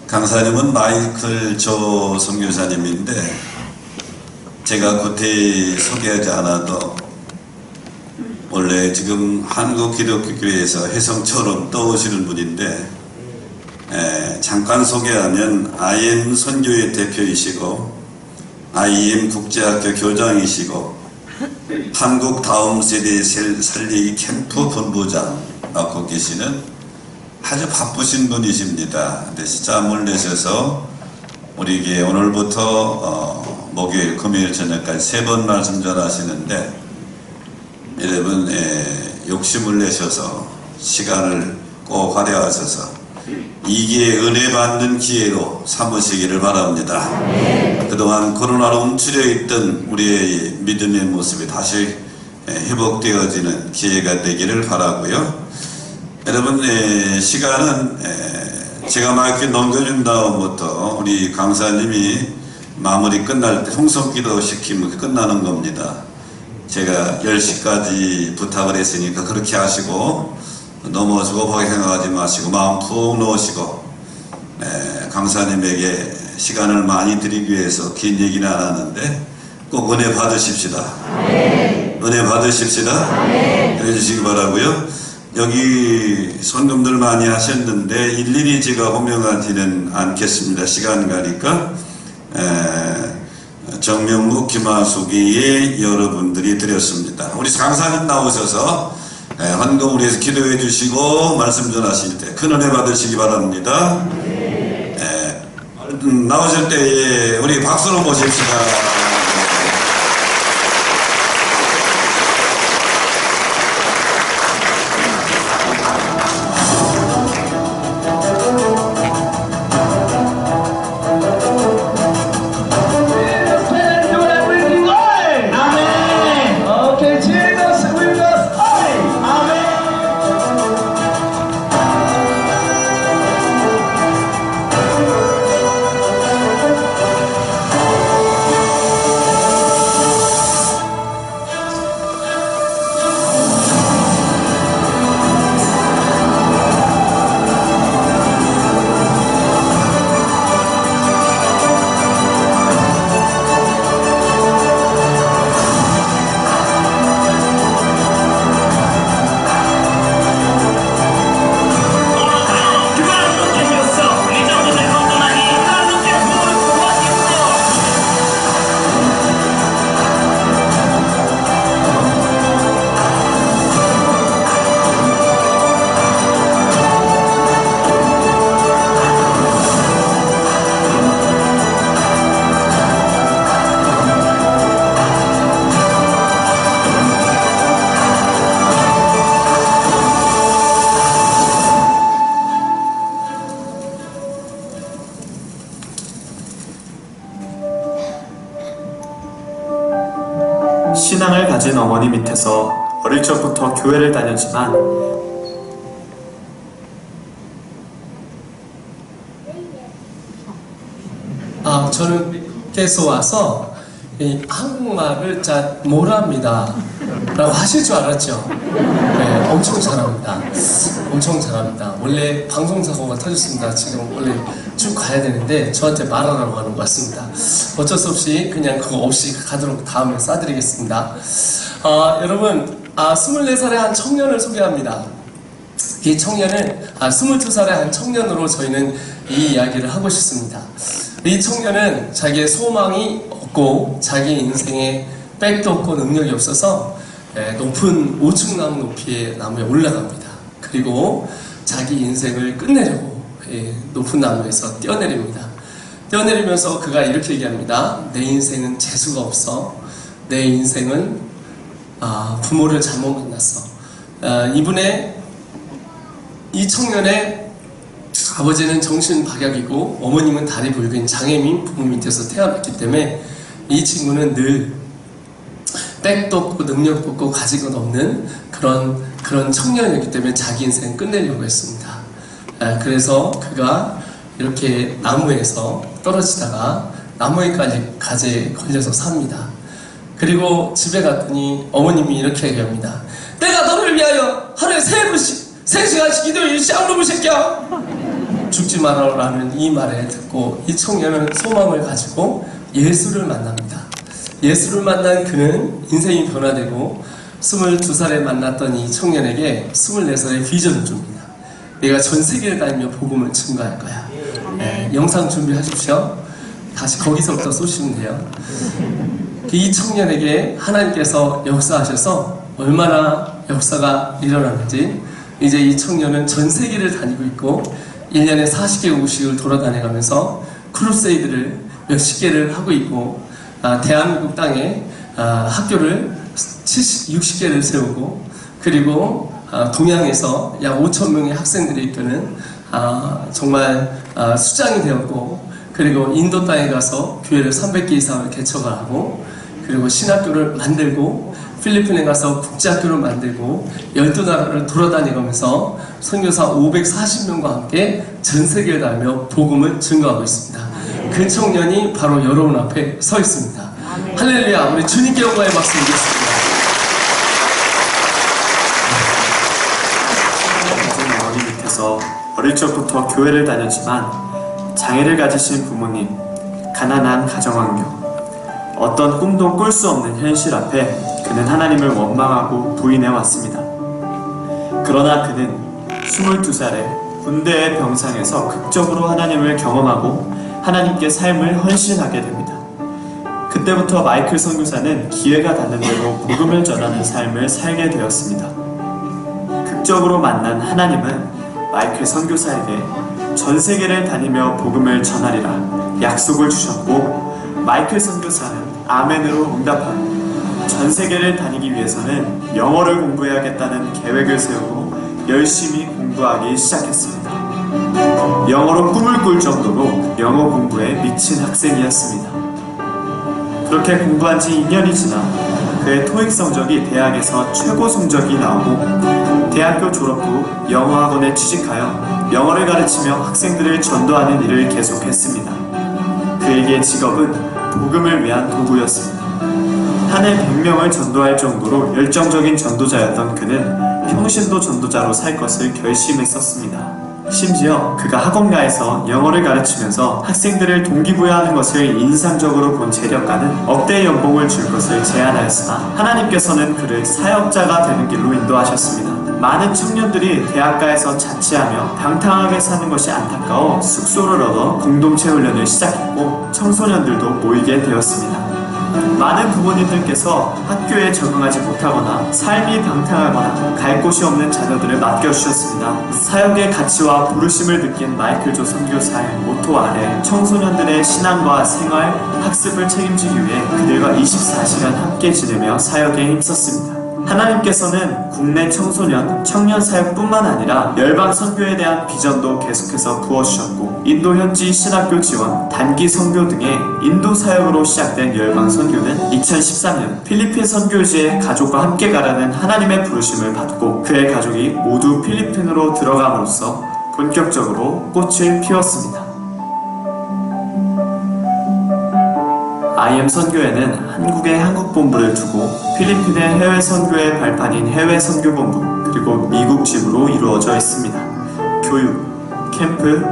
강사님은 마이클 조 선교사님인데 제가 구태히 소개하지 않아도 원래 지금 한국기독교교회에서 혜성처럼 떠오시는 분인데 잠깐 소개하면 IM 선교회 대표이시고 IM 국제학교 교장이시고 한국 다음 세대 살리기 캠프 본부장 맡고 계시는 아주 바쁘신 분이십니다. 근데 짬을 내셔서 우리에게 오늘부터 목요일, 금요일 저녁까지 3번 말씀 전하시는데 여러분 욕심을 내셔서 시간을 꼭 활용하셔서 이게 은혜 받는 기회로 삼으시기를 바랍니다. 그동안 코로나로 움츠려 있던 우리의 믿음의 모습이 다시 회복되어지는 기회가 되기를 바라고요. 여러분 시간은 제가 막 이렇게 넘겨준 다음부터 우리 강사님이 마무리 끝날 때 홍성기도 시키면 끝나는 겁니다. 제가 10시까지 부탁을 했으니까 그렇게 하시고 너무 조급하게 생각하지 마시고 마음 푹 놓으시고 강사님에게 시간을 많이 드리기 위해서 긴 얘기는 안 하는데 꼭 은혜 받으십시다. 은혜 받으십시다. 그래 주시기 바라고요. 여기 손금들 많이 하셨는데 일일이 제가 호명하지는 않겠습니다. 시간 가니까 정명묵, 김하숙이의 여러분들이 드렸습니다. 우리 강사님 나오셔서 헌금을 위해서 기도해 주시고 말씀 전하실 때 큰 은혜 받으시기 바랍니다. 나오실 때 우리 박수로 모십시다. 신앙을 가진 어머니 밑에서 어릴 적부터 교회를 다녔지만 저는 미국에서 와서 이 한국말을 잘 못합니다 라고 하실 줄 알았죠. 네, 엄청 잘합니다. 엄청 잘합니다. 원래 방송사고가 터졌습니다. 지금 원래 쭉 가야 되는데 저한테 말하라고 하는 것 같습니다. 어쩔 수 없이 그냥 그거 없이 가도록 다음에 싸드리겠습니다. 여러분 24살의 한 청년을 소개합니다. 이 청년은 22살의 한 청년으로 저희는 이 이야기를 하고 싶습니다. 이 청년은 자기의 소망이 없고 자기 인생에 백도 없고 능력이 없어서 높은 5층 나무 높이의 나무에 올라갑니다. 그리고 자기 인생을 끝내려고 높은 나무에서 뛰어내립니다. 뛰어내리면서 그가 이렇게 얘기합니다. 내 인생은 재수가 없어. 내 인생은 부모를 잘못 만났어. 이 청년의 아버지는 정신박약이고 어머님은 다리 불근 장애민 부모 밑에서 태어났기 때문에 이 친구는 늘 백도 없고 능력도 없고 가진 건 없는 그런 청년이었기 때문에 자기 인생 끝내려고 했습니다. 그래서 그가 이렇게 나무에서 떨어지다가 나무에까지 가지에 걸려서 삽니다. 그리고 집에 갔더니 어머님이 이렇게 얘기합니다. 내가 너를 위하여 하루에 3시간씩 기도해 이 쌍놈의 새끼야. 죽지 마라라는 이 말에 듣고 이 청년은 소망을 가지고 예수를 만납니다. 예수를 만난 그는 인생이 변화되고 22살에 만났던 이 청년에게 24살의 비전을 줍니다. 내가 전 세계를 다니며 복음을 증거할 거야. 네, 영상 준비하십시오. 다시 거기서부터 쏘시면 돼요. 이 청년에게 하나님께서 역사하셔서 얼마나 역사가 일어나는지 이제 이 청년은 전 세계를 다니고 있고 1년에 40개국씩을 돌아다녀가면서 크루세이드를 몇십 개를 하고 있고 대한민국 땅에 학교를 60개를 세우고 그리고 동양에서 약 5,000명의 학생들이 이끄는 정말 수장이 되었고 그리고 인도 땅에 가서 교회를 300개 이상을 개척하고 그리고 신학교를 만들고 필리핀에 가서 국제학교를 만들고 12나라를 돌아다니면서 선교사 540명과 함께 전 세계를 다니며 복음을 증거하고 있습니다. 그 청년이 바로 여러분 앞에 서 있습니다. 할렐루야. 우리 주님께 영광의 박수 드리겠습니다. 머리 밑에서 어릴 적부터 교회를 다녔지만 장애를 가지신 부모님, 가난한 가정환경, 어떤 꿈도 꿀 수 없는 현실 앞에 그는 하나님을 원망하고 부인해 왔습니다. 그러나 그는 22살에 군대의 병상에서 극적으로 하나님을 경험하고 하나님께 삶을 헌신하게 됩니다. 그때부터 마이클 선교사는 기회가 닿는 대로 복음을 전하는 삶을 살게 되었습니다. 극적으로 만난 하나님은 마이클 선교사에게 전 세계를 다니며 복음을 전하리라 약속을 주셨고 마이클 선교사는 아멘으로 응답하고 전 세계를 다니기 위해서는 영어를 공부해야겠다는 계획을 세우고 열심히 공부하기 시작했습니다. 영어로 꿈을 꿀 정도로 영어 공부에 미친 학생이었습니다. 그렇게 공부한 지 2년이 지나 그의 토익 성적이 대학에서 최고 성적이 나오고 대학교 졸업 후 영어학원에 취직하여 영어를 가르치며 학생들을 전도하는 일을 계속했습니다. 그에게 직업은 복음을 위한 도구였습니다. 한 해 100명을 전도할 정도로 열정적인 전도자였던 그는 평신도 전도자로 살 것을 결심했었습니다. 심지어 그가 학원가에서 영어를 가르치면서 학생들을 동기부여하는 것을 인상적으로 본 재력가는 억대의 연봉을 줄 것을 제안하였으나 하나님께서는 그를 사역자가 되는 길로 인도하셨습니다. 많은 청년들이 대학가에서 자취하며 방탕하게 사는 것이 안타까워 숙소를 얻어 공동체 훈련을 시작했고 청소년들도 모이게 되었습니다. 많은 부모님들께서 학교에 적응하지 못하거나 삶이 방탕하거나 갈 곳이 없는 자녀들을 맡겨주셨습니다. 사역의 가치와 부르심을 느낀 마이클 조 선교사의 모토 아래 청소년들의 신앙과 생활, 학습을 책임지기 위해 그들과 24시간 함께 지내며 사역에 힘썼습니다. 하나님께서는 국내 청소년, 청년 사역뿐만 아니라 열방 선교에 대한 비전도 계속해서 부어주셨고 인도 현지 신학교 지원, 단기 선교 등의 인도 사역으로 시작된 열방 선교는 2013년 필리핀 선교지에 가족과 함께 가라는 하나님의 부르심을 받고 그의 가족이 모두 필리핀으로 들어감으로써 본격적으로 꽃을 피웠습니다. IM 선교회는 한국의 한국본부를 두고 필리핀의 해외 선교의 발판인 해외 선교본부 그리고 미국 지부로 이루어져 있습니다. 교육, 캠프,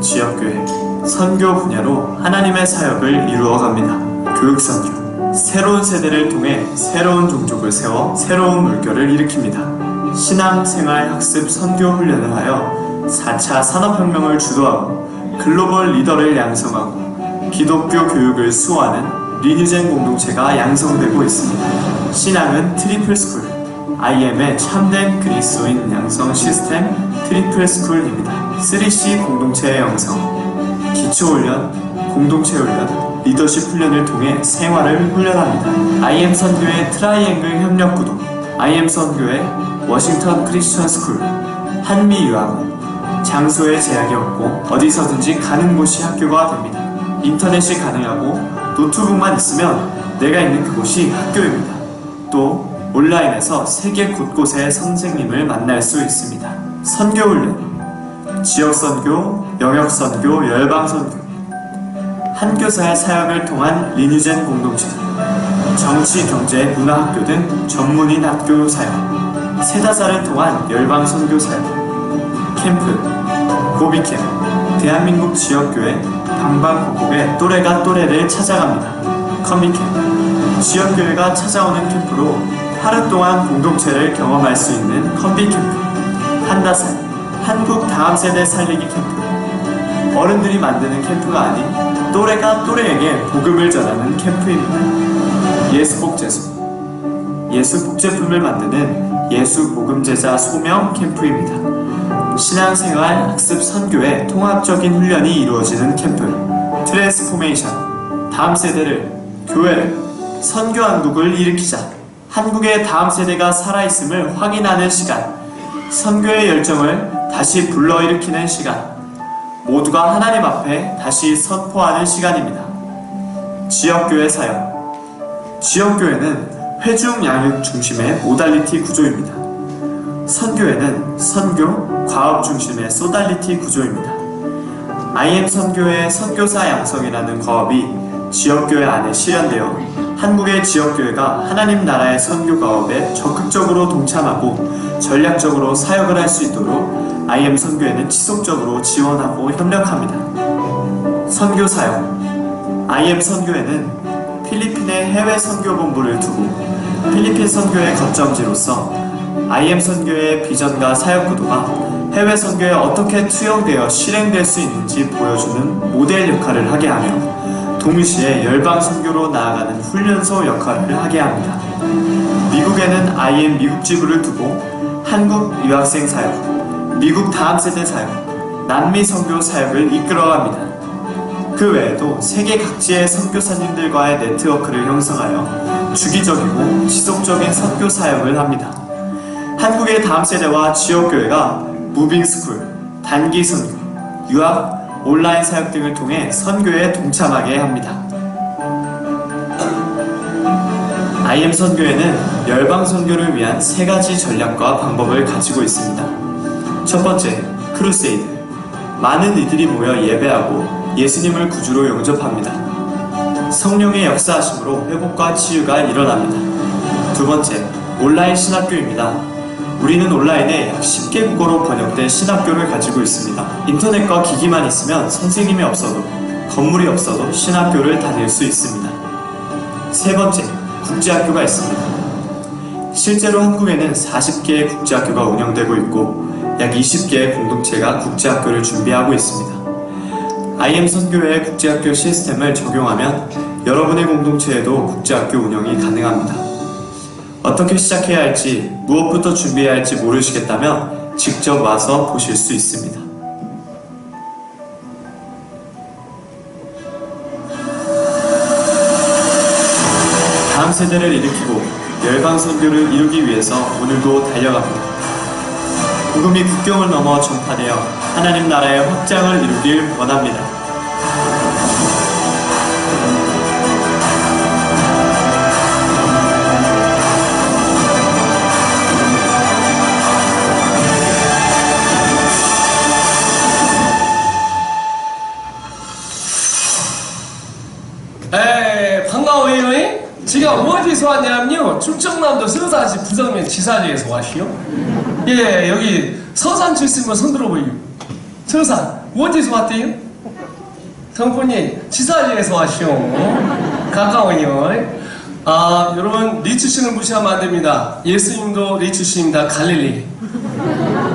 지역교회, 선교 분야로 하나님의 사역을 이루어갑니다. 교육선교, 새로운 세대를 통해 새로운 종족을 세워 새로운 물결을 일으킵니다. 신앙생활 학습 선교 훈련을 하여 4차 산업혁명을 주도하고 글로벌 리더를 양성하고 기독교 교육을 수호하는 리뉴젠 공동체가 양성되고 있습니다. 신앙은 트리플스쿨, IM의 참된 그리스도인 양성 시스템 트리플스쿨입니다. 3C 공동체의 양성, 기초훈련, 공동체훈련, 리더십 훈련을 통해 생활을 훈련합니다. IM 선교회 트라이앵글 협력구도, IM 선교회 워싱턴 크리스천 스쿨, 한미유학원, 장소에 제약이 없고 어디서든지 가는 곳이 학교가 됩니다. 인터넷이 가능하고 노트북만 있으면 내가 있는 그곳이 학교입니다. 또 온라인에서 세계 곳곳의 선생님을 만날 수 있습니다. 선교훈련, 지역선교, 영역선교, 열방선교, 한교사의 사역을 통한 리뉴젠 공동체, 정치, 경제, 문화학교 등 전문인 학교 사역, 세다사를 통한 열방선교 사역, 캠프, 고비캠, 대한민국 지역교회 방방곡곡에 또래가 또래를 찾아갑니다. 컴비캠프. 지역교회가 찾아오는 캠프로 하루 동안 공동체를 경험할 수 있는 컴비캠프. 한다살, 한국 다음 세대 살리기 캠프. 어른들이 만드는 캠프가 아닌 또래가 또래에게 복음을 전하는 캠프입니다. 예수복제소. 예수복제품을 만드는 예수복음제자 소명 캠프입니다. 신앙생활, 학습, 선교의 통합적인 훈련이 이루어지는 캠프. 트랜스포메이션. 다음 세대를, 교회를, 선교한국을 일으키자. 한국의 다음 세대가 살아있음을 확인하는 시간. 선교의 열정을 다시 불러일으키는 시간. 모두가 하나님 앞에 다시 선포하는 시간입니다. 지역교회 사역. 지역교회는 회중 양육 중심의 모달리티 구조입니다. 선교회는 선교, 과업 중심의 소달리티 구조입니다. IM 선교회 선교사 양성이라는 과업이 지역교회 안에 실현되어 한국의 지역교회가 하나님 나라의 선교 과업에 적극적으로 동참하고 전략적으로 사역을 할 수 있도록 IM 선교회는 지속적으로 지원하고 협력합니다. 선교 사역. IM 선교회는 필리핀의 해외 선교본부를 두고 필리핀 선교의 거점지로서 IM 선교의 비전과 사역 구도가 해외 선교에 어떻게 투영되어 실행될 수 있는지 보여주는 모델 역할을 하게 하며 동시에 열방 선교로 나아가는 훈련소 역할을 하게 합니다. 미국에는 IM 미국 지부를 두고 한국 유학생 사역, 미국 다음 세대 사역, 남미 선교 사역을 이끌어갑니다. 그 외에도 세계 각지의 선교사님들과의 네트워크를 형성하여 주기적이고 지속적인 선교 사역을 합니다. 한국의 다음 세대와 지역교회가 무빙스쿨, 단기 선교, 유학, 온라인 사역 등을 통해 선교에 동참하게 합니다. IM 선교회는 열방 선교를 위한 3가지 전략과 방법을 가지고 있습니다. 첫 번째, 크루세이드. 많은 이들이 모여 예배하고 예수님을 구주로 영접합니다. 성령의 역사하심으로 회복과 치유가 일어납니다. 두 번째, 온라인 신학교입니다. 우리는 온라인에 약 10개 국어로 번역된 신학교를 가지고 있습니다. 인터넷과 기기만 있으면 선생님이 없어도, 건물이 없어도 신학교를 다닐 수 있습니다. 세 번째, 국제학교가 있습니다. 실제로 한국에는 40개의 국제학교가 운영되고 있고 약 20개의 공동체가 국제학교를 준비하고 있습니다. IM 선교회의 국제학교 시스템을 적용하면 여러분의 공동체에도 국제학교 운영이 가능합니다. 어떻게 시작해야 할지, 무엇부터 준비해야 할지 모르시겠다면 직접 와서 보실 수 있습니다. 다음 세대를 일으키고 열방 선교를 이루기 위해서 오늘도 달려갑니다. 복음이 국경을 넘어 전파되어 하나님 나라의 확장을 이루길 원합니다. 반가워요. 제가 어디서 왔냐면요, 충청남도 서산시 부정면 지사리에서 왔시요. 예, 여기 서산 출신분 손 들어보요. 서산 어디서 왔대요? 성분이 지사리에서 왔시요. 가까워요. 아, 여러분, 리추씨는 무시하면 안 됩니다. 예수님도 리추씨입니다. 갈릴리.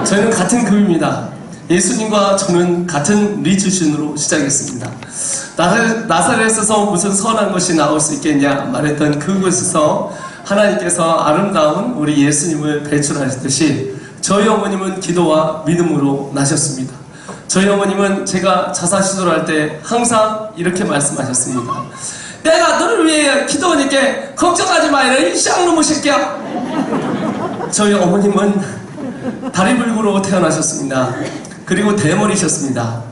저희는 같은 급입니다. 예수님과 저는 같은 리추신으로 시작했습니다. 나사렛에서 무슨 선한 것이 나올 수 있겠냐 말했던 그곳에서 하나님께서 아름다운 우리 예수님을 배출하셨듯이 저희 어머님은 기도와 믿음으로 나셨습니다. 저희 어머님은 제가 자살 시도할 때 항상 이렇게 말씀하셨습니다. 내가 너를 위해 기도하니까 걱정하지 마라, 이 쌍놈의 새끼야. 저희 어머님은 다리불구로 태어나셨습니다. 그리고 대머리셨습니다.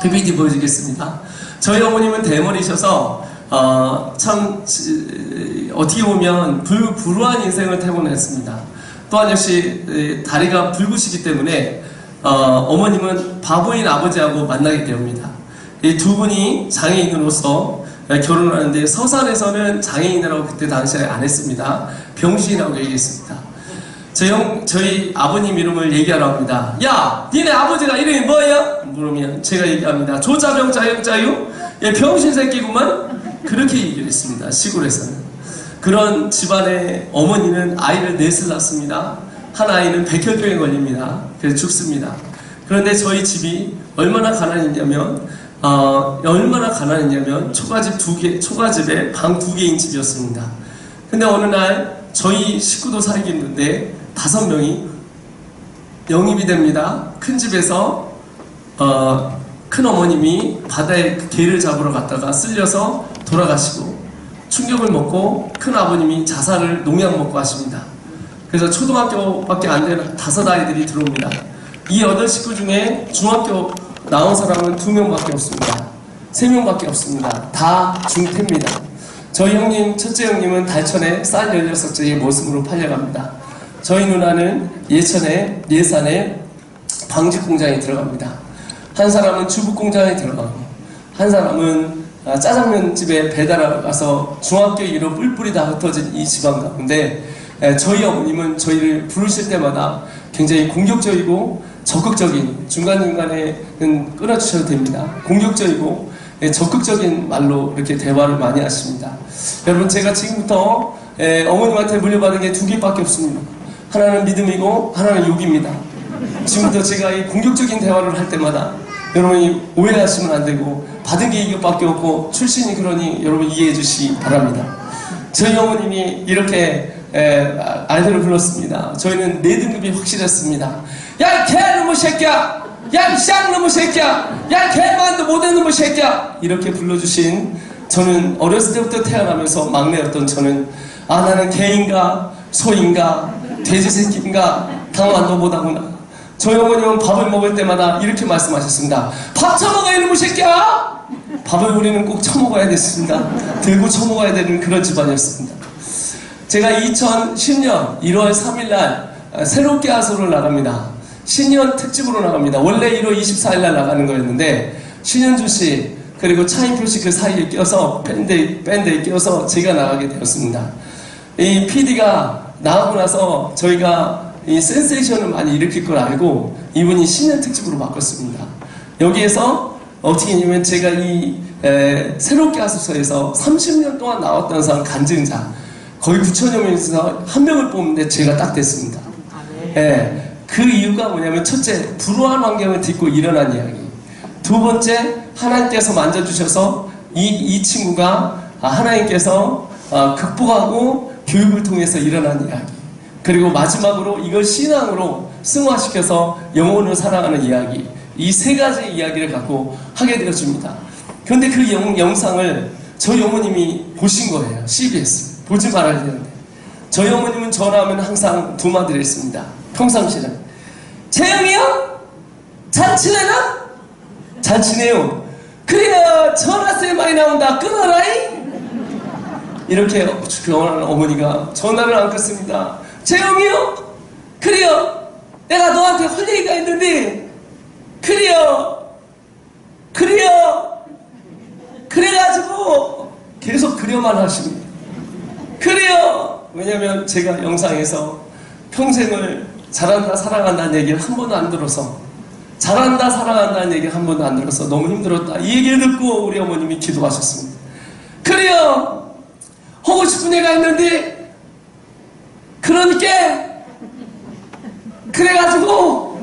PPT 보여주겠습니다. 저희 어머님은 대머리셔서 참 어떻게 보면 불우한 인생을 태어났습니다. 또한 역시 다리가 붉으시기 때문에 어머님은 바보인 아버지하고 만나게 됩니다. 이 두 분이 장애인으로서 결혼을 하는데 서산에서는 장애인이라고 그때 당시에 안 했습니다. 병신이라고 얘기했습니다. 저희 아버님 이름을 얘기하라고 합니다. 야, 니네 아버지가 이름이 뭐야? 물으면 제가 얘기합니다. 조자병자영자유? 예, 병신 새끼구만? 그렇게 얘기를 했습니다. 시골에서는. 그런 집안의 어머니는 아이를 넷을 낳습니다. 한 아이는 백혈병에 걸립니다. 그래서 죽습니다. 그런데 저희 집이 얼마나 가난했냐면 초가집에 방 2개인 집이었습니다. 근데 어느 날 저희 식구도 살겠는데 5명이 영입이 됩니다. 큰 집에서 큰 어머님이 바다에 게를 잡으러 갔다가 쓸려서 돌아가시고 충격을 먹고 큰 아버님이 자살을 농약 먹고 하십니다. 그래서 초등학교밖에 안 되는 5아이들이 들어옵니다. 이 8식구 중에 중학교 나온 사람은 2명밖에 없습니다. 3명밖에 없습니다. 다 중퇴입니다. 저희 형님, 첫째 형님은 달천에 쌀 16장의 모습으로 팔려갑니다. 저희 누나는 예산에 방직 공장에 들어갑니다. 한 사람은 주부 공장에 들어가고, 한 사람은 짜장면 집에 배달하러 가서 중학교 이후 뿔뿔이 다 흩어진 이 집안 가운데 저희 어머님은 저희를 부르실 때마다 굉장히 공격적이고 적극적인, 중간중간에는 끊어주셔도 됩니다. 공격적이고 적극적인 말로 이렇게 대화를 많이 하십니다. 여러분, 제가 지금부터 어머님한테 물려받은 게 2개밖에 없습니다. 하나는 믿음이고 하나는 욕입니다. 지금부터 제가 이 공격적인 대화를 할 때마다 여러분이 오해하시면 안 되고, 받은 게 이것밖에 없고 출신이 그러니 여러분 이해해 주시기 바랍니다. 저희 어머님이 이렇게 아이들을 불렀습니다. 저희는 4등급이 확실했습니다. 야, 이 개놈의 새끼야! 야, 이 쌍놈의 새끼야! 야, 개만도 못한 놈의 새끼야! 이렇게 불러주신, 저는 어렸을 때부터 태어나면서 막내였던 저는, 나는 개인가 소인가 돼지 새끼인가 당만도 못하구나. 저희 어머님은 밥을 먹을 때마다 이렇게 말씀하셨습니다. 밥 처먹어 이놈의 새끼야! 밥을 우리는 꼭 처먹어야 됐습니다. 들고 처먹어야 되는 그런 집안이었습니다. 제가 2010년 1월 3일날 새롭게 하소를 나갑니다. 신년 특집으로 나갑니다. 원래 1월 24일날 나가는 거였는데 신현주 씨 그리고 차인표 씨 그 사이에 껴서 밴드에 껴서 제가 나가게 되었습니다. 이 PD가 나가고 나서 저희가 이 센세이션을 많이 일으킬 걸 알고 이분이 신년 특집으로 바꿨습니다. 여기에서 어떻게 했냐면 제가 이 새롭게 하소서에서 30년 동안 나왔던 사람 간증자 거의 9천여 명에서 1명을 뽑는데 제가 딱 됐습니다. 그 이유가 뭐냐면 첫째, 불우한 환경을 딛고 일어난 이야기. 두 번째, 하나님께서 만져주셔서 이 친구가 하나님께서 극복하고 교육을 통해서 일어난 이야기. 그리고 마지막으로 이걸 신앙으로 승화시켜서 영혼을 사랑하는 이야기. 이 3가지 이야기를 갖고 하게 되어집니다. 그런데 그 영상을 저희 어머님이 보신 거예요. CBS. 보지 말아야 되는데. 저희 어머님은 전화하면 항상 2마디를 했습니다. 평상시는. 재영이요? 잘 지내나? 잘 지내요. 그래야 전화세 많이 나온다. 끊어라이? 이렇게 경험하는 어머니가 전화를 안 끊습니다. 재영이요? 그래요. 내가 너한테 할 얘기가 있는데 그래요. 그래가지고 계속 그려만 하십니다. 그래요. 왜냐면 제가 영상에서 평생을 잘한다 사랑한다는 얘기를 한 번도 안 들어서 잘한다 사랑한다는 얘기를 한 번도 안 들어서 너무 힘들었다. 이 얘기를 듣고 우리 어머님이 기도하셨습니다. 그래요. 하고 싶은 얘기가 있는데 그러니까 그래가지고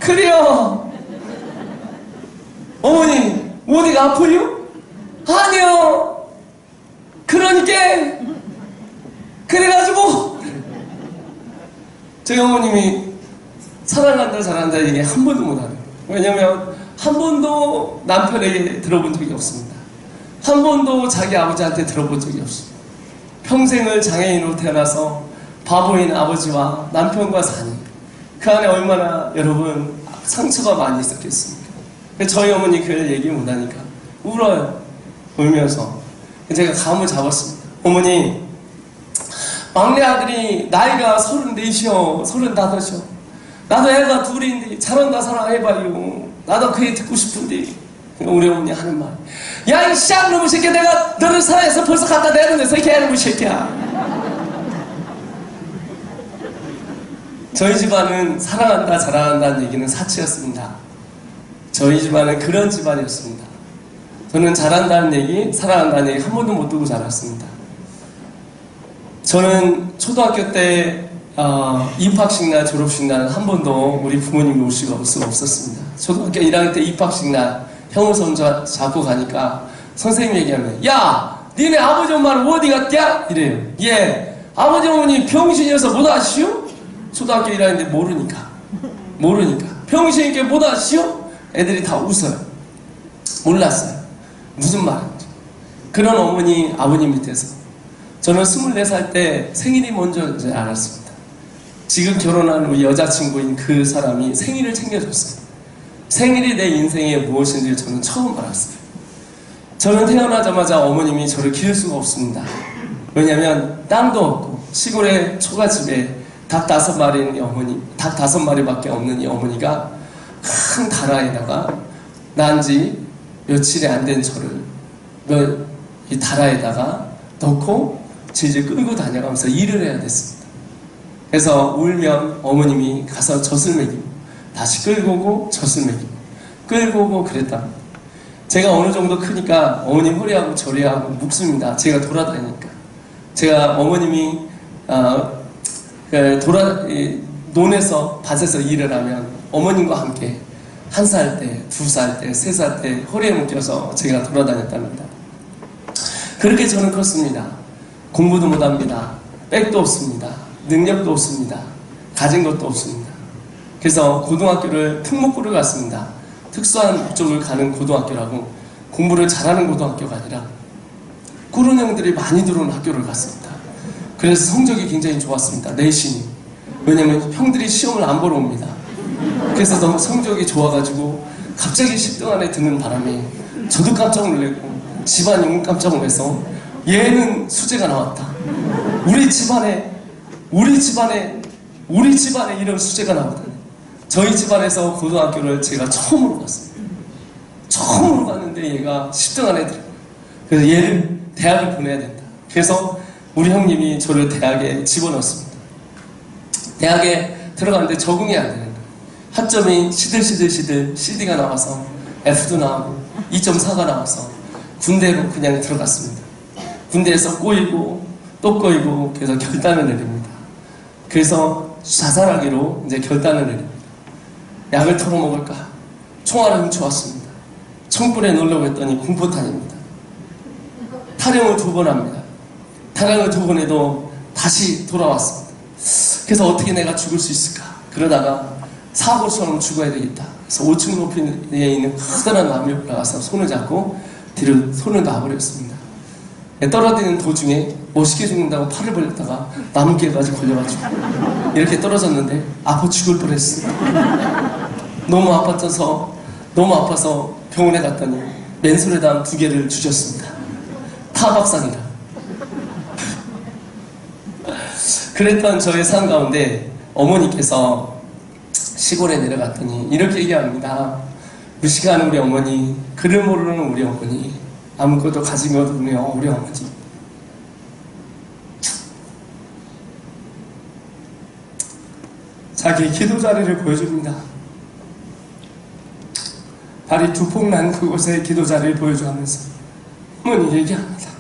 그래요. 어머니 어디가 아파요? 아니요. 그러니까 그래가지고 저희 어머님이 사랑한다 잘한다 얘기 한 번도 못하는 거예요. 왜냐면 한 번도 남편에게 들어본 적이 없습니다. 한 번도 자기 아버지한테 들어본 적이 없습니다. 평생을 장애인으로 태어나서 바보인 아버지와 남편과 사는 그 안에 얼마나 여러분 상처가 많이 있었겠습니까? 저희 어머니 그 얘기 못하니까 울어요. 울면서 제가 감을 잡았습니다. 어머니, 막내 아들이 나이가 34이요 35이요 나도 애가 둘인데 잘한다 사랑해봐요. 나도 그 얘기 듣고 싶은데 우리 어머니 하는 말, 야 이 쌍놈의 새끼야, 내가 너를 사랑해서 벌써 갖다 내놓는데서 이 개놈의 새끼야. 저희 집안은 사랑한다 자랑한다는 얘기는 사치였습니다. 저희 집안은 그런 집안이었습니다. 저는 잘한다는 얘기, 사랑한다는 얘기 한 번도 못 듣고 자랐습니다. 저는 초등학교 때 입학식 날, 졸업식 날 한 번도 우리 부모님이 올 수가 없었습니다. 초등학교 1학년 때 입학식 날 형을 손잡고 가니까 선생님 얘기하면, 야! 니네 아버지 엄마는 어디 갔냐? 이래요. 예, 아버지 어머니 병신이어서 못 아시오? 초등학교 1학년 때 모르니까 병신이니까 못 아시오? 애들이 다 웃어요. 몰랐어요. 무슨 말인지. 그런 어머니, 아버님 밑에서 저는 24살 때 생일이 먼저 이제 알았습니다. 지금 결혼한 우리 여자친구인 그 사람이 생일을 챙겨줬어요. 생일이 내 인생에 무엇인지 저는 처음 알았어요. 저는 태어나자마자 어머님이 저를 기를 수가 없습니다. 왜냐하면 땅도 없고 시골의 초가집에 닭 5마리밖에 없는 이 어머니가 큰 다라에다가 난 지 며칠이 안 된 저를 이 다라에다가 넣고 질질 끌고 다녀가면서 일을 해야 됐습니다. 그래서 울면 어머님이 가서 젖을 먹이고 다시 끌고 오고 젖을 먹이고 끌고 오고 그랬답니다. 제가 어느 정도 크니까 어머님 허리하고 저리하고 묵습니다. 제가 돌아다니니까. 제가 어머님이 논에서 밭에서 일을 하면 어머님과 함께 1살 때, 2살 때, 3살 때 허리에 묶여서 제가 돌아다녔답니다. 그렇게 저는 컸습니다. 공부도 못합니다. 백도 없습니다. 능력도 없습니다. 가진 것도 없습니다. 그래서 고등학교를 특목고를 갔습니다. 특수한 목적을 가는 고등학교라고 공부를 잘하는 고등학교가 아니라 꾸른 형들이 많이 들어오는 학교를 갔습니다. 그래서 성적이 굉장히 좋았습니다. 내신이. 왜냐면 형들이 시험을 안 보러 옵니다. 그래서 너무 성적이 좋아가지고 갑자기 10등 안에 드는 바람에 저도 깜짝 놀랐고 집안이 깜짝 놀라서 얘는 수재가 나왔다. 우리 집안에 이런 수재가 나왔다니. 저희 집안에서 고등학교를 제가 처음으로 갔습니다. 처음으로 갔는데 얘가 10등 안에 들어요. 그래서 얘를 대학을 보내야 된다. 그래서 우리 형님이 저를 대학에 집어넣었습니다. 대학에 들어갔는데 적응이 안 되는 거예요. 학점이 시들시들 CD가 나와서 F도 나오고 2.4가 나와서 군대로 그냥 들어갔습니다. 군대에서 꼬이고 또 꼬이고 그래서 결단을 내립니다. 그래서 자살하기로 이제 결단을 내립니다. 약을 털어먹을까? 총알을 훔쳐왔습니다. 청불에 넣으려고 했더니 공포탄입니다. 타령을 2번 합니다. 타령을 2번 해도 다시 돌아왔습니다. 그래서 어떻게 내가 죽을 수 있을까? 그러다가 사고처럼 죽어야 되겠다. 그래서 5층 높이에 있는 커다란 나무에 올라가서 손을 잡고 뒤로 손을 놔버렸습니다. 떨어지는 도중에 멋있게 죽는다고 팔을 벌렸다가 나무길까지 걸려가지고 이렇게 떨어졌는데 아파 죽을 뻔했습니다. 너무 아파서 병원에 갔더니 맨솔에다 2개를 주셨습니다. 타박상이라. 그랬던 저의 삶 가운데 어머니께서 시골에 내려갔더니 이렇게 얘기합니다. 무식한 우리 어머니, 글을 모르는 우리 어머니, 아무것도 가진 것 없는 우리 어머니. 자기 기도 자리를 보여줍니다. 발이 두 폭 난 그곳에 기도 자리를 보여주면서 어머니 얘기합니다.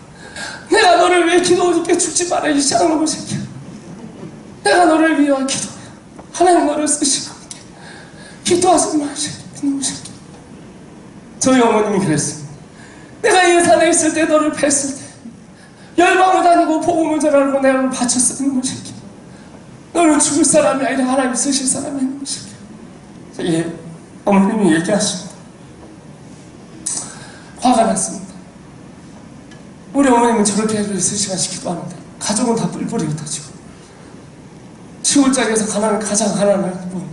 내가 너를 위해 기도하니까 죽지 마라 이 쌍놈의 새끼야. 내가 너를 위해 기도해. 하나님 너를 쓰시고 기도하지 마 이놈의 새끼야. 저희 어머님이 그랬습니다. 내가 이 산에 있을 때 너를 뵀을 때 열방을 다니고 복음을 전하려고 내가 너를 바쳤어 이놈의 새끼야. 너는 죽을 사람이 아니라 하나님이 쓰실 사람이 이놈의 새끼야. 예, 어머님이 얘기하십니다. 화가 났습니다. 우리 어머님은 저렇게 해도 3시간씩 기도하는데 가족은 다 뿔뿔이 흩어지고 시골짝에서 가장 가난한 부모.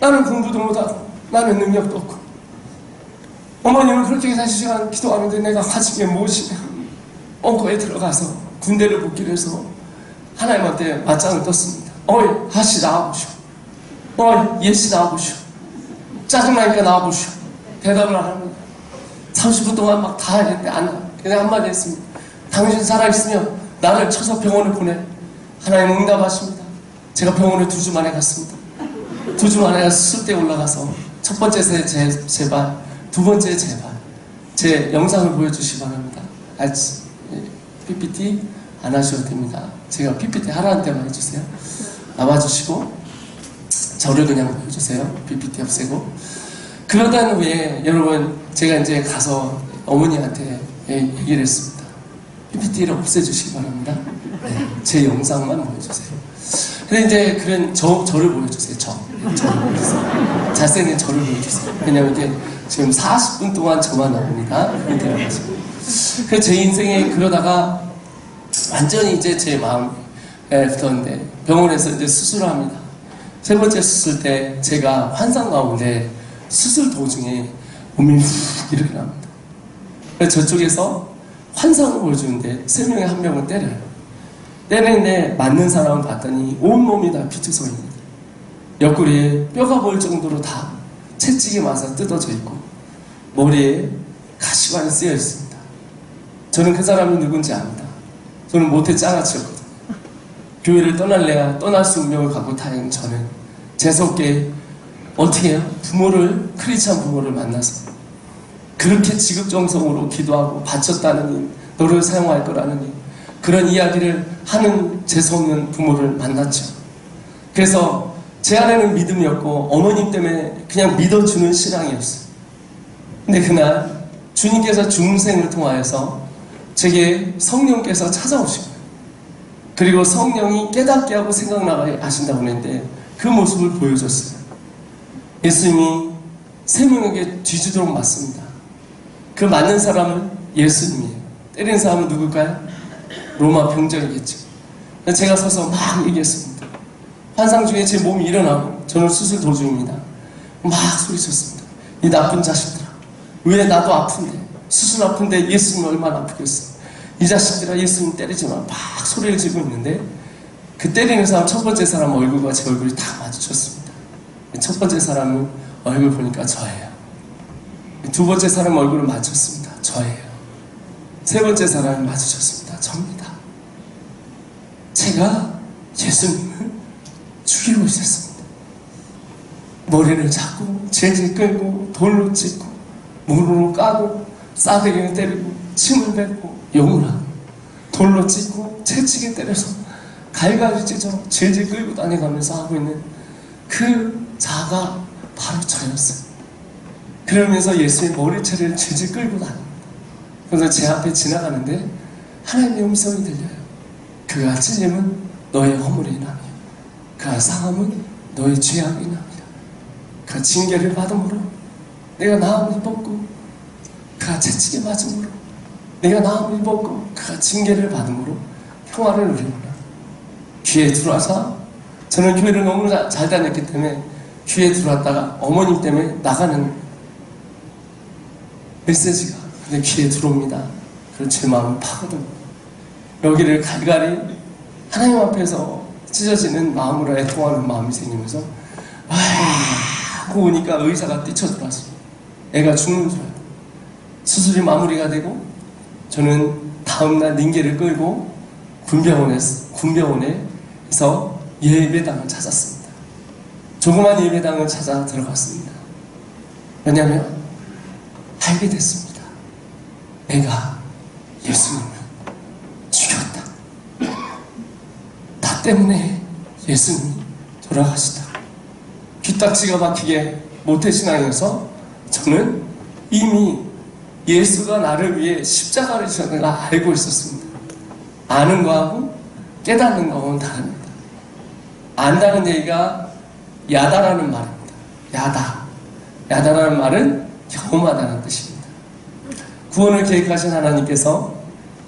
나는 공부도 못하고 나는 능력도 없고 어머님은 그렇게 4시간 기도하는데 내가 가진 게 무엇이냐. 엉거에 들어가서 군대를 복귀를 해서 하나님한테 맞짱을 떴습니다. 어이 하씨 나와보시오. 어이 예씨 나와보시오. 짜증나니까 나와보시오. 대답을 안 합니다. 30분 동안 막 다 했는데 안 나와. 그냥 한마디 했습니다. 당신 살아있으면 나를 쳐서 병원에 보내. 하나님 응답하십니다. 제가 병원에 2주 만에 갔습니다. 2주 만에 수술대에 올라가서 첫 번째 제발, 두 번째 제발 제 영상을 보여주시기 바랍니다. PPT 안 하셔도 됩니다. 제가 PPT 하라는 때만 해주세요. 나와주시고 저를 그냥 보여주세요. PPT 없애고. 그러던 후에 여러분 제가 이제 가서 어머니한테 얘기를 했습니다. PPT를 없애주시기 바랍니다. 네, 제 영상만 보여주세요. 근데 이제 그런 저를 보여주세요. 저를 보여주세요. 잘생긴 저를 보여주세요. 왜냐면 이게 지금 40분 동안 저만 나옵니다. 그래서 제 인생에 그러다가 완전히 이제 제 마음에 붙었는데 병원에서 이제 수술을 합니다. 세 번째 수술 때 제가 환상 가운데 수술 도중에 몸이 훅 이렇게 납니다. 그래서 저쪽에서 환상을 보여주는데 세 명에 한 명은 때려요. 때리는데 맞는 사람을 봤더니 온몸이 다 피투성입니다. 옆구리에 뼈가 보일 정도로 다 채찍이 맞아 뜯어져 있고 머리에 가시관이 쓰여 있습니다. 저는 그 사람이 누군지 압니다. 저는 모태 짱아치였거든요. 교회를 떠날래야 떠날 수 운명을 갖고 타는 저는 재수없게 어떻게 해요? 크리스찬 부모를 만나서 그렇게 지극정성으로 기도하고 바쳤다느니 너를 사용할 거라느니 그런 이야기를 하는 재수없는 부모를 만났죠. 그래서 제 안에는 믿음이었고 어머님 때문에 그냥 믿어주는 신앙이었어요. 근데 그날 주님께서 중생을 통하여서 제게 성령께서 찾아오시고 그리고 성령이 깨닫게 하고 생각나게 하신다고 했는데 그 모습을 보여줬어요. 예수님이 세 명에게 뒤지도록 맞습니다. 그 맞는 사람은 예수님이에요. 때리는 사람은 누굴까요? 로마 병정이겠죠. 제가 서서 막 얘기했습니다. 환상 중에 제 몸이 일어나고 저는 수술 도중입니다. 막 소리쳤습니다. 이 나쁜 자식들아, 왜 나도 아픈데 수술 아픈데 예수님 얼마나 아프겠어. 이 자식들아 예수님 때리지 마. 막 소리를 지르고 있는데 그 때리는 사람 첫 번째 사람 얼굴과 제 얼굴이 다 마주쳤습니다. 첫 번째 사람은 얼굴 보니까 저예요. 두 번째 사람 얼굴을 맞췄습니다. 저예요. 세 번째 사람이 마주쳤습니다. 접니다. 제가 예수님을 죽이고 있었습니다. 머리를 잡고 질질 끌고 돌로 찢고 무릎으로 까고 싸대기를 때리고 침을 뱉고 욕을 하고 돌로 찢고 채찍에 때려서 갈갈이 찢어 질질 끌고 다녀가면서 하고 있는 그 자가 바로 저였어요. 그러면서 예수의 머리채를 질질 끌고 다닙니다. 그래서 제 앞에 지나가는데 하나님의 음성이 들려요. 그가 찔림은 너의 허물의 남이요 그가 상함은 너의 죄악의 남이라. 그가 징계를 받음으로 내가 나음을 입었고 그가 채찍에 맞음으로 내가 나음을 입었고 그가 징계를 받음으로 평화를 누리구나. 귀에 들어와서 저는 교회를 너무 잘 다녔기 때문에 귀에 들어왔다가 어머님 때문에 나가는 메시지가 근데 귀에 들어옵니다. 그래서 제 마음을 파거든요. 여기를 갈갈이 하나님 앞에서 찢어지는 마음으로 애통하는 마음이 생기면서 와 하고 오니까 의사가 뛰쳐들어왔어요. 애가 죽는 줄 알고 수술이 마무리가 되고 저는 다음날 링게를 끌고 군병원에서 예배당을 찾았습니다. 조그만 예배당을 찾아 들어갔습니다. 왜냐하면 알게 됐습니다. 내가 예수님을 죽였다. 나 때문에 예수님이 돌아가시다. 귀딱지가 막히게 모태신앙이어서 저는 이미 예수가 나를 위해 십자가를 지셨는 걸 알고 있었습니다. 아는 거하고 깨닫는 거하고는 다릅니다. 안다는 얘기가 야다라는 말입니다. 야다라는 말은 경험하다는 뜻입니다. 구원을 계획하신 하나님께서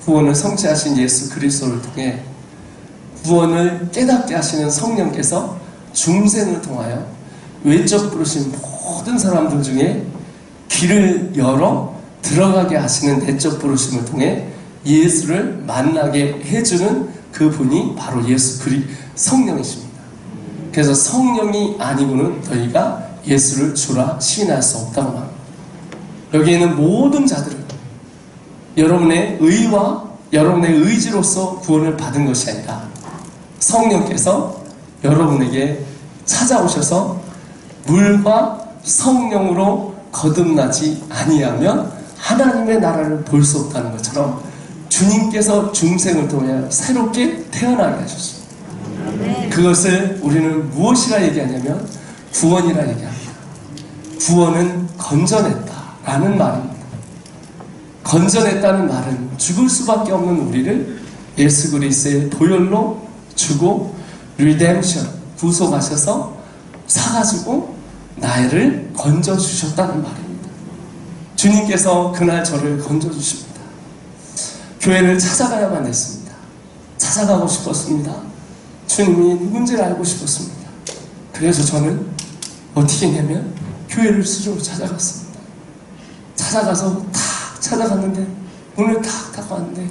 구원을 성취하신 예수 그리스도를 통해 구원을 깨닫게 하시는 성령께서 중생을 통하여 외적 부르신 모든 사람들 중에 길을 열어 들어가게 하시는 내적 부르심을 통해 예수를 만나게 해주는 그분이 바로 성령이십니다. 그래서 성령이 아니고는 너희가 예수를 주라 시인할 수 없다고 합니다. 여기에 있는 모든 자들은 여러분의 의와 여러분의 의지로서 구원을 받은 것이 아니라 성령께서 여러분에게 찾아오셔서 물과 성령으로 거듭나지 아니하면 하나님의 나라를 볼 수 없다는 것처럼 주님께서 중생을 통해 새롭게 태어나게 하셨습니다. 그것을 우리는 무엇이라 얘기하냐면 구원이라 얘기합니다. 구원은 건져냈다라는 말입니다. 건져냈다는 말은 죽을 수밖에 없는 우리를 예수 그리스도의 보혈로 주고 리뎀션, 구속하셔서 사가지고 나를 건져주셨다는 말입니다. 주님께서 그날 저를 건져주십니다. 교회를 찾아가야만 했습니다. 찾아가고 싶었습니다. 주님이 누군지를 알고 싶었습니다. 그래서 저는 어떻게 했냐면 교회를 스스로 찾아갔습니다. 찾아가서 탁 찾아갔는데 문을 탁 왔는데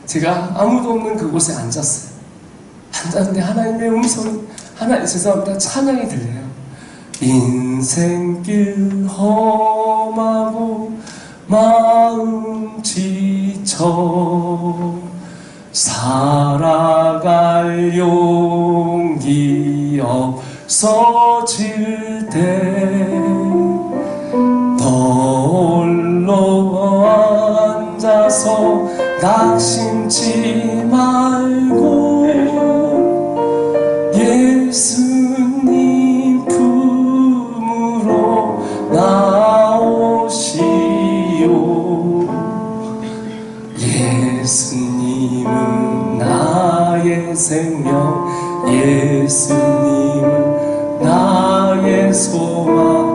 제가 아무도 없는 그곳에 앉았어요. 앉았는데 하나님의 음성이 죄송합니다. 찬양이 들려요. 인생길 험하고 마음 지쳐 살아갈 용기 없어질 때 홀로 앉아서 낙심치 말고 예수님 품으로 나오시오. 예수님은 나의 생명, 예수님은 나의 소망.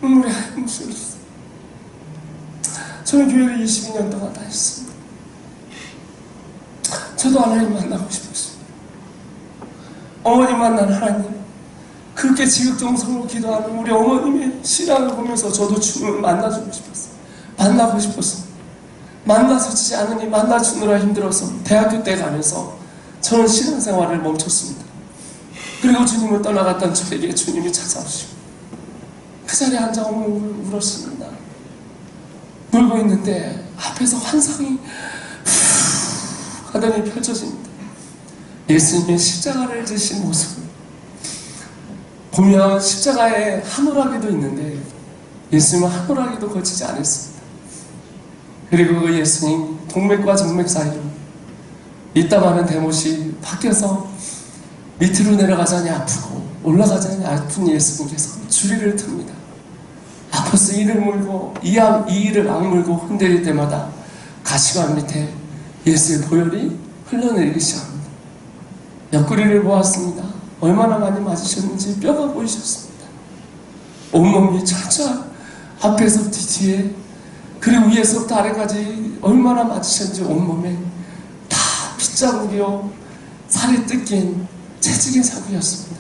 눈물이 하얀 술. 저는 교회를 22년 동안 다녔습니다. 저도 하나님 만나고 싶었습니다. 어머니 만난 하나님, 그렇게 지극정성으로 기도하는 우리 어머님의 신앙을 보면서 저도 주님을 만나주고 싶었어요. 만나고 싶었습니다. 만나주지 않으니 만나주느라 힘들어서 대학교 때 가면서 저는 신앙생활을 멈췄습니다. 그리고 주님을 떠나갔던 저에게 주님이 찾아오시고 그 자리에 앉아 울었습니다. 울고 있는데 앞에서 환상이 하더니 펼쳐집니다. 예수님의 십자가를 지신 모습을 보면 십자가에 한오라기도 있는데 예수님은 한오라기도 거치지 않았습니다. 그리고 그 예수님 동맥과 정맥 사이로 있다마는 대못이 바뀌어서 밑으로 내려가자니 아프고 올라가자니 아픈 예수님께서 주리를 듭니다. 아파서 이를 물고 이를 악물고 흔들릴 때마다 가시관 밑에 예수의 보혈이 흘러내리기 시작합니다. 옆구리를 보았습니다. 얼마나 많이 맞으셨는지 뼈가 보이셨습니다. 온몸이 철철 앞에서 뒤에 그리고 위에서부터 아래까지 얼마나 맞으셨는지 온몸에 다 핏자국이요 살이 뜯긴 채찍의 자국이었습니다.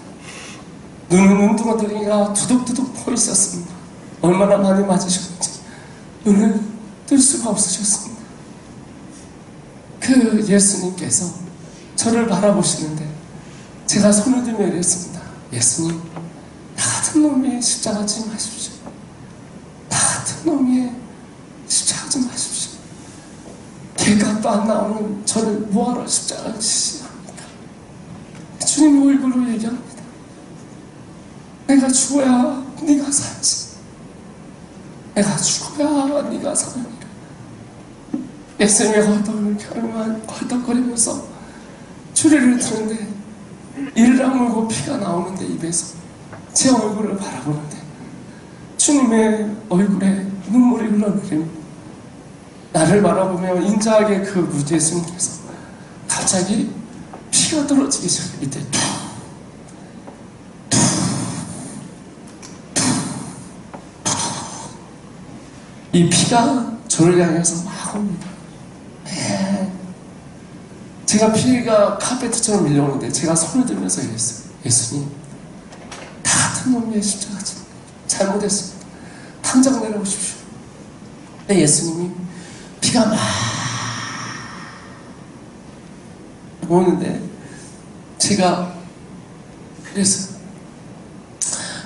눈은 눈두덩이가 두둑두둑 포 있었습니다. 얼마나 많이 맞으셨는지 눈을 뜰 수가 없으셨습니다. 그 예수님께서 저를 바라보시는데 제가 손을 들며 이랬습니다. 예수님, 나 같은 놈이 십자가 지지 마십시오. 나 같은 놈이 십자가 지지 마십시오. 개값도 안 나오는 저를 뭐하러 십자가 지시 합니까? 주님 얼굴로 얘기합니다. 내가 죽어야 네가 살지. 내가 죽어야 네가 사느니라. 예수님의 헐떡거리면서 주리를 드는데 이를 악물고 피가 나오는데 입에서 제 얼굴을 바라보는데 주님의 얼굴에 눈물이 흘러내립니다. 나를 바라보며 인자하게 그 예수님께서 갑자기 피가 떨어지기 시작해. 밑에 이 피가 저를 향해서 막 옵니다. 제가 피가 카페트처럼 밀려오는데 제가 손을 들면서 이랬어요. 예수님, 다 같은 놈의 십자가 잘못했습니다. 당장 내려오십시오. 근데 예수님이 피가 막 오는데 제가 그래서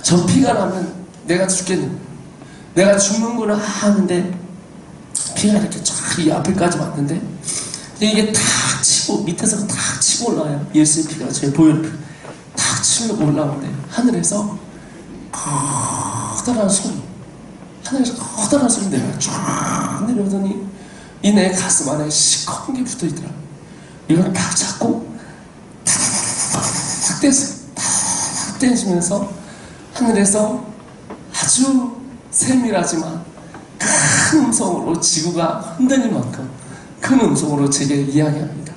저 피가 나면 내가 죽겠는, 내가 죽는구나 하는데 피가 이렇게 쫙 이 앞에까지 왔는데 이게 탁 치고 밑에서 탁 치고 올라와요. 예수의 피가 제 보혈 피 탁 치고 올라오는데 하늘에서 커다란 소리, 하늘에서 커다란 소리 내가 쫙 내려오더니 이 내 가슴 안에 시커먼 게 붙어있더라고요. 이걸 딱 잡고 탁 떼서 탁 떼시면서 하늘에서 아주 세밀하지만 큰 음성으로 지구가 흔들릴 만큼 큰 음성으로 제게 이야기합니다.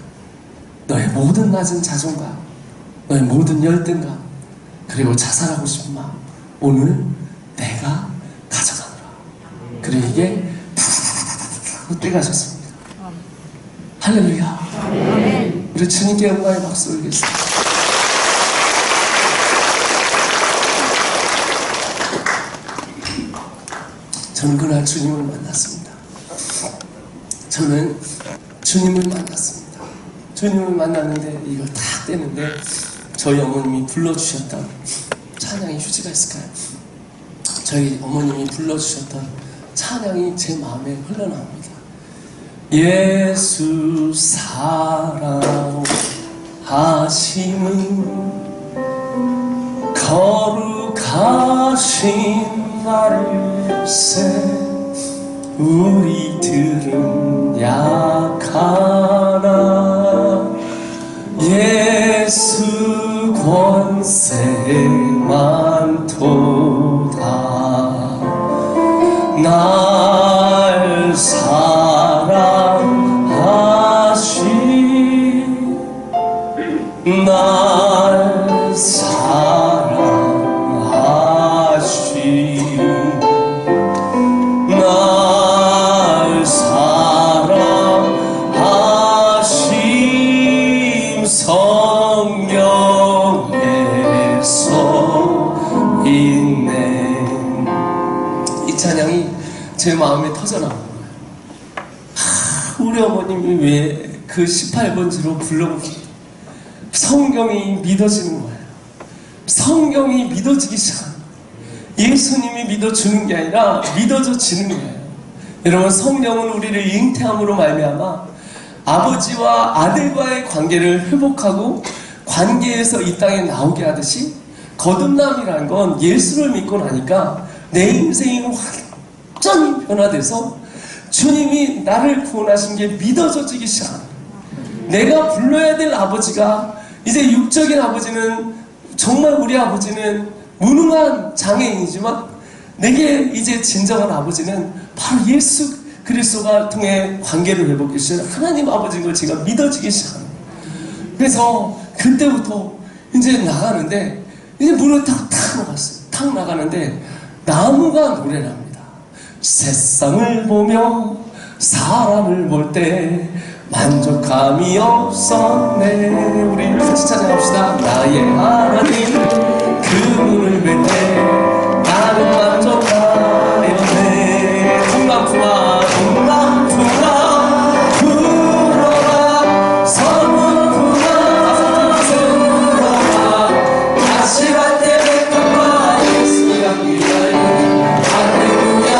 너의 모든 낮은 자존감, 너의 모든 열등감, 그리고 자살하고 싶은 마음, 오늘 내가 가져가노라. 그리고 이게 탁 떼가셨습니다. 할렐루야. 우리 주님께 영광의 박수 올리겠습니다. 저는 그날 주님을 만났습니다. 저는 주님을 만났습니다. 주님을 만났는데 이걸 탁 떼는데 저희 어머님이 불러주셨던 찬양의 휴지가 있을까요? 저희 어머님이 불러주셨던 찬양이 제 마음에 흘러나옵니다. 예수 사랑하심은 거룩하신 나를세 우리들은 약하나 예수 권세만 도다 날 사랑하신 날 사랑하신 날 사랑하신 성령에서 있네. 이 찬양이 제 마음에 터져나온 거예요. 우리 어머님이 왜 그 18번지로 불러보셨어요? 성경이 믿어지는 거예요. 성경이 믿어지기 시작합니다. 예수님이 믿어주는 게 아니라 믿어져지는 거예요. 여러분, 성령은 우리를 잉태함으로 말미암아 아버지와 아들과의 관계를 회복하고 관계에서 이 땅에 나오게 하듯이 거듭남이라는 건 예수를 믿고 나니까 내 인생이 완전히 변화돼서 주님이 나를 구원하신 게 믿어져지기 시작합니다. 내가 불러야 될 아버지가 이제 육적인 아버지는 정말 우리 아버지는 무능한 장애인이지만 내게 이제 진정한 아버지는 바로 예수 그리스도가 통해 관계를 회복해 주시는 하나님 아버지인 걸 제가 믿어지기 시작합니다. 그래서 그때부터 이제 나가는데 이제 문을 탁 나갔어요. 탁 나가는데 나무가 노래를 합니다. 세상을 보며 사람을 볼 때 만족함이 없었네. 우리 같이 찬양합시다. 나의 하나님 그 문을 뵐 때 나는 만족하였네. 통나무가 불어라 선물구나 불어라 다시 갈 때 백합과 예수 향기 할렐루야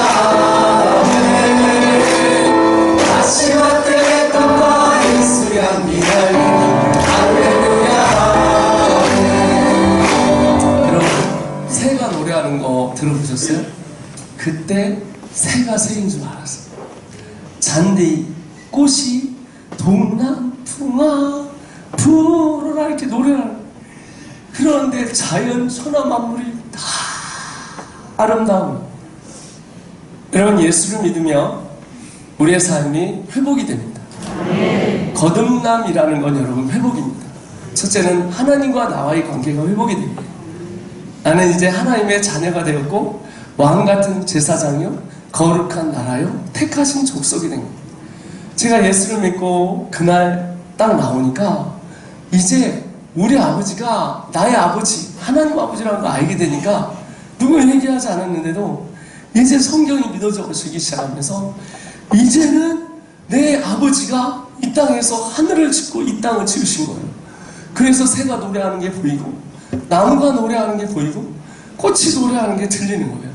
다시 갈 때 백합과 예수 향기 할렐루야. 여러분, 새가 노래하는 거 들어보셨어요? 그때 새가 새인 줄 알았어요. 잔디 꽃이 동남풍아 불어라 이렇게 노래하는. 그런데 자연 천하 만물이 다 아름다운. 여러분, 예수를 믿으며 우리의 삶이 회복이 됩니다. 거듭남이라는 건 여러분 회복입니다. 첫째는 하나님과 나와의 관계가 회복이 됩니다. 나는 이제 하나님의 자녀가 되었고 왕같은 제사장이요 거룩한 나라요 택하신 족속이 된 겁니다. 제가 예수를 믿고 그날 딱 나오니까 이제 우리 아버지가 나의 아버지 하나님 아버지라는 걸 알게 되니까 누굴 얘기하지 않았는데도 이제 성경이 믿어져지기 시작하면서 이제는 내 아버지가 이 땅에서 하늘을 짓고 이 땅을 지으신 거예요. 그래서 새가 노래하는 게 보이고 나무가 노래하는 게 보이고 꽃이 노래하는 게 들리는 거예요.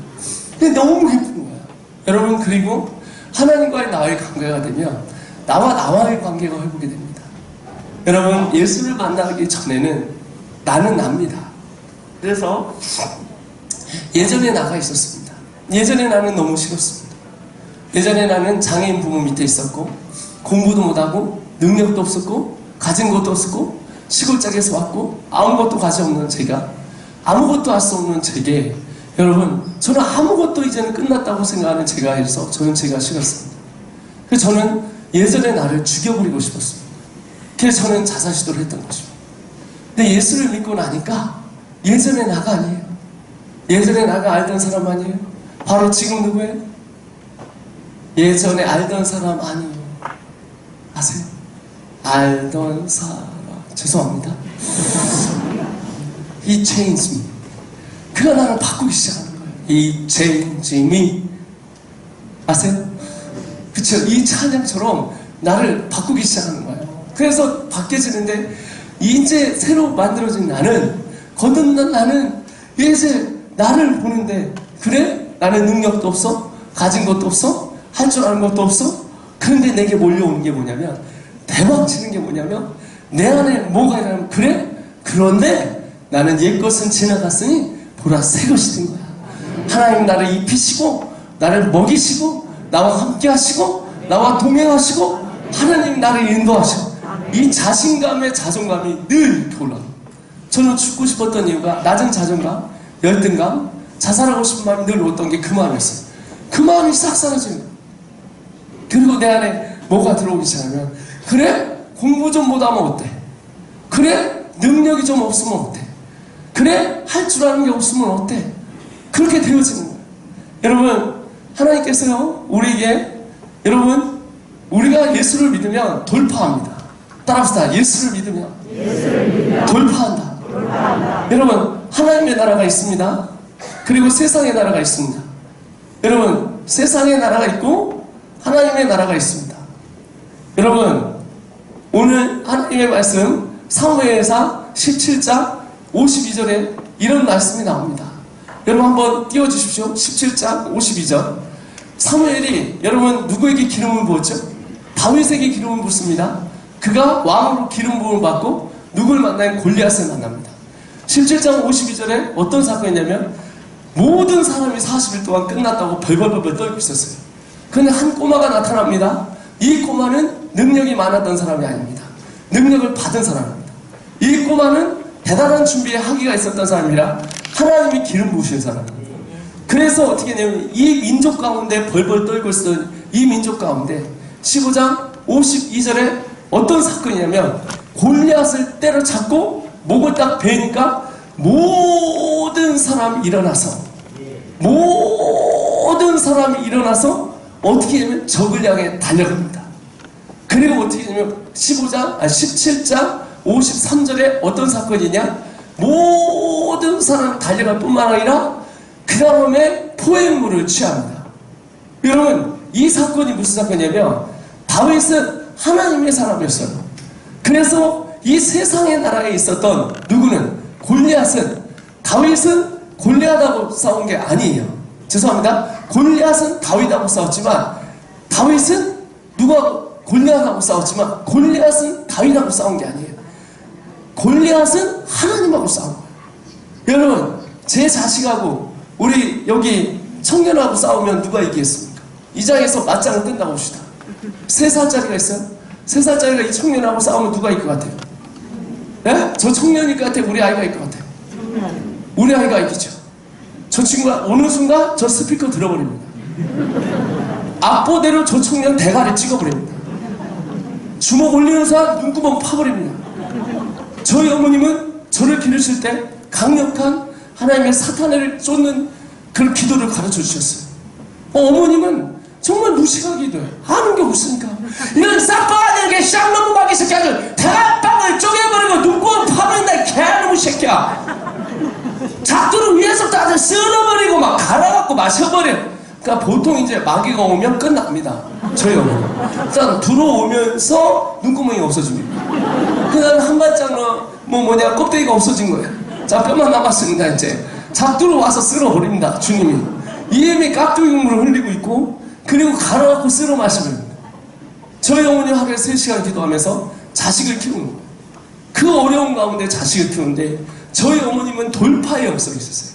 근데 너무 예쁜 거예요. 여러분, 그리고 하나님과의 나의 관계가 되면 나와 나와의 관계가 회복이 됩니다. 여러분, 예수를 만나기 전에는 나는 납니다. 그래서 예전에 나가 있었습니다. 예전에 나는 너무 싫었습니다. 예전에 나는 장애인 부모 밑에 있었고 공부도 못하고 능력도 없었고 가진 것도 없었고 시골짝에서 왔고 아무것도 가지 없는 제가, 아무것도 할 수 없는 제게, 여러분, 저는 아무것도 이제는 끝났다고 생각하는 제가 해서 저는 제가 싫었습니다. 그래서 저는 예전의 나를 죽여버리고 싶었습니다. 그래서 저는 자살 시도를 했던 것입니다. 근데 예수를 믿고 나니까 예전의 나가 아니에요. 예전에 나가 알던 사람 아니에요. 바로 지금 누구예요? 예전에 알던 사람 아니에요. 아세요? 알던 사람. 죄송합니다. He changed me. 그가 나를 바꾸기 시작하는 거예요. He changed me. 아세요? 그쵸? 이 찬양처럼 나를 바꾸기 시작하는 거예요. 그래서 바뀌어지는데 이제 새로 만들어진 나는, 거듭난 나는 이제 나를 보는데, 그래? 나는 능력도 없어? 가진 것도 없어? 할 줄 아는 것도 없어? 그런데 내게 몰려오는 게 뭐냐면, 대박치는 게 뭐냐면, 내 안에 뭐가 있냐면, 그래? 그런데 나는 옛것은 지나갔으니 보라 새 것이 된 거야. 하나님 나를 입히시고 나를 먹이시고 나와 함께 하시고 나와 동행하시고 하나님 나를 인도하시고, 이 자신감의 자존감이 늘 이렇게 올라가. 저는 죽고 싶었던 이유가 낮은 자존감, 열등감, 자살하고 싶은 마음이 늘 왔던 게 그 마음이었어요. 그 마음이 싹 사라지는 거예요. 그리고 내 안에 뭐가 들어오기 시작하면, 그래? 공부 좀 못하면 어때? 그래? 능력이 좀 없으면 어때? 그래? 할 줄 아는 게 없으면 어때? 그렇게 되어지는 거예요. 여러분, 하나님께서요, 우리에게, 여러분, 우리가 예수를 믿으면 돌파합니다. 따라합시다. 예수를 믿으면 돌파한다. 여러분, 하나님의 나라가 있습니다. 그리고 세상의 나라가 있습니다. 여러분, 세상의 나라가 있고 하나님의 나라가 있습니다. 여러분, 오늘 하나님의 말씀 사무엘상 17장 52절에 이런 말씀이 나옵니다. 여러분 한번 띄워주십시오. 17장 52절. 사무엘이 여러분 누구에게 기름을 부었죠? 다윗에게 기름을 붓습니다. 그가 왕으로 기름 부음을 받고 누구를 만나면 골리앗을 만납니다. 17장 52절에 어떤 사건이냐면, 모든 사람이 40일 동안 끝났다고 벌벌벌 떨고 있었어요. 그런데 한 꼬마가 나타납니다. 이 꼬마는 능력이 많았던 사람이 아닙니다. 능력을 받은 사람입니다. 이 꼬마는 대단한 준비에 학위가 있었던 사람이라 하나님이 기름 부으신 사람입니다. 그래서 어떻게 되냐면, 이 민족 가운데 벌벌 떨고 있었던 이 민족 가운데 15장 52절에 어떤 사건이냐면, 골리앗을 때려잡고 목을 딱 베니까 모든 사람이 일어나서 어떻게 하면 적을 향해 달려갑니다. 그리고 어떻게 되냐면 17장 53절에 어떤 사건이냐, 모든 사람이 달려갈 뿐만 아니라 그 다음에 포획물을 취합니다. 여러분, 이 사건이 무슨 사건이냐면, 다윗은 하나님의 사람이었어요. 그래서 이 세상의 나라에 있었던 누구는, 골리앗은, 다윗은 골리앗하고 싸운 게 아니에요. 죄송합니다. 골리앗은 다윗하고 싸웠지만, 다윗은 누가 골리앗하고 싸웠지만, 골리앗은 다윗하고 싸운 게 아니에요. 골리앗은 하나님하고 싸운 거예요. 여러분, 제 자식하고 우리 여기 청년하고 싸우면 누가 이기겠습니까? 이 장에서 맞짱을 뜬다고 합시다. 3살짜리가 있어요? 3살짜리가 이 청년하고 싸우면 누가 이길 것 같아요? 예? 저 청년일 것 같아요? 우리 아이가 이길 것 같아요? 우리 아이가 이기죠. 저 친구가 어느 순간 저 스피커 들어버립니다. 앞보대로 저 청년 대가리 찍어버립니다. 주먹 올리는 사람 눈구멍 파버립니다. 저희 어머님은 저를 기르실 때 강력한 하나님의 사탄을 쫓는 그런 기도를 가르쳐 주셨어요. 어머님은 정말 무식한 기도예요. 아는 게 없으니까. 이런 싹바가지게 쌍놈박이 새끼들 대가빵을 쪼개버리고 눈구멍 파버린다, 개놈의 새끼야. 작두를 위에서부터 아주 쓸어버리고 막 갈아갖고 마셔버려. 그러니까 보통 이제 마귀가 오면 끝납니다. 저희 어머니. 일단 들어오면서 눈구멍이 없어집니다. 그다음 한 발짝으로 껍데기가 없어진 거예요. 자, 뼈만 남았습니다. 이제 자, 들어와서 쓸어버립니다. 주님이. 이미 깍두기 국물을 흘리고 있고, 그리고 갈아갖고 쓸어 마시면 됩니다. 저희 어머니 하루에 3시간 기도하면서 자식을 키우는 거예요. 그 어려운 가운데 자식을 키우는데 저희 어머님은 돌파의 영성이 있었어요.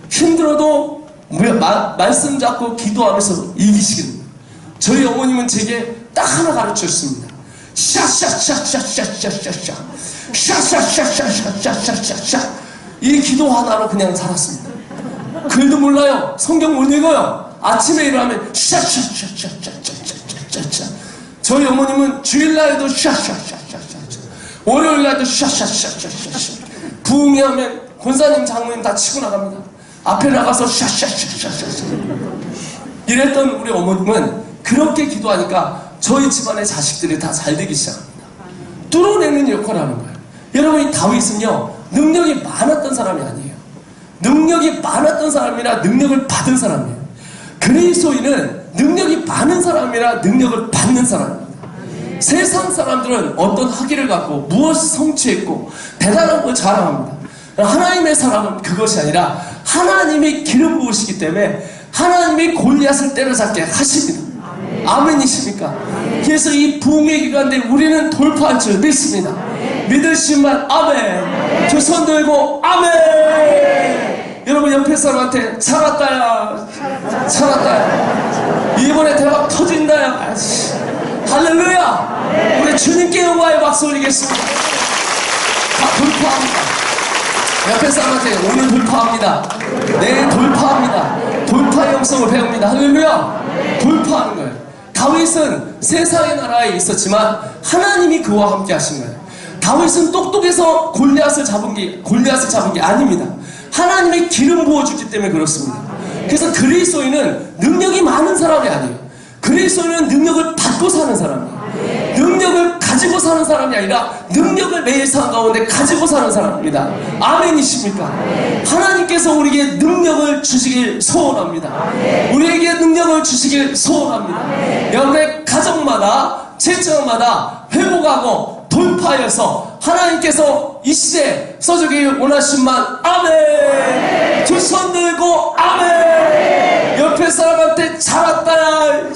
힘들어도 말씀 잡고 기도하면서 이기시거든요. 저희 어머님은 제게 딱 하나 가르쳐줬습니다. 샤샤샤샤샤샤샤샤 샤샤샤샤샤샤샤샤 이 기도 하나로 그냥 살았습니다. 글도 몰라요. 성경 못 읽어요. 아침에 일어나면 샤샤샤샤샤샤샤샤 저희 어머님은 주일날에도 샤샤샤샤샤 월요일날도 샤샤샤샤샤 부흥이 하면 권사님 장모님 다 치고 나갑니다. 앞에 나가서 샤샤샤샤샤 이랬던 우리 어머님은 그렇게 기도하니까 저희 집안의 자식들이 다 잘 되기 시작합니다. 뚫어내는 역할을 하는 거예요. 여러분, 이 다윗은요 능력이 많았던 사람이 아니에요. 능력이 많았던 사람이라 능력을 받은 사람이에요. 그리스도인은 능력이 많은 사람이라 능력을 받는 사람입니다. 세상 사람들은 어떤 학위를 갖고 무엇을 성취했고 대단한 걸 자랑합니다. 하나님의 사람은 그것이 아니라 하나님이 기름 부으시기 때문에 하나님이 골리앗을 때려잡게 하십니다. 아멘이십니까? 그래서 이 부흥의 기간에 우리는 돌파할 줄 믿습니다. 믿으시면 아멘. 두 손 들고 아멘. 여러분, 옆에 사람한테 잘왔다야, 잘왔다야, 이번에 대박 터진다야. 할렐루야. 우리 주님께 영광의 박수 올리겠습니다. 다 돌파합니다. 옆에 사람한테 오늘 돌파합니다. 내일 돌파합니다. 돌파의 영성을 배웁니다. 할렐루야. 돌파하는 거예요. 다윗은 세상의 나라에 있었지만 하나님이 그와 함께 하신 거예요. 다윗은 똑똑해서 골리앗을 잡은 게 아닙니다. 하나님의 기름 부어주기 때문에 그렇습니다. 그래서 그리스도인은 능력이 많은 사람이 아니에요. 그리스도인은 능력을 받고 사는 사람이에요. 능력을 가지고 사는 사람이 아니라 능력을 매일 삶 가운데 가지고 사는 사람입니다. 아멘이십니까? 하나님께서 우리에게 능력을 주시길 소원합니다. 우리에게 능력을 주시길 소원합니다. 여러분의 가정마다 제자마다 회복하고 돌파해서 하나님께서 이 시대에 써주길 원하시면 아멘. 두 손 들고 아멘. 옆에 사람한테 잘왔다야,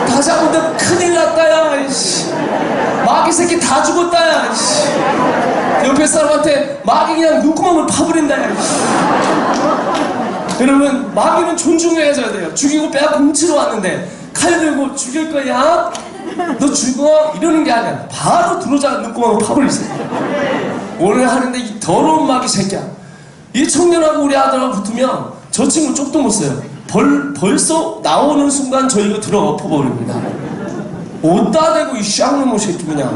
다시 한 번 더 큰일 났다야, 마귀 새끼 다 죽었다야, 옆에 사람한테 마귀 그냥 눈구멍을 파버린다야. 여러분, 마귀는 존중해줘야 돼요. 죽이고 빼앗고 훔치러 왔는데 칼 들고 죽일 거야? 너 죽어? 이러는 게 아니야. 바로 들어오자 눈구멍을 파버리세요. 오늘 하는데 이 더러운 마귀 새끼야. 이 청년하고 우리 아들하고 붙으면 저 친구 쪽도 못 써요. 벌써 나오는 순간 저 이거 들어 엎어버립니다. 어디다 대고 이 쌍놈의 새끼 그냥.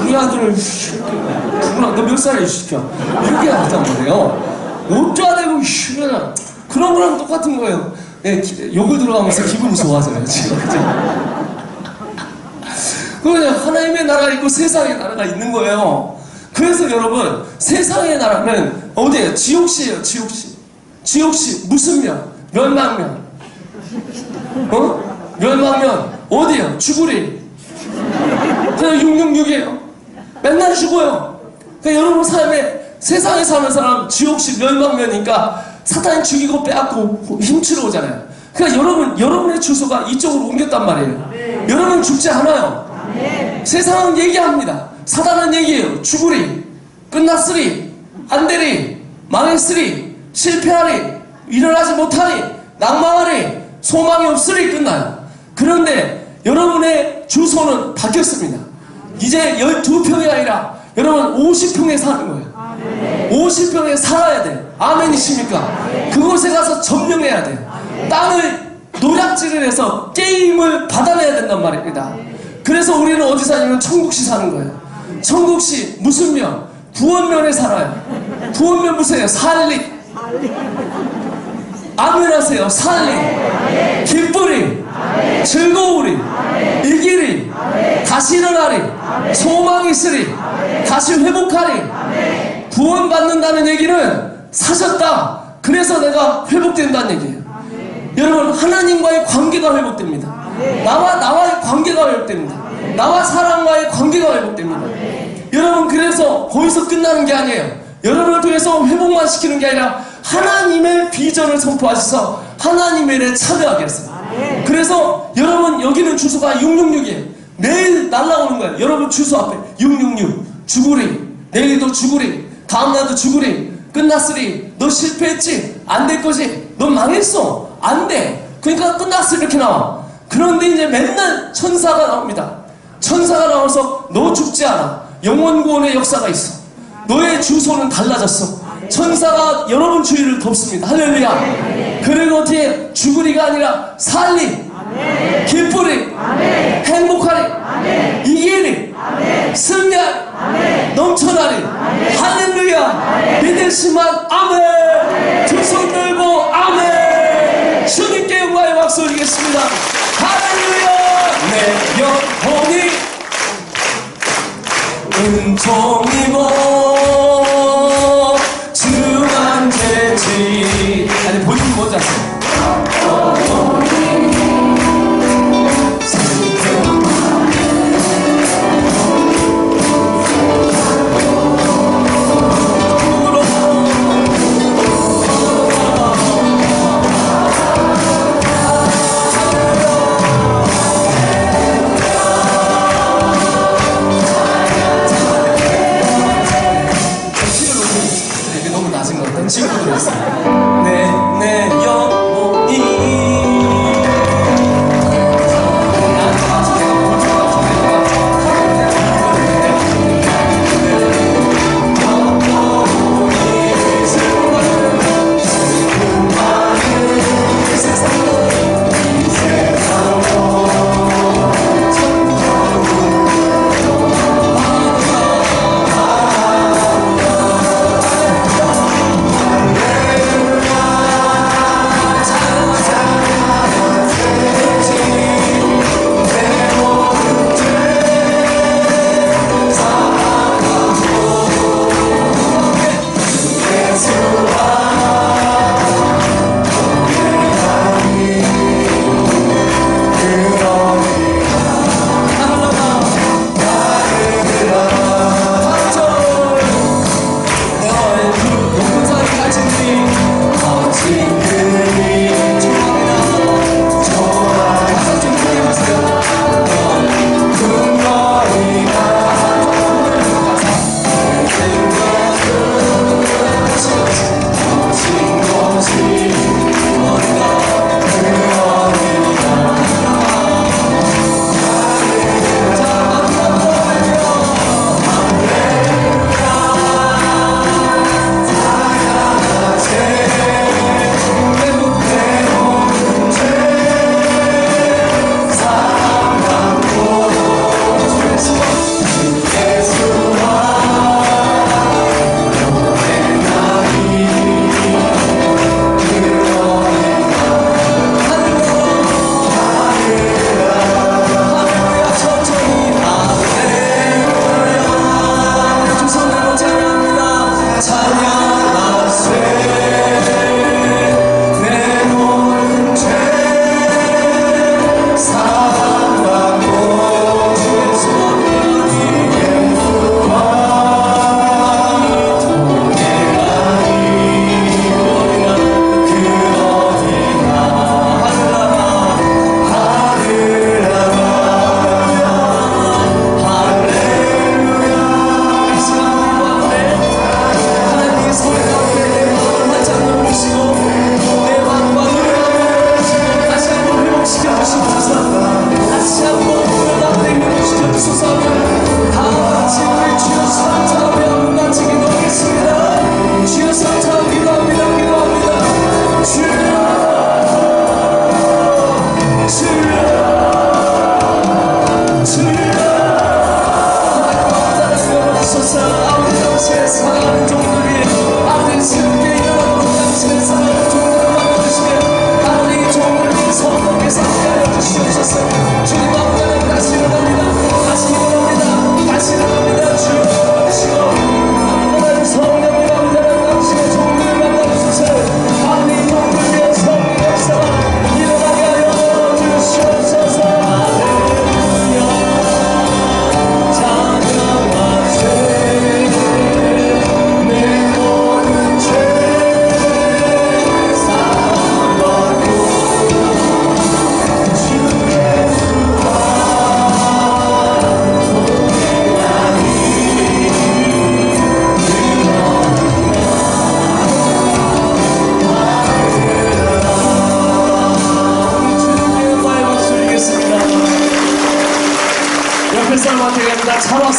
우리 아들을 너 몇 살이야 이 새끼야. 이렇게 하단 말이에요. 어디다 대고 그냥 그런 거랑 똑같은 거예요. 네, 욕을 들어가면서 기분이 좋아져요 지금. 그냥 하나님의 나라가 있고 세상의 나라가 있는 거예요. 그래서 여러분, 세상의 나라는 어디예요? 지옥시예요. 지옥시 무슨 면? 멸망면. 멸망면 어디예요? 죽으리. 그냥 666이에요. 맨날 죽어요. 그러니까 여러분 삶에 세상에 사는 사람 지옥시 멸망면이니까 사탄이 죽이고 빼앗고 힘치러 오잖아요. 그러니까 여러분의 주소가 이쪽으로 옮겼단 말이에요. 여러분 죽지 않아요. 세상은 얘기합니다. 사단은 얘기해요. 죽으리, 끝났으리, 안 되리, 망했으리, 실패하리, 일어나지 못하리, 낭망하리, 소망이 없으리 끝나요. 그런데 여러분의 주소는 바뀌었습니다. 이제 12평이 아니라 여러분 50평에 사는 거예요. 50평에 살아야 돼요. 아멘이십니까? 그곳에 가서 점령해야 돼요. 땅을 노략질을 해서 게임을 받아내야 된단 말입니다. 그래서 우리는 어디 사냐면 천국시 사는 거예요. 천국시 무슨 면? 구원면에 살아요. 구원면 보세요. 살리. 아멘 하세요. 살리. 기쁘리. 즐거우리. 이기리. 다시 일어나리. 소망이 있으리. 다시 회복하리. 구원받는다는 얘기는 사셨다. 그래서 내가 회복된다는 얘기예요. 여러분, 하나님과의 관계가 회복됩니다. 나와의 관계가 회복됩니다. 나와 사람과의 관계가 회복됩니다. 여러분, 그래서 거기서 끝나는 게 아니에요. 여러분을 통해서 회복만 시키는 게 아니라 하나님의 비전을 선포하셔서 하나님의 일에 참여하게 했어요. 그래서 여러분, 여기는 주소가 666이에요. 매일 날라오는 거예요. 여러분 주소 앞에 666 주구리, 내일도 주구리, 다음날도 주구리, 끝났으리, 너 실패했지? 안 될 거지? 너 망했어? 안 돼. 그러니까 끝났어, 이렇게 나와. 그런데 이제 맨날 천사가 나옵니다. 천사가 나와서 너 죽지 않아. 영원구원의 역사가 있어. 너의 주소는 달라졌어. 천사가 여러분 주위를 덮습니다. 할렐루야. 그리고 어떻게 주구리가 아니라 살리, 기쁘리, 행복하리, 이기리, 승리하리, 넘쳐나리. 할렐루야. 믿으시면 아멘. 두 손 들고 아멘. 주님께 영광의 박수 올리겠습니다. 할렐루야. 내 영혼이 은총이고 주만 되지. 아니, 본인이 먼저 하세요.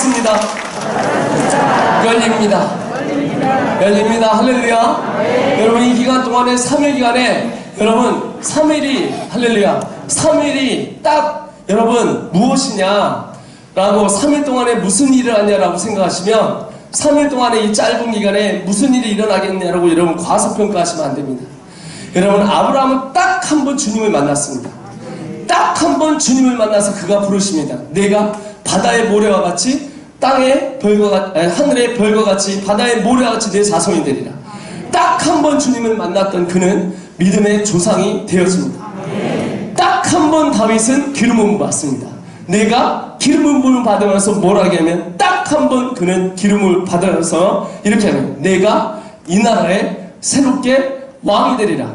닫습니다. 열립니다. 열립니다. 할렐루야. 여러분 이 기간 동안에 3일 기간에 여러분 3일이 할렐루야 3일이 딱 여러분 무엇이냐 라고 3일 동안에 무슨 일을 하냐라고 생각하시면 3일 동안에 이 짧은 기간에 무슨 일이 일어나겠냐라고 여러분 과소평가하시면 안 됩니다. 여러분 아브라함은 딱 한 번 주님을 만났습니다. 딱 한 번 주님을 만나서 그가 부르십니다. 내가 바다의 모래와 같이 땅의 별과 하늘의 별과 같이 바다의 모래와 같이 내 자손이 되리라. 딱 한 번 주님을 만났던 그는 믿음의 조상이 되었습니다. 딱 한 번 다윗은 기름 부음을 받습니다. 내가 기름 부음을 받으면서 뭐라 하냐면 딱 한 번 그는 기름을 받으면서 이렇게 하면 내가 이 나라에 새롭게 왕이 되리라.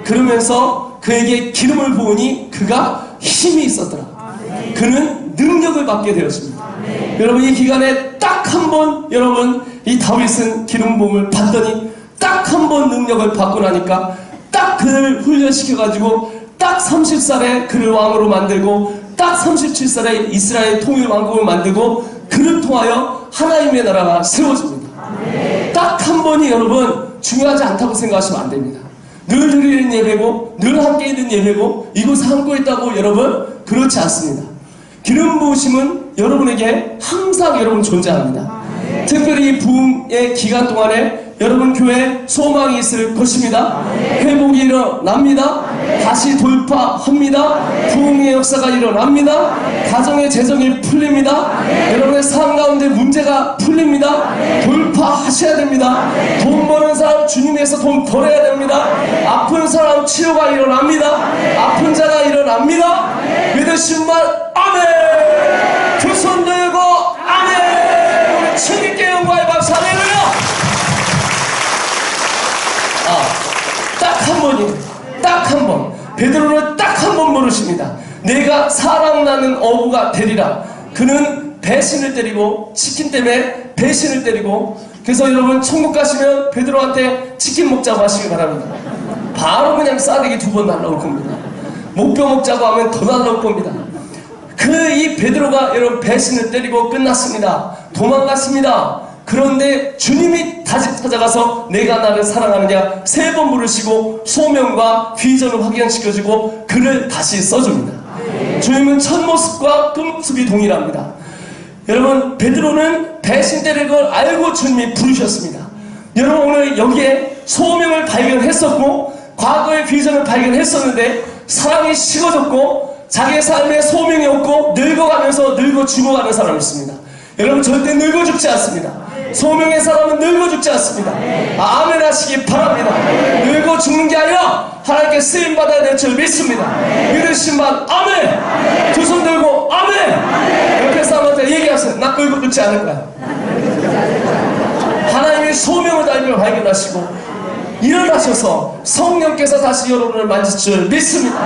그러면서 그에게 기름을 부으니 그가 힘이 있었더라. 그는 능력을 받게 되었습니다. 여러분 이 기간에 딱 한 번 여러분 이 다윗은 기름 부음을 받더니 딱 한 번 능력을 받고 나니까 딱 그를 훈련시켜가지고 딱 30살에 그를 왕으로 만들고 딱 37살에 이스라엘 통일 왕국을 만들고 그를 통하여 하나님의 나라가 세워집니다. 딱 한 번이 여러분 중요하지 않다고 생각하시면 안 됩니다. 늘 드리는 예배고 늘 함께 있는 예배고 이곳에 함께 있다고 여러분 그렇지 않습니다. 기름 부으심은 여러분에게 항상 여러분 존재합니다. 특별히 이 부흥의 기간 동안에 여러분 교회에 소망이 있을 것입니다. 회복이 일어납니다. 다시 돌파합니다. 부흥의 역사가 일어납니다. 가정의 재정이 풀립니다. 여러분의 삶 가운데 문제가 풀립니다. 돌파하셔야 됩니다. 돈 버는 사람 주님에서 돈 벌어야 됩니다. 아픈 사람 치료가 일어납니다. 아픈 자가 일어납니다. 믿으신 말 아멘. 두 손 들고 아멘. 우리 주님께 영광의 박수 할렐루야. 딱 한 번이에요. 딱 한 번. 베드로는 딱 한 번 물으십니다. 내가 사랑나는 어부가 되리라. 그는 배신을 때리고 치킨 때문에 배신을 때리고 그래서 여러분 천국 가시면 베드로한테 치킨 먹자고 하시기 바랍니다. 바로 그냥 싸대기 2번 날라올 겁니다. 목뼈 먹자고 하면 더 날라올 겁니다. 이 베드로가 여러분 배신을 때리고 끝났습니다. 도망갔습니다. 그런데 주님이 다시 찾아가서 내가 나를 사랑하느냐 3번 부르시고 소명과 비전을 확연시켜주고 그를 다시 써줍니다. 주님은 첫 모습과 끝 모습이 동일합니다. 여러분 베드로는 배신 때릴 걸 알고 주님이 부르셨습니다. 여러분 오늘 여기에 소명을 발견했었고 과거의 비전을 발견했었는데 사랑이 식어졌고 자기의 삶에 소명이 없고 늙어가면서 늙어 죽어가는 사람이 있습니다. 여러분 절대 늙어 죽지 않습니다. 소명의 사람은 늙어 죽지 않습니다. 아멘 하시기 바랍니다. 늙어 죽는 게 아니라 하나님께 쓰임받아야 될 줄 믿습니다. 믿으신 분 아멘. 두 손 들고 아멘. 옆에 사람한테 얘기하세요. 나 늙어 죽지 않을 거야. 하나님의 소명을 달며 발견하시고 일어나셔서 성령께서 다시 여러분을 만질 줄 믿습니다.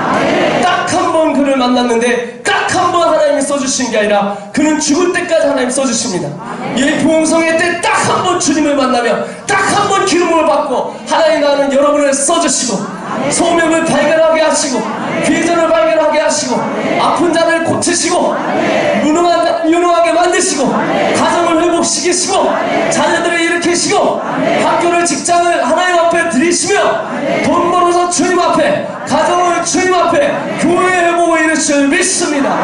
딱 한 번 그를 만났는데 딱 한 번 하나님이 써주신 게 아니라 그는 죽을 때까지 하나님이 써주십니다. 이 부흥성회 때 딱 한 번 주님을 만나면 딱 한 번 기름을 받고 하나님 나는 여러분을 써주시고 소명을 발견하게 하시고 비전을 발견하게 하시고 아픈 자를 고치시고 유능하게 만드시고 가정을 회복시키시고 자녀들을 일으키시고 학교를 직장을 하나님 앞에 드리시며 돈 벌어서 주님 앞에 가정을 주님 앞에 교회 회복을 이루실 믿습니다.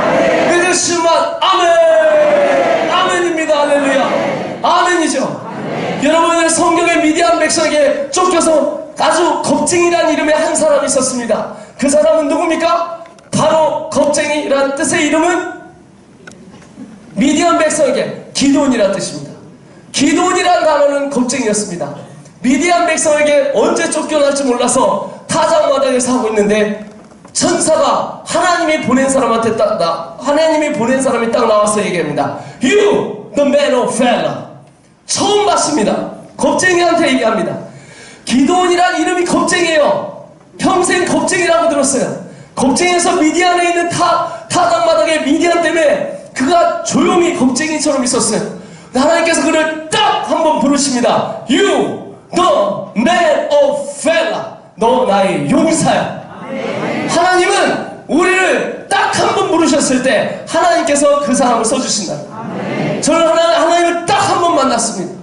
믿으시면 아멘. 아멘입니다. 할렐루야. 아멘이죠. 여러분의 성경의 미디안 백성에게 쫓겨서 아주 겁쟁이란 이름의 한 사람이 있었습니다. 그 사람은 누굽니까? 바로 겁쟁이란 뜻의 이름은 미디안 백성에게 기드온이란 뜻입니다. 기드온이란 단어는 겁쟁이였습니다. 미디안 백성에게 언제 쫓겨날지 몰라서 타작마당에서 하고 있는데 천사가 하나님이 보낸 사람이 딱 나와서 얘기합니다. You, the man of valor. 처음 봤습니다. 겁쟁이한테 얘기합니다. 기드온이란 이름이 겁쟁이에요. 평생 겁쟁이라고 들었어요. 겁쟁이에서 미디안에 있는 타작마당의 미디안 때문에 그가 조용히 겁쟁이처럼 있었어요. 하나님께서 그를 딱 한번 부르십니다. You, the man of valor. 너 나의 용사야. 하나님은 우리를 딱 한 번 부르셨을 때 하나님께서 그 사람을 써주신다. 저는 하나님을 딱 한 번 만났습니다.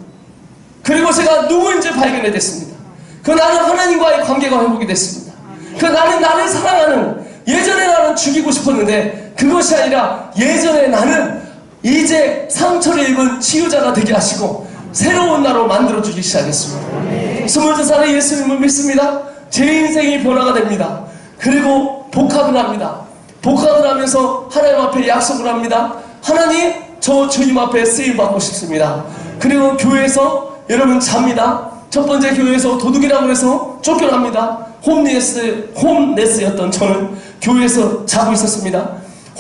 그리고 제가 누구인지 발견해 됐습니다. 그 나는 하나님과의 관계가 회복이 됐습니다. 그 나는 나를 사랑하는, 예전에 나는 죽이고 싶었는데 그것이 아니라 예전에 나는 이제 상처를 입은 치유자가 되게 하시고 새로운 나로 만들어주기 시작했습니다. 22살에 예수님을 믿습니다. 제 인생이 변화가 됩니다. 그리고 복학을 합니다. 복학을 하면서 하나님 앞에 약속을 합니다. 하나님, 저 주님 앞에 쓰임받고 싶습니다. 그리고 교회에서 여러분 잡니다. 첫 번째 교회에서 도둑이라고 해서 쫓겨납니다. 홈레스였던 저는 교회에서 자고 있었습니다.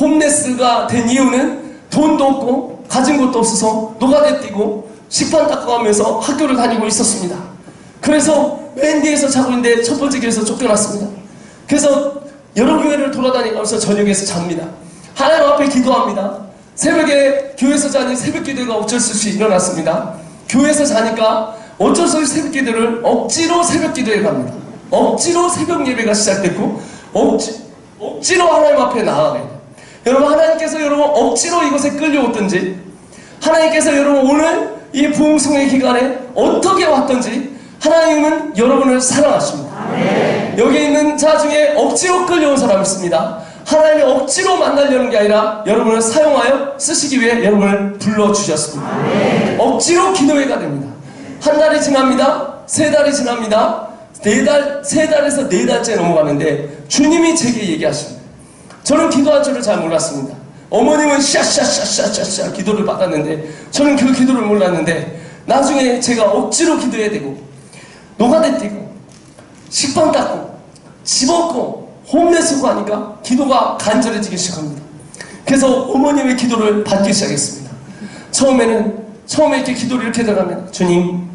홈레스가 된 이유는 돈도 없고 가진 것도 없어서 노가대 뛰고 식판 닦아가면서 학교를 다니고 있었습니다. 그래서 맨 뒤에서 자고 있는데 첫 번째 교회에서 쫓겨났습니다. 그래서 여러 교회를 돌아다니면서 저녁에서 잡니다. 하나님 앞에 기도합니다. 새벽에 교회에서 자니 새벽 기도가 어쩔 수 없이 일어났습니다. 교회에서 자니까 어쩔 수 없이 새벽 기도를 억지로 새벽 기도에 갑니다. 억지로 새벽 예배가 시작됐고 억지로 하나님 앞에 나아가요. 여러분, 하나님께서 여러분 억지로 이곳에 끌려오든지 하나님께서 여러분 오늘 이 부흥성의 기간에 어떻게 왔든지 하나님은 여러분을 사랑하십니다. 여기 있는 자 중에 억지로 끌려온 사람이 있습니다. 하나님이 억지로 만나려는 게 아니라 여러분을 사용하여 쓰시기 위해 여러분을 불러주셨습니다. 억지로 기도회가 됩니다. 한 달이 지납니다. 세 달이 지납니다. 세 달에서 네 달째 넘어가는데 주님이 제게 얘기하십니다. 저는 기도한 줄을 잘 몰랐습니다. 어머님은 샤샤샤샤샤 기도를 받았는데 저는 그 기도를 몰랐는데 나중에 제가 억지로 기도해야 되고 노가대 뛰고 식빵 닦고 집 얻고 홈레스고 하니까 기도가 간절해지기 시작합니다. 그래서 어머님의 기도를 받기 시작했습니다. 처음에 이렇게 기도를 이렇게 들어가면 주님,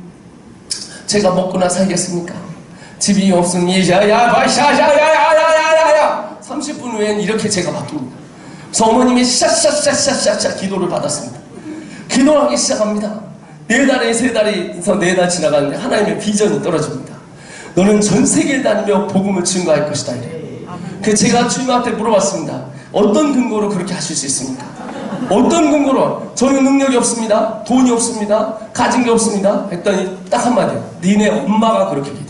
제가 먹고나 살겠습니까? 집이 없으니 야야야야야야야야 30분 후엔 이렇게 제가 바뀝니다. 그래서 어머님이 샤샤샤샤샤 기도를 받았습니다. 기도하기 시작합니다. 네 달에서 네 달 지나가는데 하나님의 비전이 떨어집니다. 너는 전 세계를 다니며 복음을 증거할 것이다 이래. 그 제가 주님한테 물어봤습니다. 어떤 근거로 그렇게 하실 수 있습니까? 어떤 근거로? 저는 능력이 없습니다. 돈이 없습니다. 가진 게 없습니다. 했더니 딱 한마디요. 니네 엄마가 그렇게 기도해.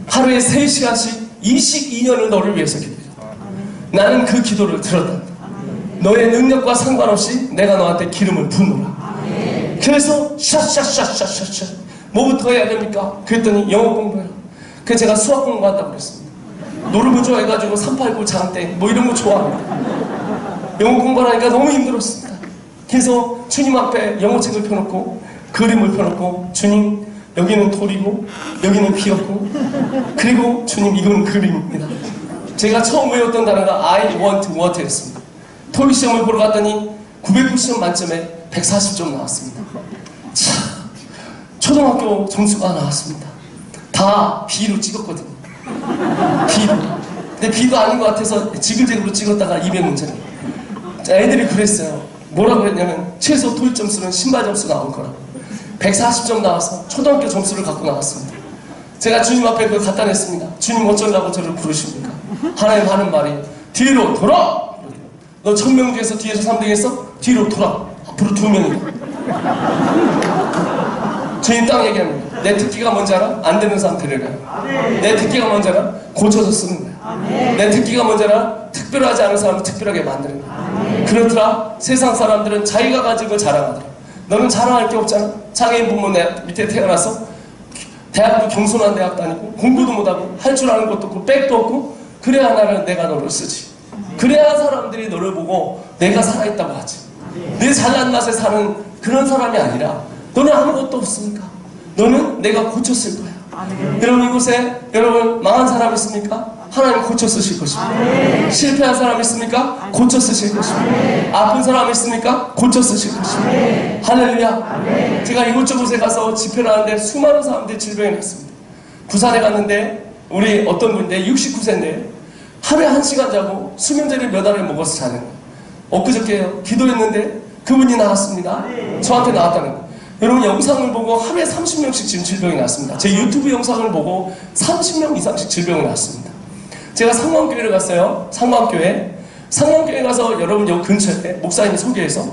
하루에 3시간씩 22년을 너를 위해서 기도해. 나는 그 기도를 들었다. 너의 능력과 상관없이 내가 너한테 기름을 부으노라. 그래서 샤샤샤샤샤 뭐부터 해야 됩니까? 그랬더니 영어 공부해요. 그래서 제가 수학 공부한다고 그랬습니다. 노르부 좋아해가지고 389 장땡 뭐 이런 거 좋아합니다. 영어 공부하니까 너무 힘들었습니다. 그래서 주님 앞에 영어책을 펴놓고 그림을 펴놓고 주님, 여기는 돌이고 여기는 비었고 그리고 주님, 이건 그림입니다. 제가 처음 외웠던 단어가 I want water였습니다. 토익 시험을 보러 갔더니 990점 만점에 140점 나왔습니다. 자, 초등학교 점수가 나왔습니다. 다 B로 찍었거든요. B로. 근데 B도 아닌 것 같아서 지그재그로 찍었다가 200문제를. 애들이 그랬어요. 뭐라고 그랬냐면 최소 토익 점수는 신발 점수 나온 거라고. 140점 나와서 초등학교 점수를 갖고 나왔습니다. 제가 주님 앞에 그걸 갖다 냈습니다. 주님 어쩌려고 저를 부르십니까? 하나님 하는 말이 뒤로 돌아! 너 1000명 중에서 뒤에서 3등 했어? 뒤로 돌아. 앞으로 2명이야. 주님 딱 얘기합니다. 내 특기가 뭔지 알아? 안 되는 사람 데려가요. 내 특기가 뭔지 알아? 고쳐서 쓰는 거야. 내 특기가 뭔지 알아? 특별하지 않은 사람을 특별하게 만드는 거야. 그렇더라. 세상 사람들은 자기가 가진 걸 자랑하더라. 너는 자랑할 게 없잖아. 장애인 부모 밑에 태어나서 대학도 경솔한 대학 다니고 공부도 못하고 할 줄 아는 것도 없고 백도 없고 그래야 나를 내가 너를 쓰지. 그래야 사람들이 너를 보고 내가 살아있다고 하지. 내 잘난 맛에 사는 그런 사람이 아니라 너는 아무것도 없으니까 너는 내가 고쳤을 거야. 여러분 이곳에 여러분 망한 사람 있습니까? 하나님 고쳐 쓰실 것입니다. 실패한 사람 있습니까? 고쳐 쓰실 것입니다. 아픈 사람 있습니까? 고쳐 쓰실 것입니다. 할렐루야. 제가 이곳저곳에 가서 집회를 하는데 수많은 사람들이 질병이 났습니다. 부산에 갔는데 우리 어떤 분인데 69세인데 하루에 1시간 자고 수면제를 몇 알을 먹어서 자는 거예요. 엊그저께 기도했는데 그분이 나왔습니다. 저한테 나왔다는 거예요. 여러분 영상을 보고 하루에 30명씩 지금 질병이 났습니다. 제 유튜브 영상을 보고 30명 이상씩 질병이 났습니다. 제가 상광교회를 갔어요. 상광교회 가서 여러분 여기 근처에 목사님이 소개해서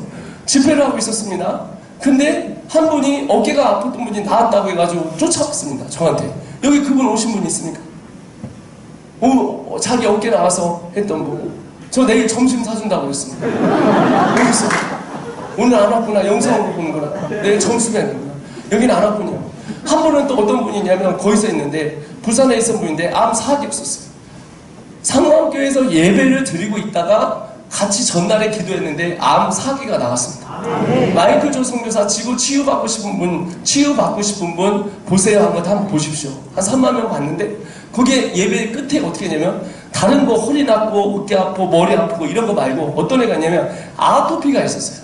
집회를 하고 있었습니다. 근데 한 분이 어깨가 아팠던 분이 나왔다고 해가지고 쫓아왔습니다. 저한테. 여기 그분 오신 분 있습니까? 자기 어깨 나와서 했던 분. 저 내일 점심 사준다고 했습니다. 여기 있어. 오늘 안 왔구나. 영상으로 보는구나. 내일 점심에 하는구나. 여기는 안 왔군요. 한 분은 또 어떤 분이냐면 거기서 있는데 부산에 있었던 분인데 암 사기였었어요. 상암교회에서 예배를 드리고 있다가 같이 전날에 기도했는데 암 사기가 나왔습니다. 마이클 조 선교사 지구 치유받고 싶은 분 보세요. 한번 보십시오. 한 3만 명 봤는데 거기에 예배 끝에 어떻게 했냐면 다른 거 허리 나쁘고 어깨 아프고 머리 아프고 이런 거 말고 어떤 애가 있냐면 아토피가 있었어요.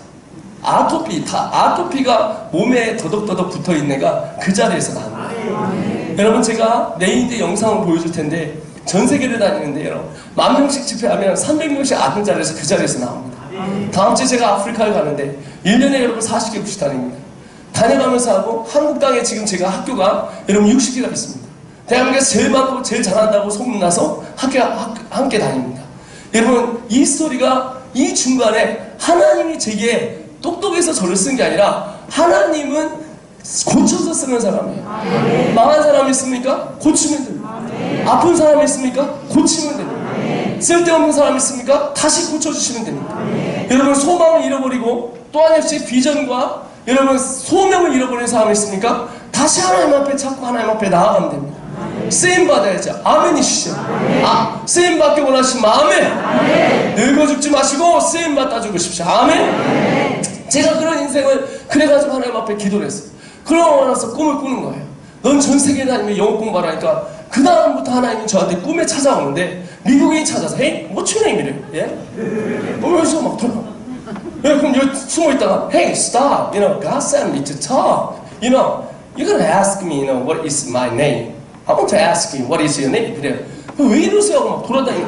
아토피가 몸에 더덕더덕 붙어있는 애가 그 자리에서 나온 거예요. 여러분 제가 내일 때 영상을 보여줄 텐데 전 세계를 다니는데 여러분 10,000명씩 집회하면 300명씩 아픈 자리에서 그 자리에서 나옵니다. 다음 주에 제가 아프리카에 가는데 1년에 여러분 40개국씩 다닙니다. 다녀가면서 하고 한국 땅에 지금 제가 학교가 여러분 60개가 있습니다. 대한민국에서 제일 많고 제일 잘한다고 소문나서 함께 다닙니다. 여러분 이 스토리가 이 중간에 하나님이 제게 똑똑해서 저를 쓴 게 아니라 하나님은 고쳐서 쓰는 사람이에요. 망한 사람이 있습니까? 고치면 됩니다. 아픈 사람이 있습니까? 고치면 됩니다. 쓸데없는 사람이 있습니까? 다시 고쳐주시면 됩니다. 여러분 소망을 잃어버리고 또 하나씩 비전과 여러분 소명을 잃어버린 사람이 있습니까? 다시 하나님 앞에 찾고 하나님 앞에 나아가면 됩니다. 쓰임 받아야죠. 아멘이시죠? 쓰임 받기 원하시면 아멘. 늙어 죽지 마시고 쓰임 받아 죽으십시오. 아멘. 제가 그런 인생을 그래가지고 하나님 앞에 기도를 했어요. 그러고 나서 꿈을 꾸는 거예요. 넌 전 세계에 다니면 영어 공부하라니까 그 다음부터 하나님이 저한테 꿈에 찾아오는데 미국인이 찾아서 Hey, what's your name? 이래요. 예? 여기서 막 들어가. 그럼 여기 숨어있다가 Hey, stop. You know, God sent me to talk. You know, you're gonna ask me, you know, what is my name? I want to ask you, what is your name? 그래요. 왜 이러세요? 하고 막 돌아다니고.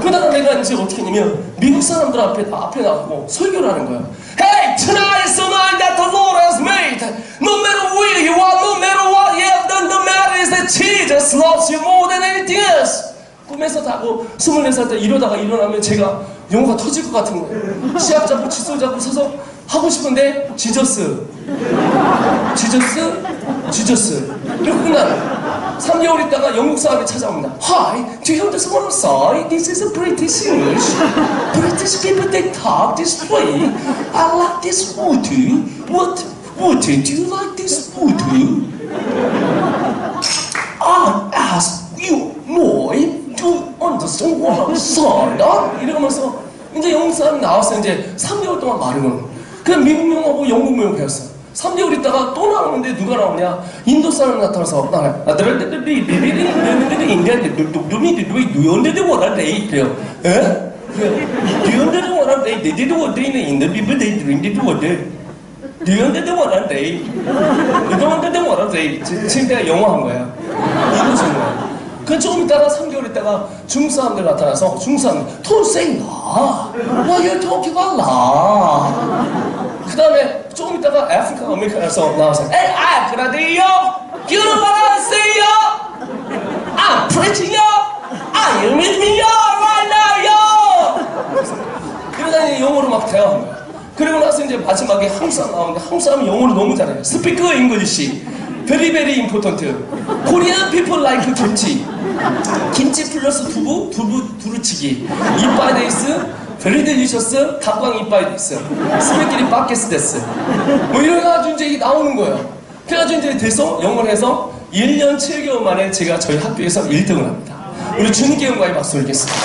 그러다가 내가 이제 어떻게 했냐면 미국 사람들 앞에 나가고 설교를 하는 거야. Hey, tonight is the night that the Lord has made. No matter where you are, no matter what you have done, the matter is that Jesus loves you more than anything else. 꿈에서 자고 24살 때 이러다가 일어나면 제가 영어가 터질 것 같은 거예요. 시합 잡고 칫솔 잡고 서서 하고 싶은데 지저스 그리고 끝나요. 3개월 있다가 영국 사람이 찾아옵니다. Hi, do you understand what I'm saying? This is a British English. British people they talk this way. I like this food. What? Do you like this food? I ask you, boy, do you understand what I'm saying? 이러면서 이제 영국 사람이 나와서 이제 3개월 동안 말을 거는 거예요. 그냥 미국 영어하고 영국 영어 배웠어요. 3개월 있다가 또 나오는데 누가 나오냐? 인도 사람 나타나서 나와요. 그래요. 에? Do you understand what I'm saying? They did what they in the people they drink it water. Do you understand what I'm saying? You don't understand what I'm saying? 지금 내가 영어 한 거야. 이거 지은 거야. 그 조금 있다가 3개월 있다가 중국 사람들 나타나서 중국 사람들 Don't say la. Why you talking about la? 그 다음에 조금 있다가 아프리카 아메리카에서 나와서 Hey, I'm gonna do you. You know what I say yo? I'm preaching yo. Are you with me yo? Right now yo. 그러다니 영어로 막 대화한 거야. 그리고 나서 이제 마지막에 한국 사람 나오는데 한국 사람이 영어를 너무 잘해요. Speak English. Very very important. Korean people like 김치 플러스 두루치기. 이빠이 데이스, very delicious, 닭광 이빠이 데이스. 스페끼리 바켓스 데스. 뭐 이래가지고 이제 나오는 거예요. 그래가지고 이제 돼서 영어를 해서 1년 7개월 만에 제가 저희 학교에서 1등을 합니다. 우리 주님께 영광의 박수 드리겠습니다.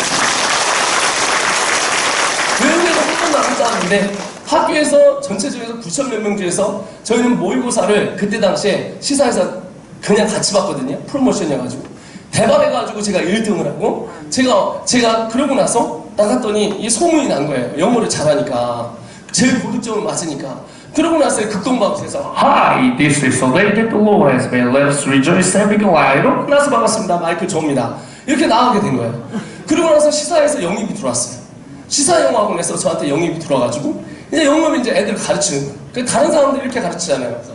외국에서 한 번도 안 짜는데 학교에서 전체적으로 9,000 몇 명 중에서 저희는 모의고사를 그때 당시에 시사에서 그냥 같이 봤거든요. 프로모션이어가지고 대박해가지고 제가 1등을 하고 제가 그러고 나서 나갔더니 이 소문이 난 거예요. 영어를 잘하니까 제일 고득점을 맞으니까. 그러고 나서 극동방송에서 Hi, this is the day that the Lord has made. Let's rejoice and be glad. 이러고 나서 반갑습니다. 마이클 조입니다. 이렇게 나가게 된 거예요. 그러고 나서 시사에서 영입이 들어왔어요. 시사영어학원에서 저한테 영입이 들어와가지고 이제 영어를 이제 애들 가르치는 거예요. 다른 사람들이 이렇게 가르치잖아요. 그래서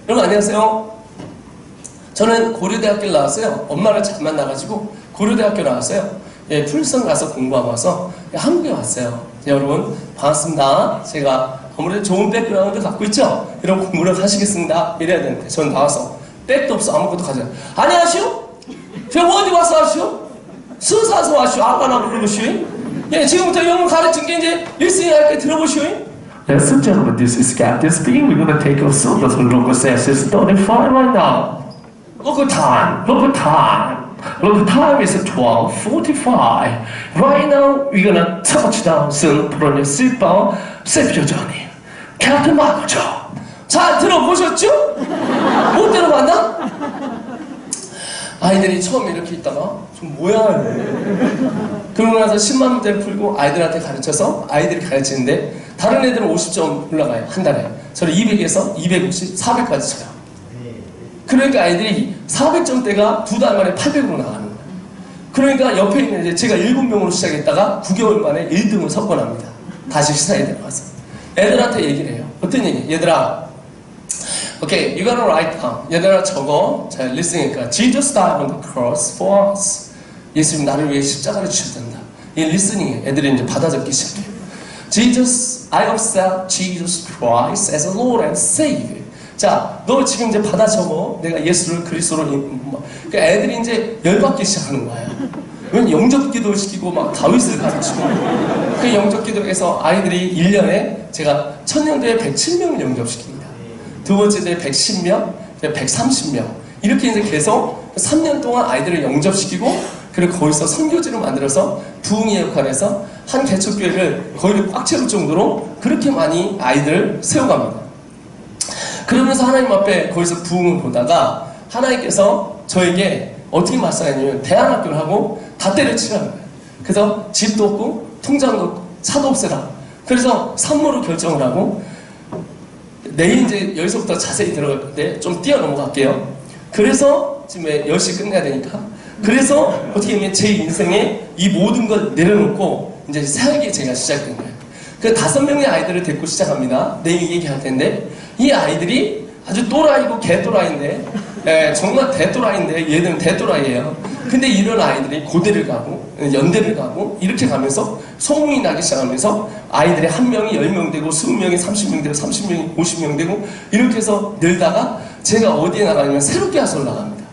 여러분 안녕하세요. 저는 고려대학교를 나왔어요. 엄마를 잘 만나가지고 고려대학교 나왔어요. 예, 풀성 가서 공부하고 와서 한국에 왔어요. 여러분 반갑습니다. 제가 아무래도 좋은 백그라운드 갖고 있죠? 이런 공부를 하시겠습니다. 이래야 되는데 전 나와서 백도 없어 아무것도 가지 않아요. 안녕하시오? 제가 어디 와서 하시오? 수사서 하시오? 아까나 부르시오? 예, 지금부터 영어 가르친 게 이제 리스닝 할게 들어보시오. Ladies and gentlemen, this is Captain speaking. We're gonna take a syllabus for local science. It's 35 right now. Local time. Local time. Local time is 12:45. Right now, we're gonna touch down soon. Put on your seatbelt. Save your journey. Captain Michael Joe. 잘 들어보셨죠? 못 들어봤나? 아이들이 처음 이렇게 있다가 좀 뭐야 이래. 그러고 나서 10만 문제를 풀고 아이들한테 가르쳐서 아이들이 가르치는데 다른 애들은 50점 올라가요 한 달에. 저는 200에서 250, 400까지 쳐요. 그러니까 아이들이 400점대가 2달 만에 800으로 나가는 거예요. 그러니까 옆에 있는 이제 제가 7명으로 시작했다가 9개월 만에 1등을 석권합니다. 다시 시사에 들어가서 애들한테 얘기를 해요. 어떤 얘기? 얘들아, okay, you gotta write down. 얘들아 적어. 자, listening니까 Jesus died on the cross for us. 예수님 나를 위해 십자가를 주셨단다. 이 listening 애들이 이제 받아 적기 시작해요. Jesus, I accept Jesus Christ as a Lord and Savior. 자, 너 지금 이제 받아 적어. 내가 예수를 그리스도로 그러니까 애들이 이제 열받기 시작하는 거예요. 왜냐면 영접기도 시키고 막 다윗을 가르치고 그 영접기도에서 아이들이 1년에 제가 천년도에 107명을 영접시킵니다. 두 번째 때 110명, 130명 이렇게 이제 계속 3년 동안 아이들을 영접시키고 그리고 거기서 선교지를 만들어서 부흥의 역할에서 한 개척교회를 거의 꽉 채울 정도로 그렇게 많이 아이들을 세워갑니다. 그러면서 하나님 앞에 거기서 부흥을 보다가 하나님께서 저에게 어떻게 말씀하냐면 대안학교를 하고 다 때려치라는 거예요. 그래서 집도 없고 통장도 없고 차도 없애라. 그래서 산모로 결정을 하고 내일 이제 여기서부터 자세히 들어갈 건데 좀 뛰어넘어갈게요. 그래서 지금 10시 끝내야 되니까 그래서 어떻게 보면 제 인생에 이 모든 걸 내려놓고 이제 살기 제가 시작된 거예요. 그 5명의 아이들을 데리고 시작합니다. 내일 얘기할 텐데 이 아이들이 아주 또라이고 개또라이인데 정말 대또라이인데 얘는 대또라이예요. 근데 이런 아이들이 고대를 가고 연대를 가고 이렇게 가면서 소문이 나기 시작하면서 아이들이 1명이 10명 되고 20명이 30명 되고 30명이 50명 되고 이렇게 해서 늘다가 제가 어디에 나가냐면 새롭게 하설 나갑니다.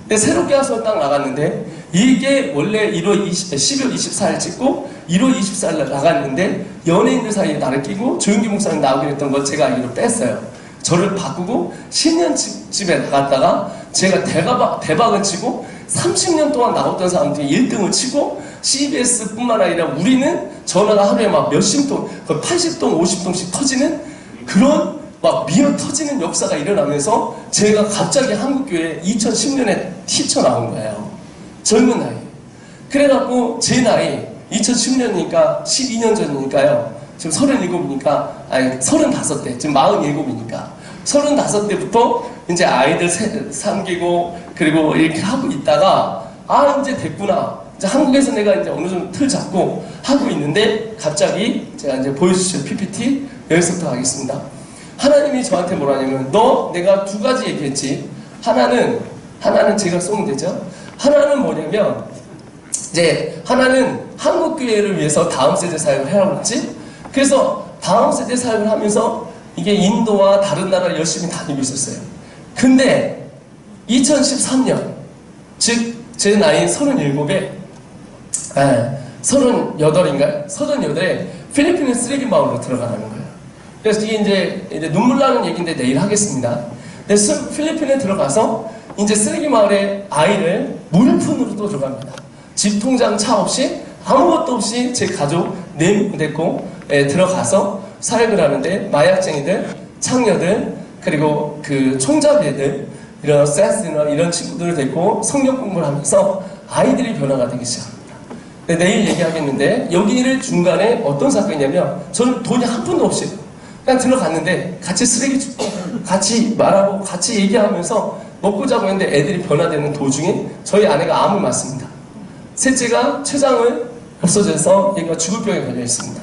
근데 새롭게 하설 딱 나갔는데 이게 원래 12월 24일 찍고 1월 24일 나갔는데 연예인들 사이에 나를 끼고 조용기 목사님 나오기로 했던 걸 제가 알기로 뺐어요. 저를 바꾸고 10년쯤에 나갔다가 제가 대박을 치고 30년 동안 나왔던 사람들이 1등을 치고 CBS뿐만 아니라 우리는 전화가 하루에 막 몇십 통, 80통, 50통씩 터지는 그런 막 미어 터지는 역사가 일어나면서 제가 갑자기 한국교회에 2010년에 튀쳐나온 거예요. 젊은 나이. 그래갖고 제 나이 2010년이니까 12년 전이니까요. 지금 37이니까 아니 35대 지금 47이니까 35대부터 이제 아이들 삼기고 그리고 이렇게 하고 있다가 아 이제 됐구나. 이제 한국에서 내가 이제 어느 정도 틀 잡고 하고 있는데 갑자기 제가 이제 보여주실 PPT 여기서부터 하겠습니다. 하나님이 저한테 뭐라냐면 너 내가 2가지 얘기했지. 하나는 제가 쏘면 되죠. 하나는 뭐냐면 이제 하나는 한국교회를 위해서 다음 세대 사역을 해라고 했지. 그래서 다음 세대 사역을 하면서 이게 인도와 다른 나라를 열심히 다니고 있었어요. 근데 2013년 즉 제 나이 37에 38인가요? 38에 필리핀의 쓰레기 마을로 들어가라는 거예요. 그래서 이게 이제 눈물 나는 얘기인데 내일 하겠습니다. 근데 필리핀에 들어가서 이제 쓰레기 마을에 아이를 물품으로 또 들어갑니다. 집, 통장, 차 없이 아무것도 없이 제 가족 4명 데리고 들어가서 사역을 하는데 마약쟁이들, 창녀들, 그리고 그 총잡이들 이런 센스나 이런 친구들을 데리고 성경 공부를 하면서 아이들이 변화가 되기 시작합니다. 내일 얘기하겠는데 여기를 중간에 어떤 사건이냐면 저는 돈이 한 푼도 없이 그냥 들어갔는데 같이 쓰레기 줍고 같이 말하고 같이 얘기하면서 먹고 자고 했는데 애들이 변화되는 도중에 저희 아내가 암을 맞습니다. 셋째가 췌장을 없어져서 얘가 죽을 병에 걸려 있습니다.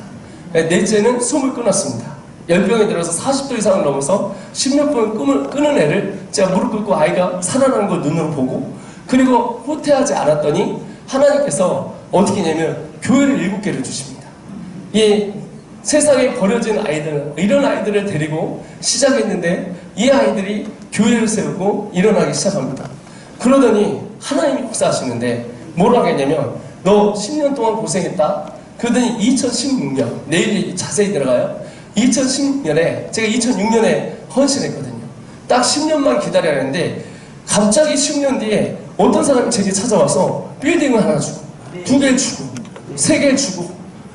넷째는 숨을 끊었습니다. 열병에 들어서 40도 이상을 넘어서 10년 동안 끊은 애를 제가 무릎 꿇고 아이가 살아나는 걸 눈으로 보고 그리고 후퇴하지 않았더니 하나님께서 어떻게 했냐면 교회를 7개를 주십니다. 이 세상에 버려진 아이들, 이런 아이들을 데리고 시작했는데 이 아이들이 교회를 세우고 일어나기 시작합니다. 그러더니 하나님이 역사하시는데 뭐라고 했냐면 너 10년 동안 고생했다. 그러더니 2016년, 내일 자세히 들어가요. 2016년에 제가 2006년에 헌신했거든요. 딱 10년만 기다려야 하는데 갑자기 10년 뒤에 어떤 사람이 제게 찾아와서 빌딩을 하나 주고 2개 주고 3개 주고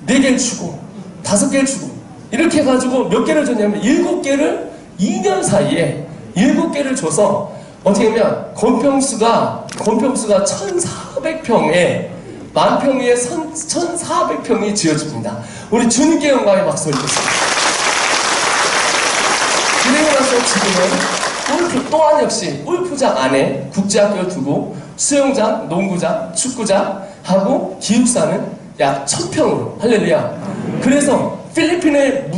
4개 주고 5개 주고 이렇게 해가지고 몇 개를 줬냐면 7개를 2년 사이에 7개를 줘서 어떻게 하면 건평수가 1400평에 만평 위에 1400평이 지어집니다. 우리 주님께 영광의 박수 올리겠습니다. 그리고 나서 지금은 또한 역시 골프장 안에 국제학교를 두고 수영장, 농구장, 축구장 하고 기숙사는 약 1000평으로 할렐루야. 그래서 필리핀에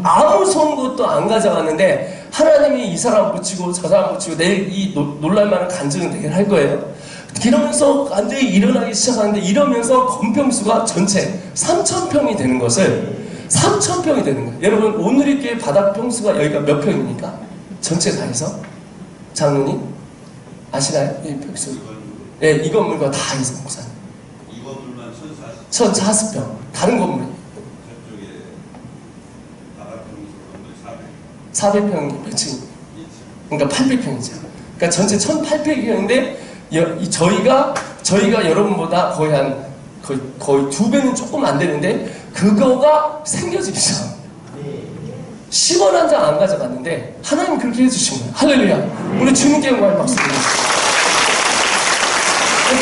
아무 선것도 안 가져갔는데 하나님이 이 사람 붙이고 저 사람 붙이고 내일 이 놀랄만한 간증은 되게 할 거예요. 이러면서 완전히 일어나기 시작하는데 이러면서 건평수가 전체 3000평이 되는 것을 3000평이 되는 거예요. 여러분 오늘 있게 바닥 평수가 여기가 몇 평입니까? 전체 다 해서? 장로님? 아시나요? 이 평수. 예, 이 건물과 다 해서 목사님. 이 건물만 1040. 1040평. 다른 건물이. 저쪽에 바닥 평수 건물 400. 400평이 몇 층? 그러니까 800평이죠. 그러니까 전체 1800평인데 저희가 여러분보다 거의 거의 2배는 조금 안 되는데 그거가 생겨지기 시작합니다. 10원 한 장 안 가져갔는데 하나님 그렇게 해주신 거예요. 할렐루야. 우리 주님께 영광을 박수 드립니다.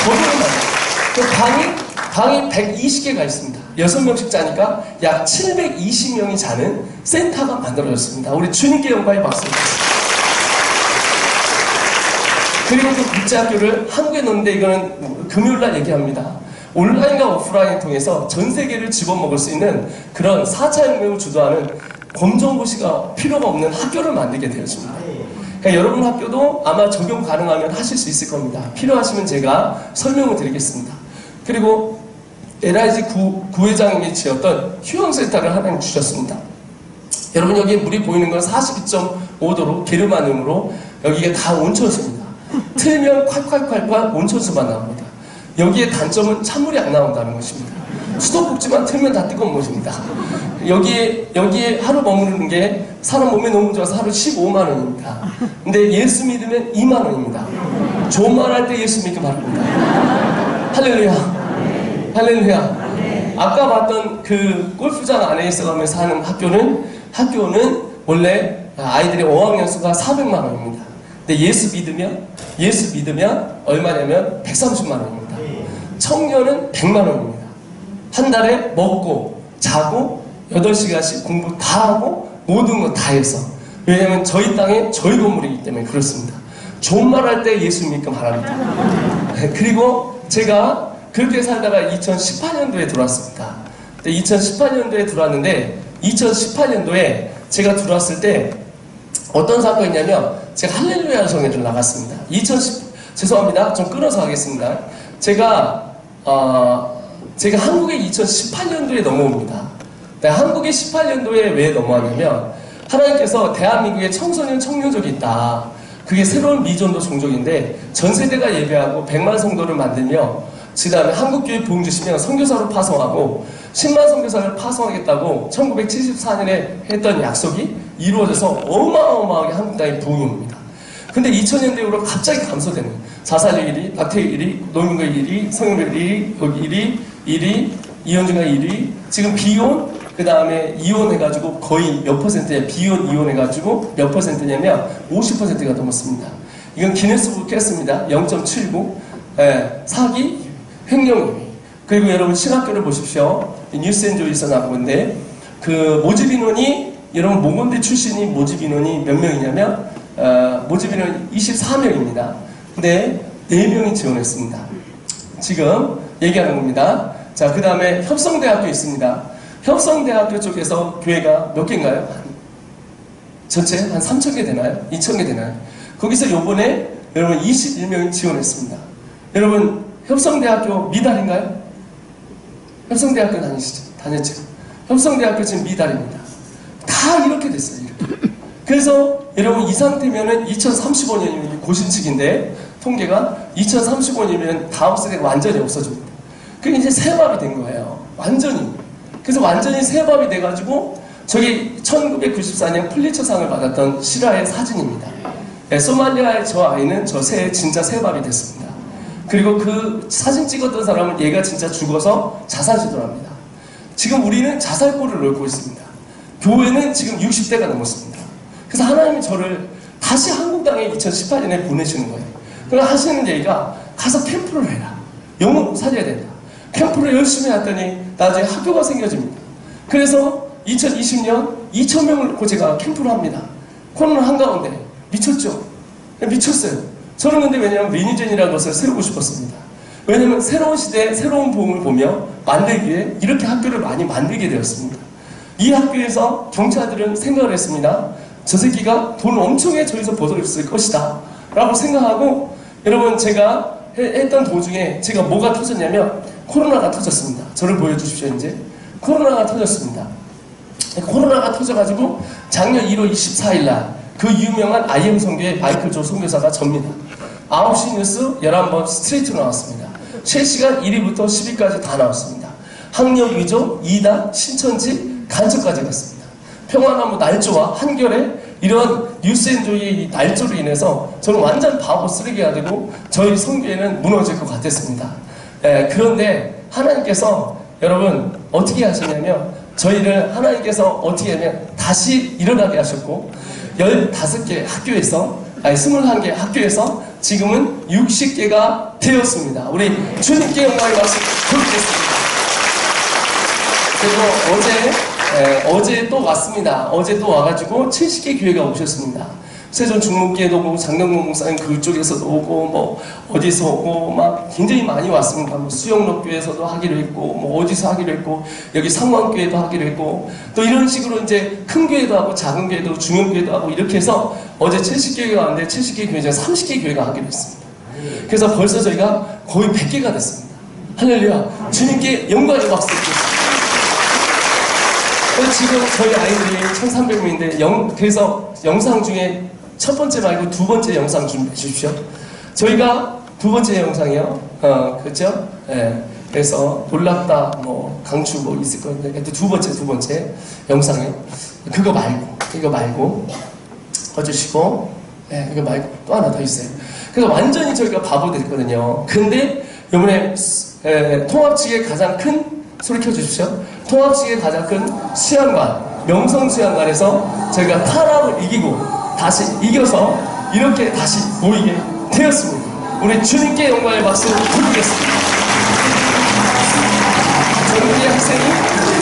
거기는 방이 120개가 있습니다. 6명씩 자니까 약 720명이 자는 센터가 만들어졌습니다. 우리 주님께 영광의 박수 드립니다. 그리고 그 국제학교를 한국에 넣는데 이거는 금요일날 얘기합니다. 온라인과 오프라인을 통해서 전 세계를 집어먹을 수 있는 그런 4차 혁명을 주도하는 검정고시가 필요가 없는 학교를 만들게 되었습니다. 그러니까 여러분 학교도 아마 적용 가능하면 하실 수 있을 겁니다. 필요하시면 제가 설명을 드리겠습니다. 그리고 LIG 구회장님이 지었던 휴양센터를 하나님 주셨습니다. 여러분 여기 물이 보이는 건 42.5도로 게르마늄으로 여기가 다 온천수입니다. 틀면 콸콸콸콸 온천수만 나옵니다. 여기에 단점은 찬물이 안 나온다는 것입니다. 수도꼭지만 틀면 다 뜨거운 것입니다. 여기에 하루 머무르는 게 사람 몸에 너무 좋아서 하루 15만 원입니다. 근데 예수 믿으면 2만 원입니다. 좋은 말 할 때 예수 믿기 바랍니다. 할렐루야. 할렐루야. 아까 봤던 그 골프장 안에 있어가면서 하는 학교는 원래 아이들의 5학년 수가 400만 원입니다. 근데 예수 믿으면 얼마냐면 130만 원입니다. 청년은 100만 원입니다. 한 달에 먹고 자고 8시간씩 공부 다 하고 모든 거 다 해서. 왜냐면 저희 땅에 저희 건물이기 때문에 그렇습니다. 좋은 말 할 때 예수 믿기 바랍니다. 그리고 제가 그렇게 살다가 2018년도에 들어왔습니다. 2018년도에 들어왔는데 2018년도에 제가 들어왔을 때 어떤 사건이 있냐면 제가 할렐루야 성회를 나갔습니다. 죄송합니다. 좀 끊어서 하겠습니다. 제가 한국에 2018년도에 넘어옵니다. 한국에 18년도에 왜 넘어왔냐면 하나님께서 대한민국에 청소년 청년족이 있다. 그게 새로운 미전도 종족인데 전 세대가 예배하고 100만 성도를 만들며 그 다음에 한국교회 부흥 주시면 선교사로 파송하고 10만 선교사를 파송하겠다고 1974년에 했던 약속이 이루어져서 어마어마하게 한국 땅에 부흥이 옵니다. 근데 2000년대 이후로 갑자기 감소되는 자살률 1위, 박태일 1위, 노민구 1위, 성형별 1위, 여기 1위, 이현주가 1위, 지금 비혼, 그 다음에 이혼해가지고 거의 몇 퍼센트냐, 비혼, 이혼해가지고 몇 퍼센트냐면 50%가 넘었습니다. 이건 기네스북 했습니다. 0.79, 사기, 횡령 2위. 그리고 여러분 신학교를 보십시오. 뉴스앤조이에서 나온 건데 그 모집 인원이 여러분 모건대 출신이 모집 인원이 몇 명이냐면 모집 인원이 24명입니다. 근데 4명이 지원했습니다. 지금 얘기하는 겁니다. 자, 그 다음에 협성대학교 있습니다. 협성대학교 쪽에서 교회가 몇 개인가요? 전체 한 3,000개 되나요? 2,000개 되나요? 거기서 요번에 여러분 21명이 지원했습니다. 여러분 협성대학교 미달인가요? 협성대학교 다니시죠? 다녔죠. 협성대학교 지금 미달입니다. 다 이렇게 됐어요. 이렇게. 그래서 여러분 이 상태면은 2035년이면 고신칙인데 통계가 2035년이면 다음 세대가 완전히 없어집니다. 그게 이제 새밥이 된 거예요. 완전히. 그래서 완전히 새밥이 돼가지고 저기 1994년 플리처상을 받았던 실화의 사진입니다. 네, 소말리아의 저 아이는 저 새에 진짜 새밥이 됐습니다. 그리고 그 사진 찍었던 사람은 얘가 진짜 죽어서 자살시도합니다. 지금 우리는 자살골을 놓고 있습니다. 교회는 지금 60대가 넘었습니다. 그래서 하나님이 저를 다시 한국당에 2018년에 보내시는 거예요. 그럼 하시는 얘기가 가서 캠프를 해라. 영혼 살려야 된다. 캠프를 열심히 했더니 나중에 학교가 생겨집니다. 그래서 2020년 2,000명을 놓고 제가 캠프를 합니다. 코로나 한가운데 미쳤죠? 미쳤어요. 저는 근데 왜냐하면 리니젠이라는 것을 세우고 싶었습니다. 왜냐하면 새로운 시대에 새로운 복음을 보며 만들기 위해 이렇게 학교를 많이 만들게 되었습니다. 이 학교에서 경찰들은 생각을 했습니다. 저 새끼가 돈 엄청나게 저기서 벗어났을 것이다 라고 생각하고 여러분 제가 했던 도중에 제가 뭐가 터졌냐면 코로나가 터졌습니다. 저를 보여주십시오. 이제 코로나가 터졌습니다. 코로나가 터져가지고 작년 1월 24일날 그 유명한 IM 선교의 마이클 조 선교사가 접니다. 9시 뉴스 11번 스트레이트로 나왔습니다. 실시간 1위부터 10위까지 다 나왔습니다. 학력 위조, 이단, 신천지, 간첩까지 갔습니다. 평화나무 날조와 한결에 이런 뉴스앤조이의 날조로 인해서 저는 완전 바보 쓰레기가 되고 저희 선교회는 무너질 것 같았습니다. 그런데 하나님께서 여러분 어떻게 하셨냐면 저희를 하나님께서 어떻게 하면 다시 일어나게 하셨고 15개 학교에서 21개 학교에서 지금은 60개가 되었습니다. 우리 주님께 영광의 박수 드리겠습니다. 그리고 어제 또 왔습니다. 어제 또 와가지고 70개 교회가 오셨습니다. 세전 중목교회도 오고 장경봉 목사님 그쪽에서도 오고 뭐 어디서 오고 막 굉장히 많이 왔습니다. 뭐 수영록교회에서도 하기로 했고 뭐 어디서 하기로 했고 여기 상wan교회도 하기로 했고 또 이런 식으로 이제 큰 교회도 하고 작은 교회도 중형교회도 하고 이렇게 해서 어제 70개가 왔는데 70개 교회 중에 30개 교회가 하기로 했습니다. 그래서 벌써 저희가 거의 100개가 됐습니다. 할렐루야. 주님께 영광의 박수 드리겠습니다. 지금 저희 아이들이 1,300명인데 그래서 영상 중에 첫 번째 말고 두 번째 영상 준비해 주십시오. 저희가 두 번째 영상이요. 그렇죠? 예. 그래서 놀랍다, 뭐 강추 뭐 있을 건데 두 번째 영상이요. 그거 말고 꺼주시고, 예, 이거 말고 또 하나 더 있어요. 그래서 완전히 저희가 바보 됐거든요. 근데 이번에 통합 측의 가장 큰 소리 켜주십시오. 통합 측의 가장 큰 수양관, 명성 수양관에서 저희가 타락을 이기고 다시 이겨서 이렇게 다시 모이게 되었습니다. 우리 주님께 영광의 박수 드리겠습니다. 전국의 학생이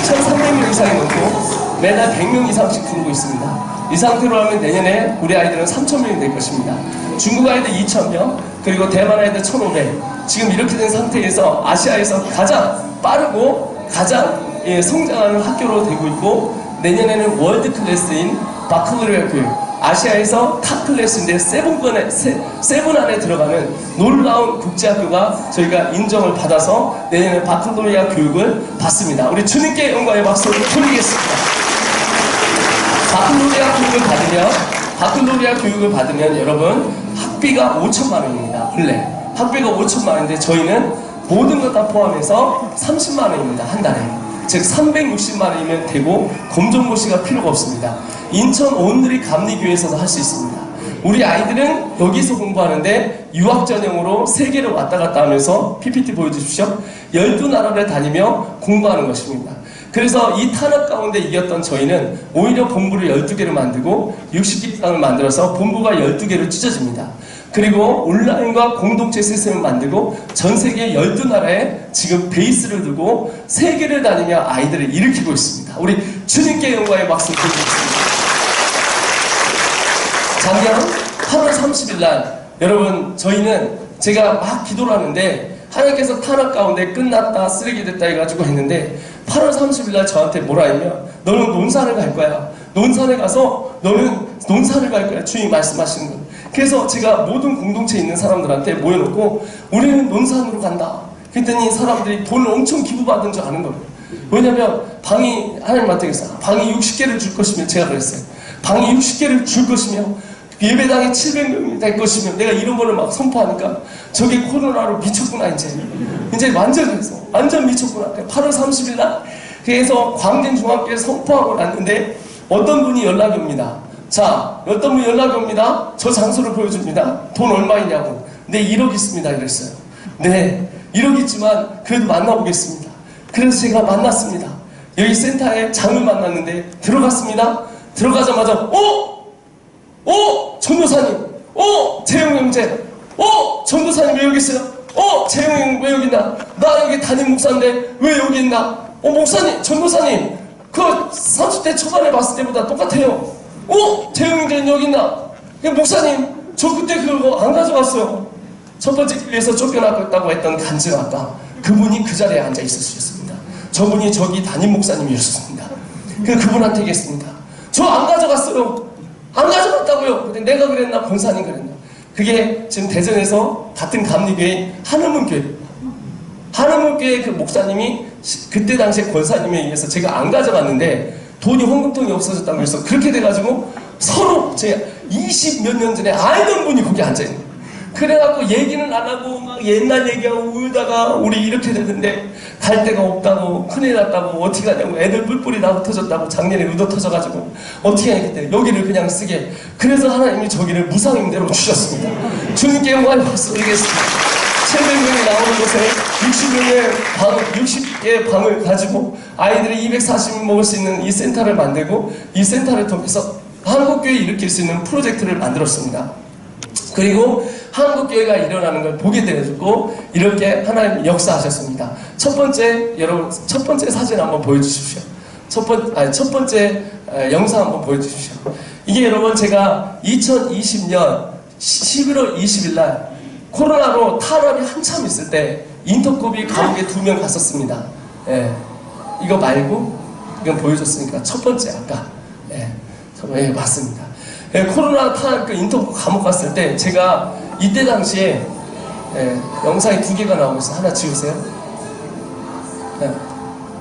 1,300명 이상이 넘고 매달 100명 이상씩 부르고 있습니다. 이 상태로 하면 내년에 우리 아이들은 3,000명이 될 것입니다. 중국 아이들 2,000명, 그리고 대만 아이들 1,500. 지금 이렇게 된 상태에서 아시아에서 가장 빠르고 가장 성장하는 학교로 되고 있고 내년에는 월드 클래스인 바칼로리아 교육, 아시아에서 탑 클래스인데 세븐 안에 들어가는 놀라운 국제학교가 저희가 인정을 받아서 내년에 바칼로리아 교육을 받습니다. 우리 주님께 영광의 박수를 드리겠습니다. 바칼로리아 교육을 받으면 여러분 학비가 5천만 원입니다. 원래 학비가 5천만 원인데 저희는 모든 것 다 포함해서 30만 원입니다. 한 달에. 즉 360만 원이면 되고 검정고시가 필요가 없습니다. 인천 온누리 감리교회에서도 할 수 있습니다. 우리 아이들은 여기서 공부하는데 유학 전형으로 세계를 왔다 갔다 하면서 PPT 보여주십시오. 12나라를 다니며 공부하는 것입니다. 그래서 이 탄압 가운데 이겼던 저희는 오히려 본부를 12개를 만들고 60개 땅을 만들어서 본부가 12개로 찢어집니다. 그리고 온라인과 공동체 시스템을 만들고 전 세계 12나라에 지금 베이스를 두고 세계를 다니며 아이들을 일으키고 있습니다. 우리 주님께 영광의 박수 드리겠습니다. 작년 8월 30일 날 여러분 저희는 제가 막 기도를 하는데 하나님께서 탄압 가운데 끝났다 쓰레기 됐다 해가지고 했는데 8월 30일 날 저한테 뭐라 했냐면 너는 논산을 갈 거야. 논산에 가서 너는 논산을 갈 거야. 주님이 말씀하시는 거. 그래서 제가 모든 공동체에 있는 사람들한테 모여놓고 우리는 논산으로 간다. 그랬더니 사람들이 돈을 엄청 기부받은 줄 아는 거예요. 왜냐면 방이 하나님 맡기겠어. 방이 60개를 줄 것이면 제가 그랬어요. 방이 60개를 줄 것이며 예배당에 700명이 될 것이면 내가 이런 거를 막 선포하니까 저게 코로나로 미쳤구나 이제 완전 미쳤구나. 8월 30일 날 그래서 광진중학교에 선포하고 났는데 어떤 분이 연락이 옵니다. 자, 어떤 분이 연락이 옵니다. 저 장소를 보여줍니다. 돈 얼마 있냐고. 네, 1억 있습니다. 이랬어요. 네, 1억 있지만 그래도 만나보겠습니다. 그래서 제가 만났습니다. 여기 센터에 장을 만났는데 들어갔습니다. 들어가자마자 전도사님, 재용 형제, 전도사님 왜 여기 있어요? 재용 형 왜 여기 있나? 나 여기 담임 목사인데 왜 여기 있나? 목사님, 전도사님, 그 30대 초반에 봤을 때보다 똑같아요. 재용 형제는 여기 있나? 목사님, 저 그때 그거 안 가져갔어요. 첫 번째 교회에서 쫓겨나갔다고 했던 간증아까 그분이 그 자리에 앉아 있으셨습니다. 저분이 저기 담임 목사님이셨습니다. 그분한테 얘기했습니다. 저 안 가져갔어요. 안 가져갔다고요. 근데 내가 그랬나 권사님 그랬나. 그게 지금 대전에서 같은 감리교회 한우문교회 그 목사님이 그때 당시에 권사님에 의해서 제가 안 가져갔는데 돈이 헌금통이 없어졌다고 해서 그렇게 돼가지고 서로 제가 20몇 년 전에 알던 분이 거기 앉아있는 거예요. 그래갖고 얘기는 안 하고 막 옛날 얘기하고 울다가 우리 이렇게 됐는데 갈 데가 없다고 큰일 났다고 어떻게 하냐고 애들 뿔뿔이 다 흩어졌다고 작년에 의도 터져가지고 어떻게 하겠대 여기를 그냥 쓰게 그래서 하나님이 저기를 무상임대로 주셨습니다. 주님께 영광을 박수 드리겠습니다. 700명이 나오는 곳에 60개의 방을 가지고 아이들이 240명 먹을 수 있는 이 센터를 만들고 이 센터를 통해서 한국교회 일으킬 수 있는 프로젝트를 만들었습니다. 그리고 한국교회가 일어나는 걸 보게 되었고 이렇게 하나님 역사하셨습니다. 첫 번째 사진 한번 보여주십시오. 첫 번째 영상 한번 보여주십시오. 이게 여러분 제가 2020년 11월 20일 날 코로나로 탄압이 한참 있을 때 인터코비 감옥에 2명 갔었습니다. 예, 이거 말고 이건 보여줬으니까 첫 번째 아까 맞습니다. 예, 코로나 탄압 그 인터코 감옥 갔을 때 제가 이때 당시에 영상이 2개가 나오고 있어요. 하나 지우세요.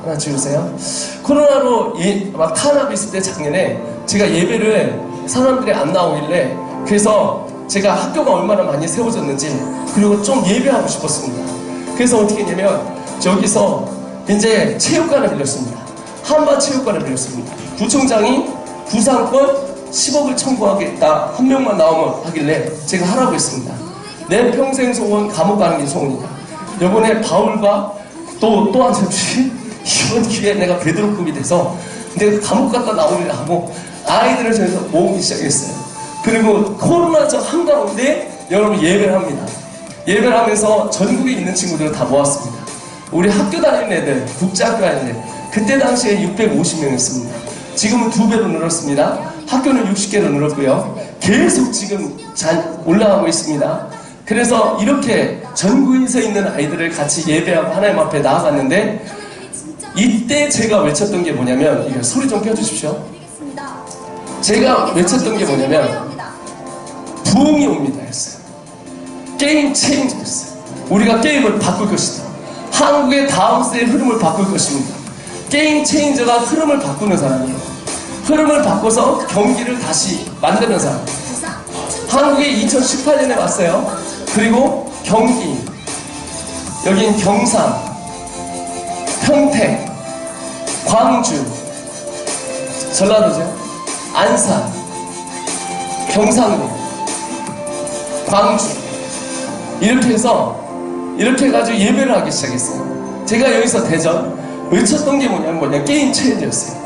하나 지우세요. 코로나로 막 탄압이 있을 때 작년에 제가 예배를 사람들이 안 나오길래 그래서 제가 학교가 얼마나 많이 세워졌는지 그리고 좀 예배하고 싶었습니다. 그래서 어떻게 했냐면 저기서 이제 체육관을 빌렸습니다. 한바 체육관을 빌렸습니다. 구청장이 구상권 10억을 청구하겠다. 한 명만 나오면 하길래 제가 하라고 했습니다. 내 평생 소원 감옥 가는 게 소원이다. 이번에 바울과 또 한 접시 이번 기회에 내가 베드로급이 돼서 내가 감옥 갔다 나오리라 하고 아이들을 저기서 모으기 시작했어요. 그리고 코로나적 한가운데 여러분 예배를 합니다. 예배를 하면서 전국에 있는 친구들을 다 모았습니다. 우리 학교 다니는 애들, 국제학교 다니는 애들 그때 당시에 650명이었습니다. 지금은 2배로 늘었습니다. 학교는 60개로 늘었고요. 계속 지금 잘 올라가고 있습니다. 그래서 이렇게 전국에서 있는 아이들을 같이 예배하고 하나님 앞에 나아갔는데 이때 제가 외쳤던 게 뭐냐면 이거 소리 좀 켜주십시오. 제가 외쳤던 게 뭐냐면 부흥이 옵니다 했어요. 게임 체인저였어요. 우리가 게임을 바꿀 것이다. 한국의 다음 세의 흐름을 바꿀 것입니다. 게임 체인저가 흐름을 바꾸는 사람이에요. 흐름을 바꿔서 경기를 다시 만드는 사람. 한국에 2018년에 왔어요. 그리고 경기, 여긴 경상, 평택, 광주, 전라도죠. 안산, 경상도, 광주 이렇게 해서 이렇게 해가지고 예배를 하기 시작했어요. 제가 여기서 대전 외쳤던 게 뭐냐면 게임 체인저였어요.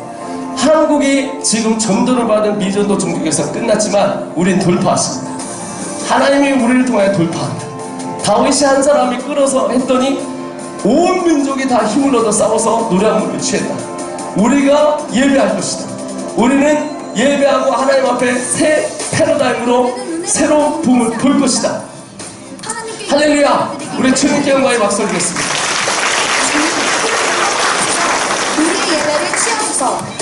한국이 지금 전도를 받은 미전도 종족에서 끝났지만 우린 돌파했습니다. 하나님이 우리를 통하여 돌파한다. 다윗이 한 사람이 끌어서 했더니 온 민족이 다 힘을 얻어 싸워서 노래 한 곡을 취했다. 우리가 예배할 것이다. 우리는 예배하고 하나님 앞에 새 패러다임으로 새로운 붐을 볼 것이다. 할렐루야! 우리 주님께 영광의 박수 올리겠습니다. 우리의 예배를 취하소서.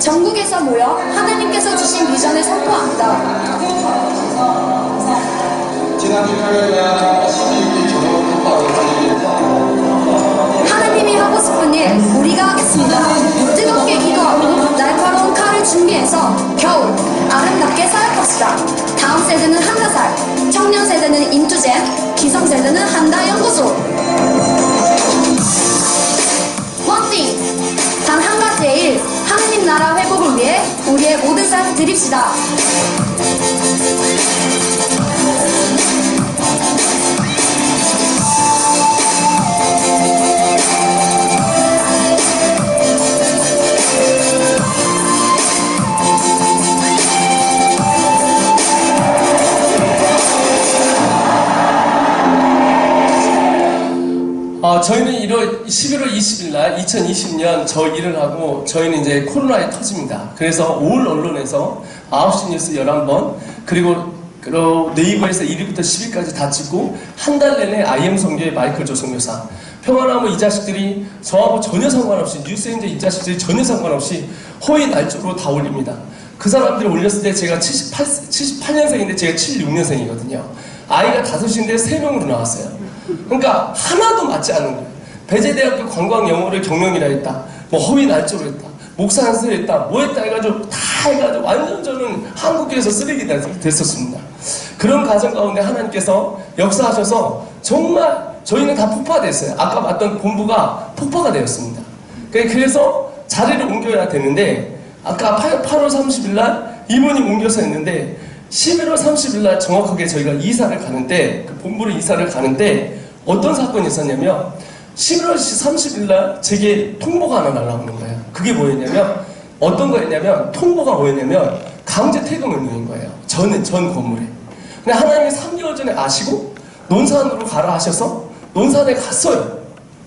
전국 모여 하나님께서 주신 비전을 선포합니다. 하나님이 하고 싶은 일 우리가 하겠습니다. 뜨겁게 기도하고 날카로운 칼을 준비해서 겨울 아름답게 사역합시다. 다음 세대는 한다살, 청년 세대는 인투젠, 기성 세대는 한다 연구소. One thing, 단 한 가지의 일, 하느님 나라 회복을 위해 우리의 모든 쌀 드립시다. 저희는 11월 20일 날 2020년 저 일을 하고 저희는 이제 코로나에 터집니다. 그래서 올 언론에서 9시 뉴스 11번 그리고 네이버에서 1위부터 10위까지 다 찍고 한 달 내내 IM 선교의 마이클 조 선교사 평안하면 이 자식들이 저하고 전혀 상관없이 뉴스엔저 이 자식들이 전혀 상관없이 허위 날조로 다 올립니다. 그 사람들이 올렸을 때 제가 78년생인데 제가 76년생이거든요. 아이가 5인데 3명으로 나왔어요. 그러니까 하나도 맞지 않는 거예요. 배재대학교 관광영어를 경영이라 했다. 뭐 허위 날조로 했다. 목사 한술 했다. 뭐 했다 해가지고 다 해가지고 완전 저는 한국교회에서 쓰레기 됐었습니다. 그런 가정 가운데 하나님께서 역사하셔서 정말 저희는 다 폭파됐어요. 아까 봤던 본부가 폭파가 되었습니다. 그래서 자리를 옮겨야 되는데 아까 8월 30일 날 이모님 옮겨서 했는데 11월 30일 날 정확하게 저희가 이사를 가는데 그 본부를 이사를 가는데 어떤 사건이 있었냐면 11월 30일 날 제게 통보가 하나 날라오는 거예요. 그게 뭐였냐면 어떤 거였냐면 통보가 뭐였냐면 강제 퇴근 명령인 거예요. 전 건물에. 근데 하나님이 3개월 전에 아시고 논산으로 가라 하셔서 논산에 갔어요.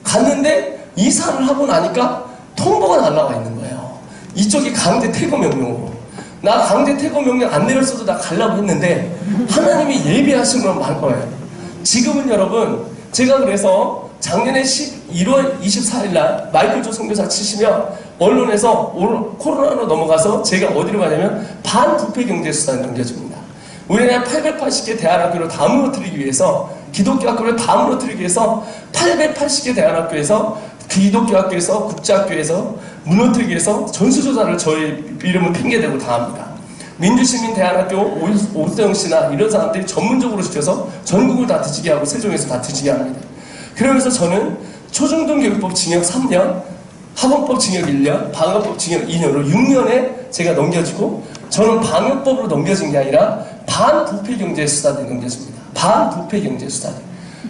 갔는데 이사를 하고 나니까 통보가 날라와 있는 거예요. 이쪽이 강제 퇴근 명령으로. 나 강제 퇴근 명령 안 내렸어도 나 가려고 했는데 하나님이 예비하신 건 말 거예요. 지금은 여러분 제가 그래서 작년에 1월 24일 날 마이클 조 선교사 치시면 언론에서 코로나로 넘어가서 제가 어디로 가냐면 반부패 경제수단을 넘겨줍니다. 우리나라 880개 대안학교를 다 무너뜨리기 위해서 기독교 학교를 다 무너뜨리기 위해서 880개 대안학교에서 기독교 학교에서 국제학교에서 무너뜨리기 위해서 전수조사를 저희 이름을 핑계대고 다 합니다. 민주시민대안학교 오세영 씨나 이런 사람들이 전문적으로 시켜서 전국을 다 뒤지게 하고 세종에서 다 뒤지게 합니다. 그러면서 저는 초중등교육법 징역 3년, 학원법 징역 1년, 방역법 징역 2년으로 6년에 제가 넘겨지고 저는 방역법으로 넘겨진 게 아니라 반부패경제수단에 넘겨집니다. 반부패경제수단에.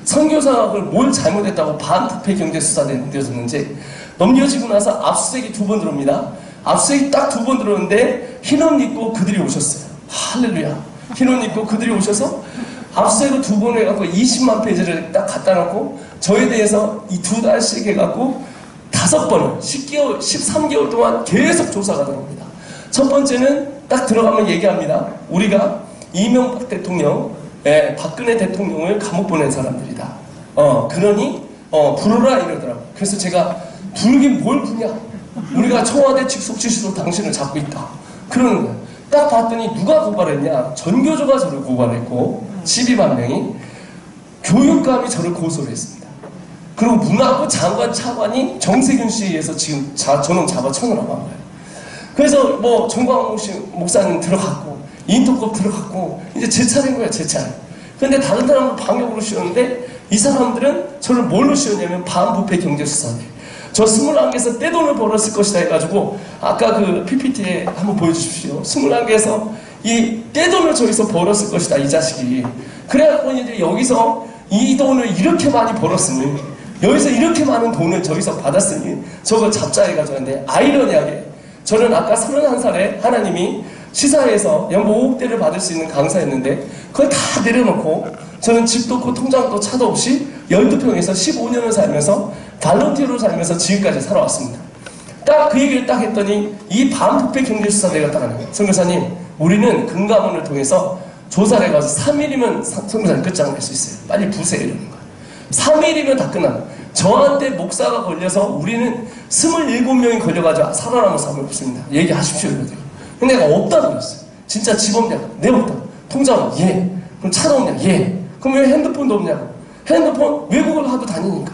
선교사학을 뭘 잘못했다고 반부패경제수단에 넘겨졌는지 넘겨지고 나서 압수수색이 2번 들어옵니다. 압수수색이 딱 2번 들어오는데 흰옷 입고 그들이 오셨어요. 할렐루야. 흰옷 입고 그들이 오셔서 압수수색을 2번 해갖고 20만 페이지를 딱 갖다 놓고 저에 대해서 이 2달씩 해갖고 5번을 10개월, 13개월 동안 계속 조사가 들어옵니다. 첫 번째는 딱 들어가면 얘기합니다. 우리가 이명박 대통령, 박근혜 대통령을 감옥 보낸 사람들이다. 그러니 부르라 이러더라고요. 그래서 제가 부르긴 뭘 부냐? 우리가 청와대 직속 지시로 당신을 잡고 있다. 그러는 거예요. 딱 봤더니 누가 고발했냐? 전교조가 저를 고발했고 12만 명이 교육감이 저를 고소를 했습니다. 그리고 문화부 장관 차관이 정세균 씨에 의해서 지금 저놈 잡아 쳐놓으라고 한 거예요. 그래서 뭐 정광훈 목사님 들어갔고 인터컵 들어갔고 이제 제 차례인 거예요. 제 차례. 근데 다른 사람은 방역으로 씌웠는데 이 사람들은 저를 뭘로 씌웠냐면 반부패 경제수사대. 저 21개에서 떼돈을 벌었을 것이다 해가지고 아까 그 PPT에 한번 보여주십시오. 21개에서 이 떼돈을 저기서 벌었을 것이다 이 자식이. 그래갖고 이제 여기서 이 돈을 이렇게 많이 벌었으니 여기서 이렇게 많은 돈을 저기서 받았으니 저걸 잡자 해가지고 하는데 아이러니하게 저는 아까 31살에 하나님이 시사회에서 연봉 5억대를 받을 수 있는 강사였는데 그걸 다 내려놓고 저는 집도 없고 통장도 차도 없이 12평에서 15년을 살면서 발런티어로 살면서 지금까지 살아왔습니다. 딱 그 얘기를 딱 했더니 이 반부패 경제수사대가 딱 하는 거예요. 선교사님 우리는 금감원을 통해서 조사를 해가지고 3일이면 선교사님 끝장낼 수 있어요. 빨리 부세요 이러는 거예요. 3일이면 다 끝나는 거예요. 저한테 목사가 걸려서 우리는 27명이 걸려가지고 살아남은 사람이 없습니다. 얘기하십시오 이러더라고요. 근데 내가 없다고 그랬어요. 진짜 집 없냐고. 네, 없다. 통장 예. 그럼 차도 없냐? 예. 그럼 왜 핸드폰도 없냐고. 핸드폰 외국을 하도 다니니까.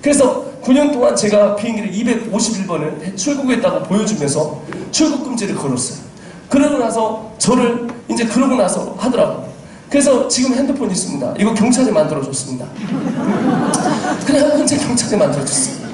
그래서 9년 동안 제가 비행기를 251번을 출국했다고 보여주면서 출국 금지를 걸었어요. 그러고 나서 저를 이제 그러고 나서 하더라고요. 그래서 지금 핸드폰 있습니다. 이거 경찰이 만들어줬습니다. 그냥 현재 경찰이 만들어줬어요.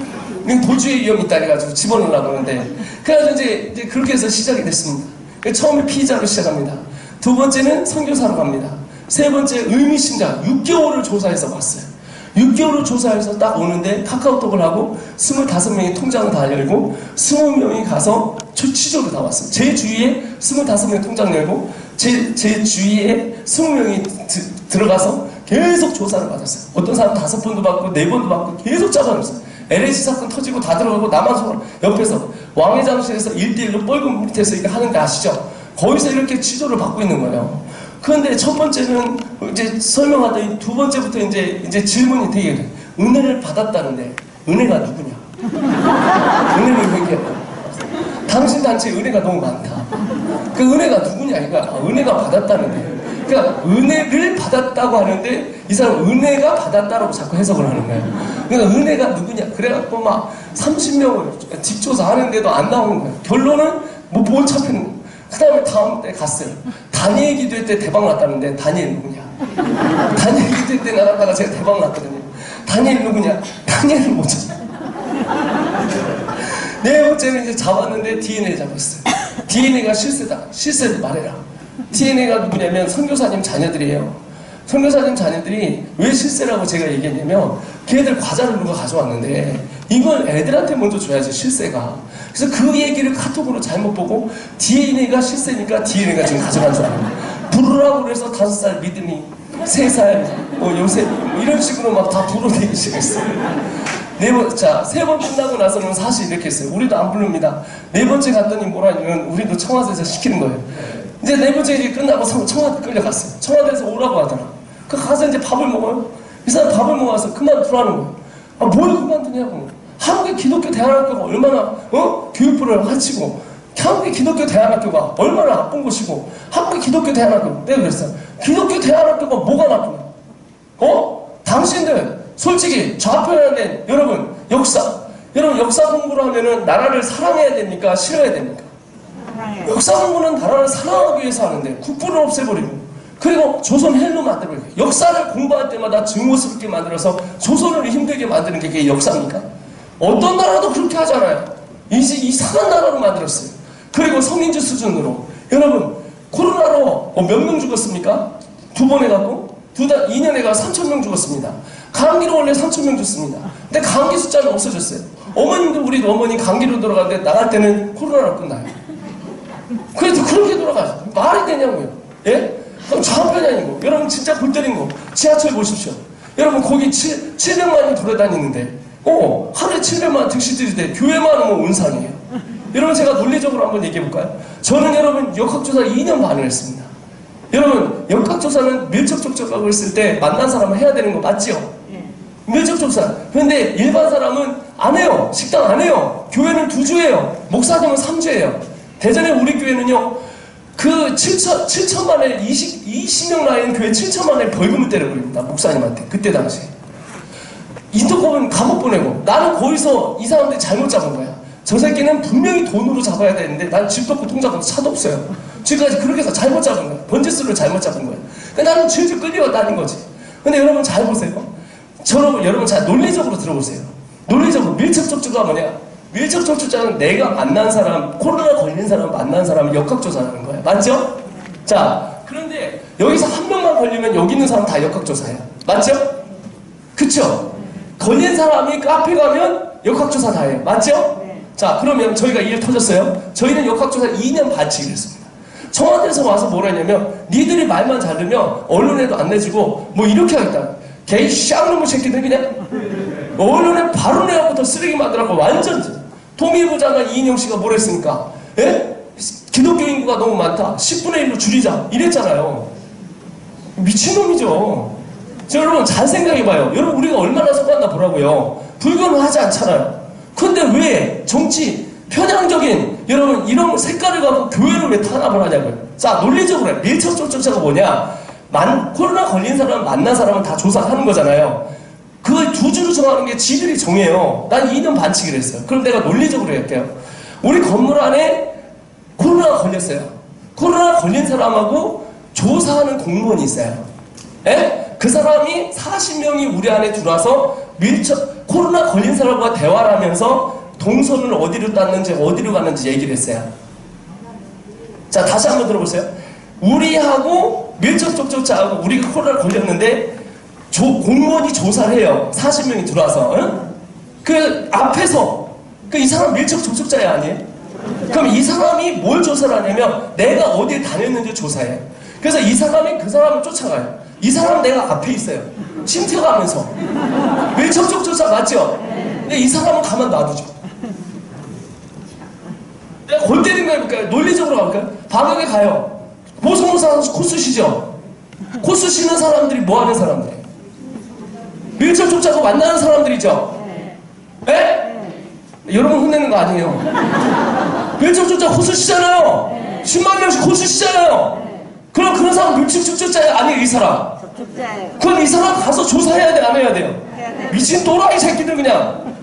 도주의 위험이 있다 해가지고 집어넣으려고 하는데, 그래가지고 이제 그렇게 해서 시작이 됐습니다. 처음에 피의자로 시작합니다. 두 번째는 선교사로 갑니다. 세 번째 의미심장 6개월을 조사해서 왔어요. 6개월을 조사해서 딱 오는데 카카오톡을 하고 25명이 통장을 다 열고 20명이 가서 취조를 다 왔어요. 제 주위에 25명이 통장 열고 제 주위에 20명이 들어가서 계속 조사를 받았어요. 어떤 사람 5번도 받고 4번도 받고 계속 잡아냈어요. LH 사건 터지고 다 들어가고 나만 옆에서 왕의 장실에서 1대1로 뻘금 밑에서 이렇게 하는 거 아시죠? 거기서 이렇게 취조를 받고 있는 거예요. 그런데 첫 번째는 이제 설명하더니 두 번째부터 이제 질문이 되게 돼. 은혜를 받았다는데 은혜가 누구냐? 은혜를 얘기해봐. 당신 단체에 은혜가 너무 많다. 그 은혜가 누구냐 이거야. 은혜가 받았다는데. 그러니까 은혜를 받았다고 하는데 이 사람 은혜가 받았다라고 자꾸 해석을 하는 거예요. 그러니까 은혜가 누구냐? 그래갖고 막 30명을 뒷조사하는데도 안 나오는 거예요. 결론은 못 잡히는 거예요. 그 다음에 다음 때 갔어요. 다니엘 기도회 때 대박 났다는데 다니엘 누구냐? 다니엘 기도회 때 나갔다가 제가 대박 났거든요. 다니엘 누구냐? 다니엘을 못 찾아. 네 번째는 이제 잡았는데 DNA 잡았어요. DNA가 실세다. 실세를 말해라. DNA가 누구냐면 선교사님 자녀들이에요. 선교사님 자녀들이 왜 실세라고 제가 얘기했냐면 걔네들 과자를 누가 가져왔는데 이걸 애들한테 먼저 줘야지 실세가. 그래서 그 얘기를 카톡으로 잘못 보고 DNA가 실세니까 DNA가 지금 가져간 줄 알아요. 부르라고 그래서 5살 믿음이 3살 요새 이런 식으로 막 다 부르기 시작했어요. 세 번 끝나고 나서는 사실 이렇게 했어요. 우리도 안 부릅니다. 네 번째 갔더니 뭐라냐면 우리도 청와대에서 시키는 거예요. 이제 네 번째 일이 끝나고 청와대 끌려갔어요. 청와대에서 오라고 하더라. 그 가서 이제 밥을 먹어요. 이 사람 밥을 먹어서 그만두라는 거예요. 아, 뭘 그만두냐고. 한국의 기독교 대안학교가 얼마나 교육부를 하치고 한국의 기독교 대안학교가 얼마나 나쁜 곳이고 한국의 기독교 대안학교 내가 그랬어요. 기독교 대안학교가 뭐가 나쁘냐? 당신들 솔직히 좌표라는 여러분 역사 공부를 하면은 나라를 사랑해야 됩니까? 싫어야 됩니까? 역사 공부는 나라를 사랑하기 위해서 하는데 국부를 없애버리고 그리고 조선 헬로 만들어버리고 역사를 공부할 때마다 증오스럽게 만들어서 조선을 힘들게 만드는 게 그게 역사입니까? 어떤 나라도 그렇게 하잖아요. 이상한 나라로 만들었어요. 그리고 성인지 수준으로 여러분 코로나로 몇 명 죽었습니까? 2번 해갖고 2년 해가 3,000명 죽었습니다. 감기로 원래 3,000명 죽습니다. 근데 감기 숫자는 없어졌어요. 어머님도 우리 어머니 감기로 돌아가는데 나갈 때는 코로나로 끝나요. 그래서 그렇게 돌아가요. 말이 되냐고요. 예? 그럼 좌편이 아니고 여러분 진짜 골 때린 거 지하철 보십시오. 여러분 거기 700만이 돌아다니는데 하루에 700만 택시들인데 교회만 하면 온상이에요. 여러분 제가 논리적으로 한번 얘기해볼까요? 저는 여러분 역학조사를 2년 반을 했습니다. 여러분 역학조사는 밀접촉적학을 쓸 때 만난 사람은 해야 되는 거 맞죠? 밀접촉사. 근데 일반 사람은 안 해요. 식당 안 해요. 교회는 2주예요. 목사님은 3주예요. 대전에 우리 교회는요 그 7천만에 20명 나이는 교회 7천만에 벌금을 때려버립니다. 목사님한테 그때 당시에. 인터컵은 감옥 보내고 나는 거기서 이 사람들이 잘못 잡은 거야. 저 새끼는 분명히 돈으로 잡아야 되는데 난 집도 없고 통장도 차도 없어요. 지금까지 그렇게 해서 잘못 잡은 거야. 번지수를 잘못 잡은 거야. 그러니까 나는 질질 끌려다닌 거지. 근데 여러분 잘 보세요. 여러분 잘 논리적으로 들어보세요. 논리적으로 밀접촉조가 뭐냐? 밀접촉조자는 내가 만난 사람, 코로나 걸린 사람 만난 사람을 역학조사하는 거예요. 맞죠? 자, 그런데 여기서 한 명만 걸리면 여기 있는 사람 다 역학조사해요. 맞죠? 그쵸? 걸린 사람이 카페 가면 역학조사 다 해요. 맞죠? 자, 그러면 저희가 일 터졌어요. 저희는 역학조사 2년 반치 일했습니다. 청와대에서 와서 뭐라 했냐면 니들이 말만 잘 들으면 언론에도 안 내주고 뭐 이렇게 하겠다. 개이 쌍놈의 새끼들 그냥 언론에 바로 내가부터 쓰레기 만들라고 완전 통일부 장관 이인영 씨가 뭐라 했습니까? 예? 기독교 인구가 너무 많다. 10분의 1로 줄이자. 이랬잖아요. 미친놈이죠. 여러분 잘 생각해봐요. 여러분 우리가 얼마나 속았나 보라고요. 불교는 하지 않잖아요. 근데 왜 정치 편향적인 여러분 이런 색깔을 갖고 교회를 왜 탄압을 하냐고요. 자, 논리적으로 해. 밀접 접촉자가 뭐냐? 코로나 걸린 사람, 만난 사람은 다 조사하는 거잖아요. 그걸 두 줄로 정하는 게 지들이 정해요. 난 2년 반칙을 했어요. 그럼 내가 논리적으로 할게요. 우리 건물 안에 코로나가 걸렸어요. 코로나 걸린 사람하고 조사하는 공무원이 있어요. 예? 그 사람이 40명이 우리 안에 들어와서 코로나 걸린 사람과 대화를 하면서 동선을 어디로 땄는지 어디로 갔는지 얘기를 했어요. 자, 다시 한번 들어보세요. 우리하고 밀접 접촉자하고 우리가 코로나 걸렸는데 공무원이 조사를 해요. 40명이 들어와서. 응? 그 앞에서 이 사람 밀접 접촉자야 아니에요? 그럼 이 사람이 뭘 조사를 하냐면 내가 어디에 다녔는지 조사해요. 그래서 이 사람이 그 사람을 쫓아가요. 이 사람 내가 앞에 있어요. 침투가면서 밀접 접촉자 맞죠? 근데 이 사람은 가만 놔두죠. 내가 골 때리는 거 해볼까요? 논리적으로 가볼까요? 방역에 가요. 보성공 사람 코스 쉬죠? 코스 쉬는 사람들이 뭐 하는 사람들이에요? 밀접 접촉자고 만나는 사람들이죠? 네? 여러분 혼내는 거 아니에요. 밀접 접촉자 코스 쉬잖아요. 10만 명씩 코스 쉬잖아요. 그럼 그런 사람 밀접 접촉자야 아니에요 이 사람? 접촉자예요. 그럼 이 사람 가서 조사해야 돼 안 해야 돼요? 해야 돼요. 미친 또라이 새끼들 그냥.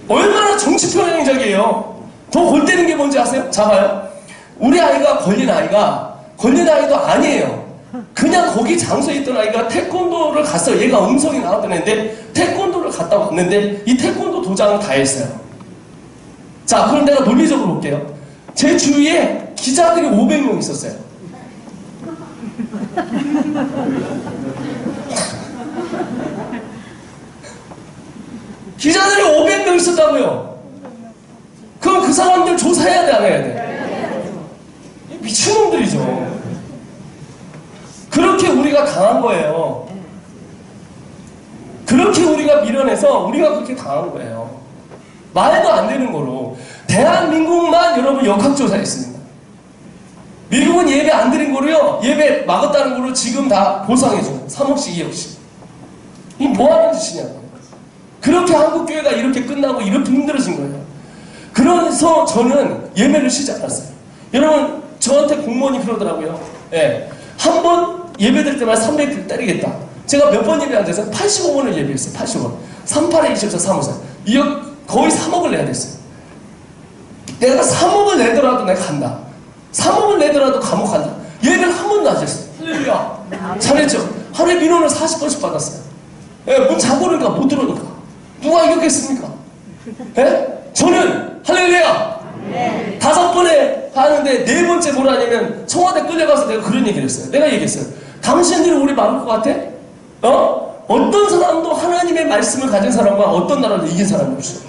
얼마나 정치 편향적이에요. 더 골 때리는 게 뭔지 아세요? 잡아요. 우리 아이가 걸린 아이도 아니에요. 그냥 거기 장소에 있던 아이가 태권도를 갔어요. 얘가 음성이 나왔던 애인데 태권도를 갔다 왔는데 이 태권도 도장을 다 했어요. 자, 그럼 내가 논리적으로 볼게요. 제 주위에 기자들이 500명 있었어요. 기자들이 500명 있었다고요. 그럼 그 사람들 조사해야 돼 안 해야 돼? 미친놈들이죠. 그렇게 우리가 당한 거예요. 그렇게 우리가 밀어내서 우리가 그렇게 당한 거예요. 말도 안 되는 거로. 대한민국만 여러분 역학조사했습니다. 미국은 예배 안 드린 거로요. 예배 막았다는 거로 지금 다 보상해줘요. 3억씩 2억씩. 이 뭐 하는 짓이냐고. 그렇게 한국교회가 이렇게 끝나고 이렇게 힘들어진 거예요. 그래서 저는 예배를 쉬지 않았어요. 여러분 저한테 공무원이 그러더라고요. 예, 한 번 예배 드릴 때마다 300을 때리겠다. 제가 몇 번 예배 안 돼서 85번을 예배했어요. 80번. 38에 24, 354. 이거 거의 3억을 내야 됐어요. 내가 3억을 내더라도 내가 간다. 3억을 내더라도 감옥 간다. 예배를 한 번도 안 했어요. 할렐루야. 잘했죠? 하루에 민원을 40번씩 받았어요. 예, 문 잠그니까 못 들어오니까. 누가 이겼겠습니까? 예? 저는 할렐루야. 네. 5번에 하는데 4번째 뭐라냐면 청와대 끌려가서 내가 그런 얘기를 했어요. 내가 얘기했어요. 당신들이 우리 막을 것 같아? 어떤 사람도 하나님의 말씀을 가진 사람과 어떤 나라도 이긴 사람이 없어요.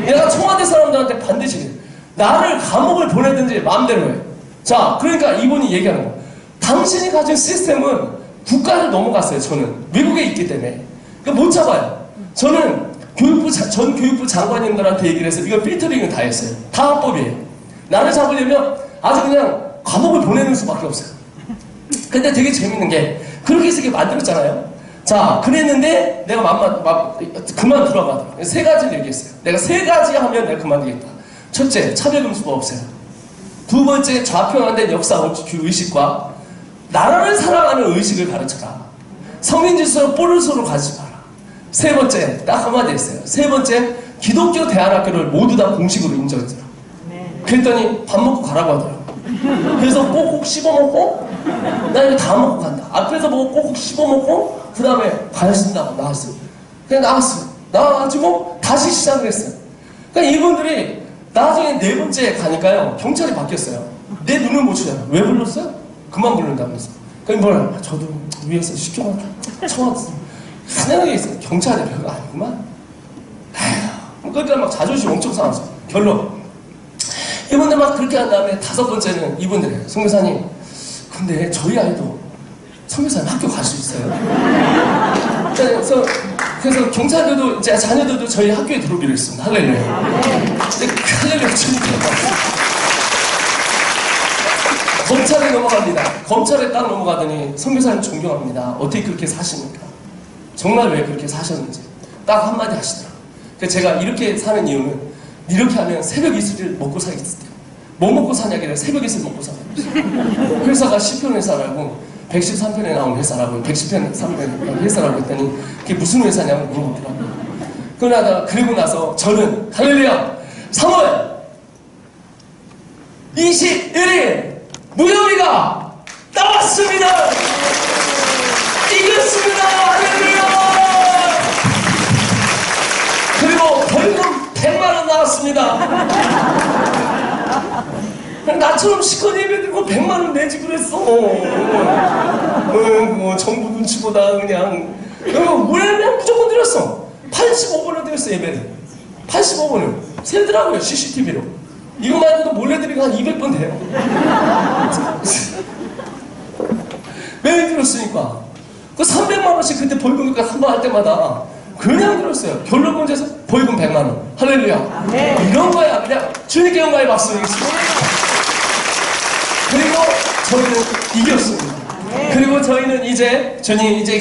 내가 청와대 사람들한테 반드시 그래. 나를 감옥을 보내든지 마음대로 해. 자, 그러니까 이분이 얘기하는 거야. 당신이 가진 시스템은 국가를 넘어갔어요. 저는 미국에 있기 때문에 그러니까 못 잡아요. 저는 전 교육부 장관님들한테 얘기를 해서 이거 필터링을 다 했어요. 다 합법이에요. 나를 잡으려면 아주 그냥 감옥을 보내는 수밖에 없어요. 근데 되게 재밌는 게 그렇게 해서 이렇게 만들었잖아요. 자, 그랬는데 내가 그만 들어가더라고요. 3가지를 얘기했어요. 내가 3가지 하면 내가 그만두겠다. 첫째, 차별금수가 없어요. 2번째, 좌표화된 역사 의식과 나라를 사랑하는 의식을 가르쳐라. 성인지수로 뽀르소로 가지 마라. 3번째, 딱 한마디 했어요. 3번째, 기독교 대안학교를 모두 다 공식으로 인정해줘라. 그랬더니 밥 먹고 가라고 하더라고요. 그래서 꼭꼭 씹어먹고 나 이거 다 먹고 간다. 앞에서 보고 꼭꼭 씹어먹고 그 다음에 가르친다 하고 나왔어요. 그냥 나왔어요. 나와가지고 다시 시작을 했어요. 그러니까 이분들이 나중에 4번째 가니까요. 경찰이 바뀌었어요. 내 눈을 못 치잖아요. 왜 불렀어요? 그만 부른다면서. 그러니까 뭐라 저도 위에서 시켜가지고 쳐왔어요. 하늘에 있어요. 경찰이 별거 아니구만. 에휴. 그러니까 막 자존심 엄청 상하죠. 결론. 이분들 막 그렇게 한 다음에 5번째는 이분들이에요. 선교사님, 근데 저희 아이도 선교사님 학교 갈 수 있어요? 그래서 경찰들도 이제 자녀들도 저희 학교에 들어오기로 했습니다. 할렐루야. 할렐루야 치니까 검찰에 넘어갑니다. 검찰에 딱 넘어가더니 선교사님 존경합니다. 어떻게 그렇게 사십니까? 정말 왜 그렇게 사셨는지 딱 한마디 하시더라고요. 그래서 제가 이렇게 사는 이유는 이렇게 하면 새벽 이슬을 먹고 살겠어요. 뭐 먹고 사냐길래 새벽 이슬 먹고 살아요. 회사가 10편 회사라고 113편에 나온 회사라고 110편 3편 회사라고 했더니 그게 무슨 회사냐고 물어보더라고요. 그리고 나서 저는 할렐루야 3월 21일 무효비가 나왔습니다. 이겼습니다. 할렐루야. 그리고 벌금 100만원 나왔습니다. 나처럼 시커니 예배 들고 100만원 내지 그랬어. 뭐 정부 눈치보다 그냥 왜 무조건 드렸어. 85번을 드렸어. 예배를 85번을 세더라고요. CCTV로. 이거만 해도 몰래 드리고 한 200번 돼요. 왜 들었으니까 그 300만원씩 그때 벌금 한 번 할 때마다 그냥 들었어요. 결론 문제에서 벌금 100만원. 할렐루야. 이런 거야. 그냥 주님께 영광의 박수 드리겠습니다. 그리고 저희는 이겼습니다. 그리고 저희는 이제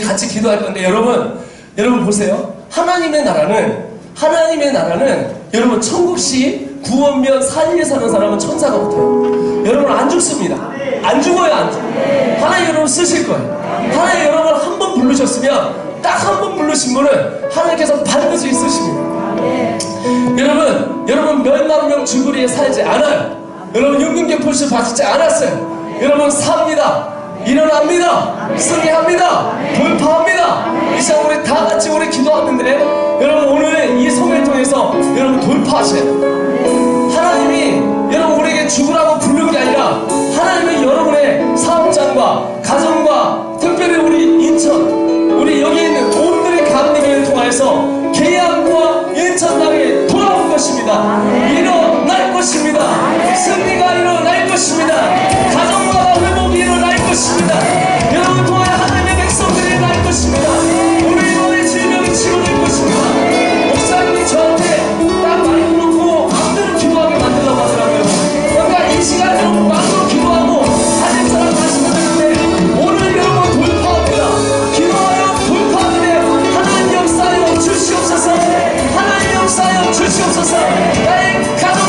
같이 기도할 건데 여러분 보세요. 하나님의 나라는 여러분 천국시 구원면 사이에 사는 사람은 천사가 못해요. 여러분 안 죽습니다. 안 죽어요. 안 죽어요. 하나님 여러분 쓰실 거예요. 하나님 여러분 한 번 부르셨으면 딱 한 번 부르신 분은 하나님께서 반드시 쓰십니다. 여러분 몇만 명 줄거리에 살지 않아요. 여러분 임금경 폴스 받지 않았어요. 여러분 삽니다. 일어납니다. 승리합니다. 돌파합니다. 이 시간 우리 다 같이 우리 기도하는데 여러분 오늘 이 성회를 통해서 여러분 돌파하세요. 하나님이 여러분 우리에게 죽으라고 부른 게 아니라 하나님은 여러분의 사업장과 가정과 특별히 우리 인천 우리 여기 있는 온들의 감리교회를 통해서 계양과 인천 땅에 돌아올 것입니다. 일어날 것입니다. 승리가 일어날 것입니다. 가정마다 회복이 일어날 것입니다. 여러분 통하여 하나님의 백성들이 일어날 것입니다. 우리 질병이 치료될 것입니다. 목사님이 저한테 딱 많이 그렇고 마음대로 기도하게 만들라고 하더라고요. 그러니까 이 시간에 여러분 마음대로 기도하고 하나님 사랑 하시면 되는데 오늘 여러분 돌파합니다. 기도하여 돌파하는데 하나님 역사여 주시옵소서. 하나님 역사여 주시옵소서. 나의 가정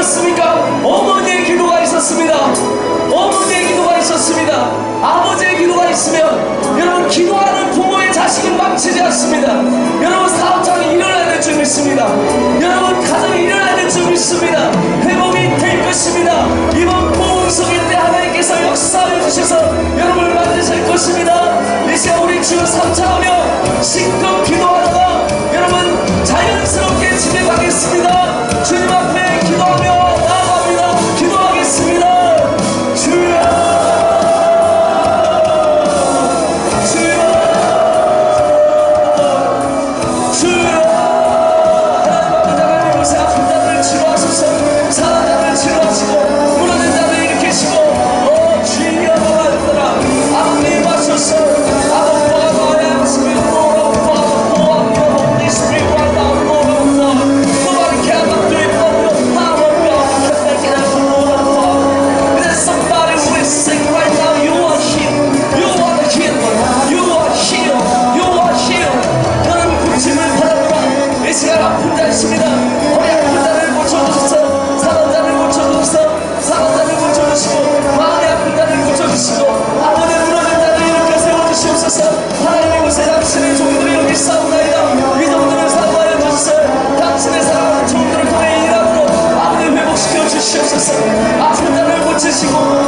있었습니까? 어머니의 기도가 있었습니다. 어머니의 기도가 있었습니다. 아버지의 기도가 있으면 여러분 기도하는 부모의 자식은 망치지 않습니다. 여러분 사업장이 일어나야 될 줄 믿습니다. 여러분 가정이 일어나야 될 줄 믿습니다. 회복이 될 것입니다. 이번 보응성일 때 하나님께서 역사해 주셔서 여러분을 만드실 것입니다. 이제 우리 주 3차하며 신금 기도하다가 여러분 자연스럽게 집에 가겠습니다. 주님 앞에 기도하며 나아갑니다. 기도하겠습니다. 주여, 주여, 주여. 하나님 아버지 이곳에 아픈 자들을 치료하소서. 사랑하는 자들을 치료하시고 무너진 자들을 일으키시고 주여 하나님들아 아픔이 임하소서. 아픔과 너의 하나님의 아픈 자를 고치시고